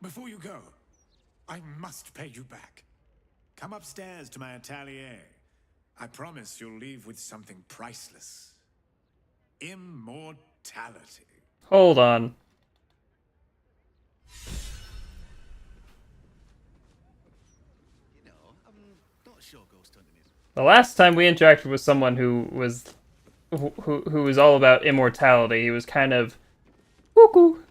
before you go, I must pay you back. Come upstairs to my atelier. I promise you'll leave with something priceless. Immortality. Hold on. The last time we interacted with someone who was all about immortality, he was kind of cuckoo.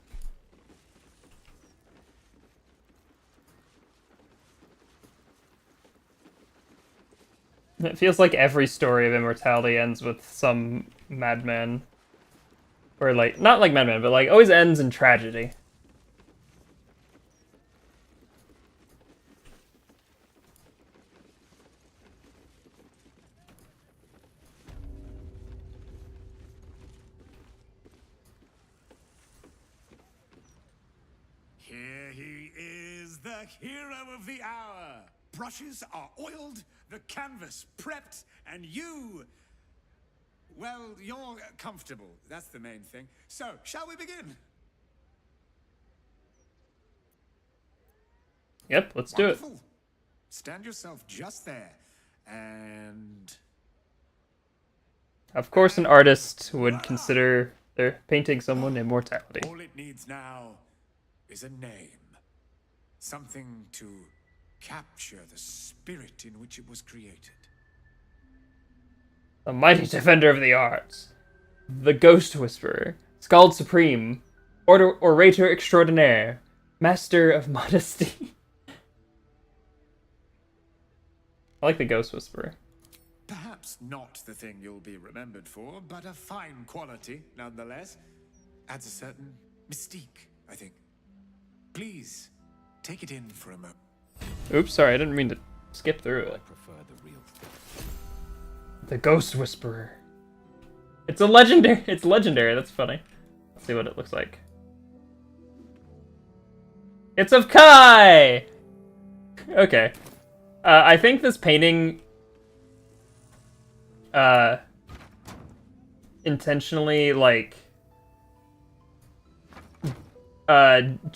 It feels like every story of immortality ends with some madman. Or like, not like madman, but like always ends in tragedy. Here he is, the hero of the hour. Brushes are oiled, the canvas prepped, and you... well, you're comfortable. That's the main thing. So, shall we begin? Yep, let's do it. Wonderful. Stand yourself just there, and... Of course an artist would consider their painting someone immortality. all it needs now is a name. Something to capture the spirit in which it was created. The mighty defender of the arts. The Ghost Whisperer. Skald Supreme. Orator Extraordinaire. Master of Modesty. I like the Ghost Whisperer. Perhaps not the thing you'll be remembered for, but a fine quality, nonetheless. Adds a certain mystique, I think. Please, take it in for a moment. Oops, sorry, I didn't mean to skip through it. The Ghost Whisperer. It's a legendary. It's legendary. That's funny. Let's see what it looks like. It's of Kai. Okay. I think this painting intentionally like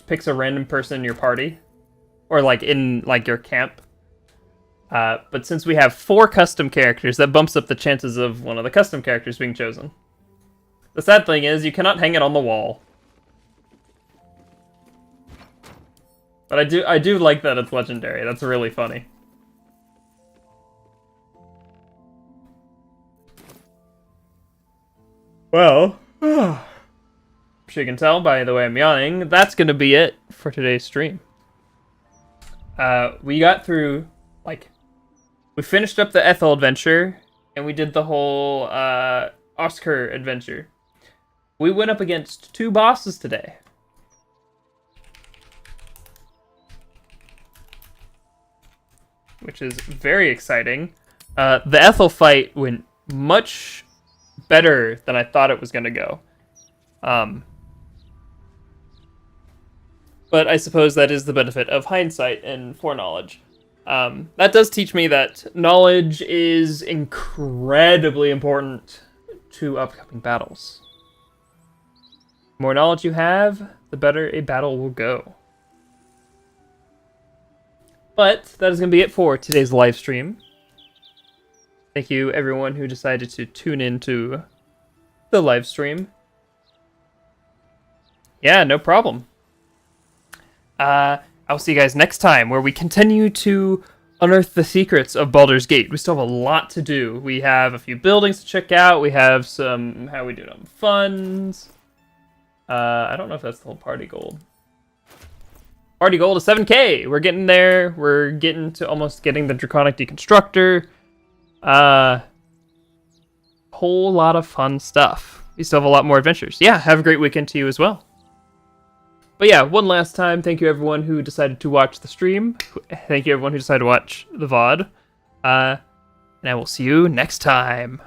picks a random person in your party or like in like your camp. But since we have 4 custom characters, that bumps up the chances of one of the custom characters being chosen. The sad thing is, you cannot hang it on the wall. But I do like that it's legendary. That's really funny. Well, I'm sure you can tell by the way I'm yawning, that's gonna be it for today's stream. We got through, like, we finished up the Ethel adventure, and we did the whole Oscar adventure. We went up against 2 bosses today. Which is very exciting. The Ethel fight went much better than I thought it was going to go. But I suppose that is the benefit of hindsight and foreknowledge. That does teach me that knowledge is incredibly important to upcoming battles. The more knowledge you have, the better a battle will go. But that is going to be it for today's live stream. Thank you everyone who decided to tune in to the live stream. Yeah, no problem. I'll see you guys next time, where we continue to unearth the secrets of Baldur's Gate. We still have a lot to do. We have a few buildings to check out. We have some, how we doing on funds. I don't know if that's the whole party gold. Party goal to 7K. We're getting there. We're getting to almost getting the Draconic Deconstructor. Whole lot of fun stuff. We still have a lot more adventures. Yeah, have a great weekend to you as well. But yeah, one last time, thank you everyone who decided to watch the stream. Thank you everyone who decided to watch the VOD. And I will see you next time.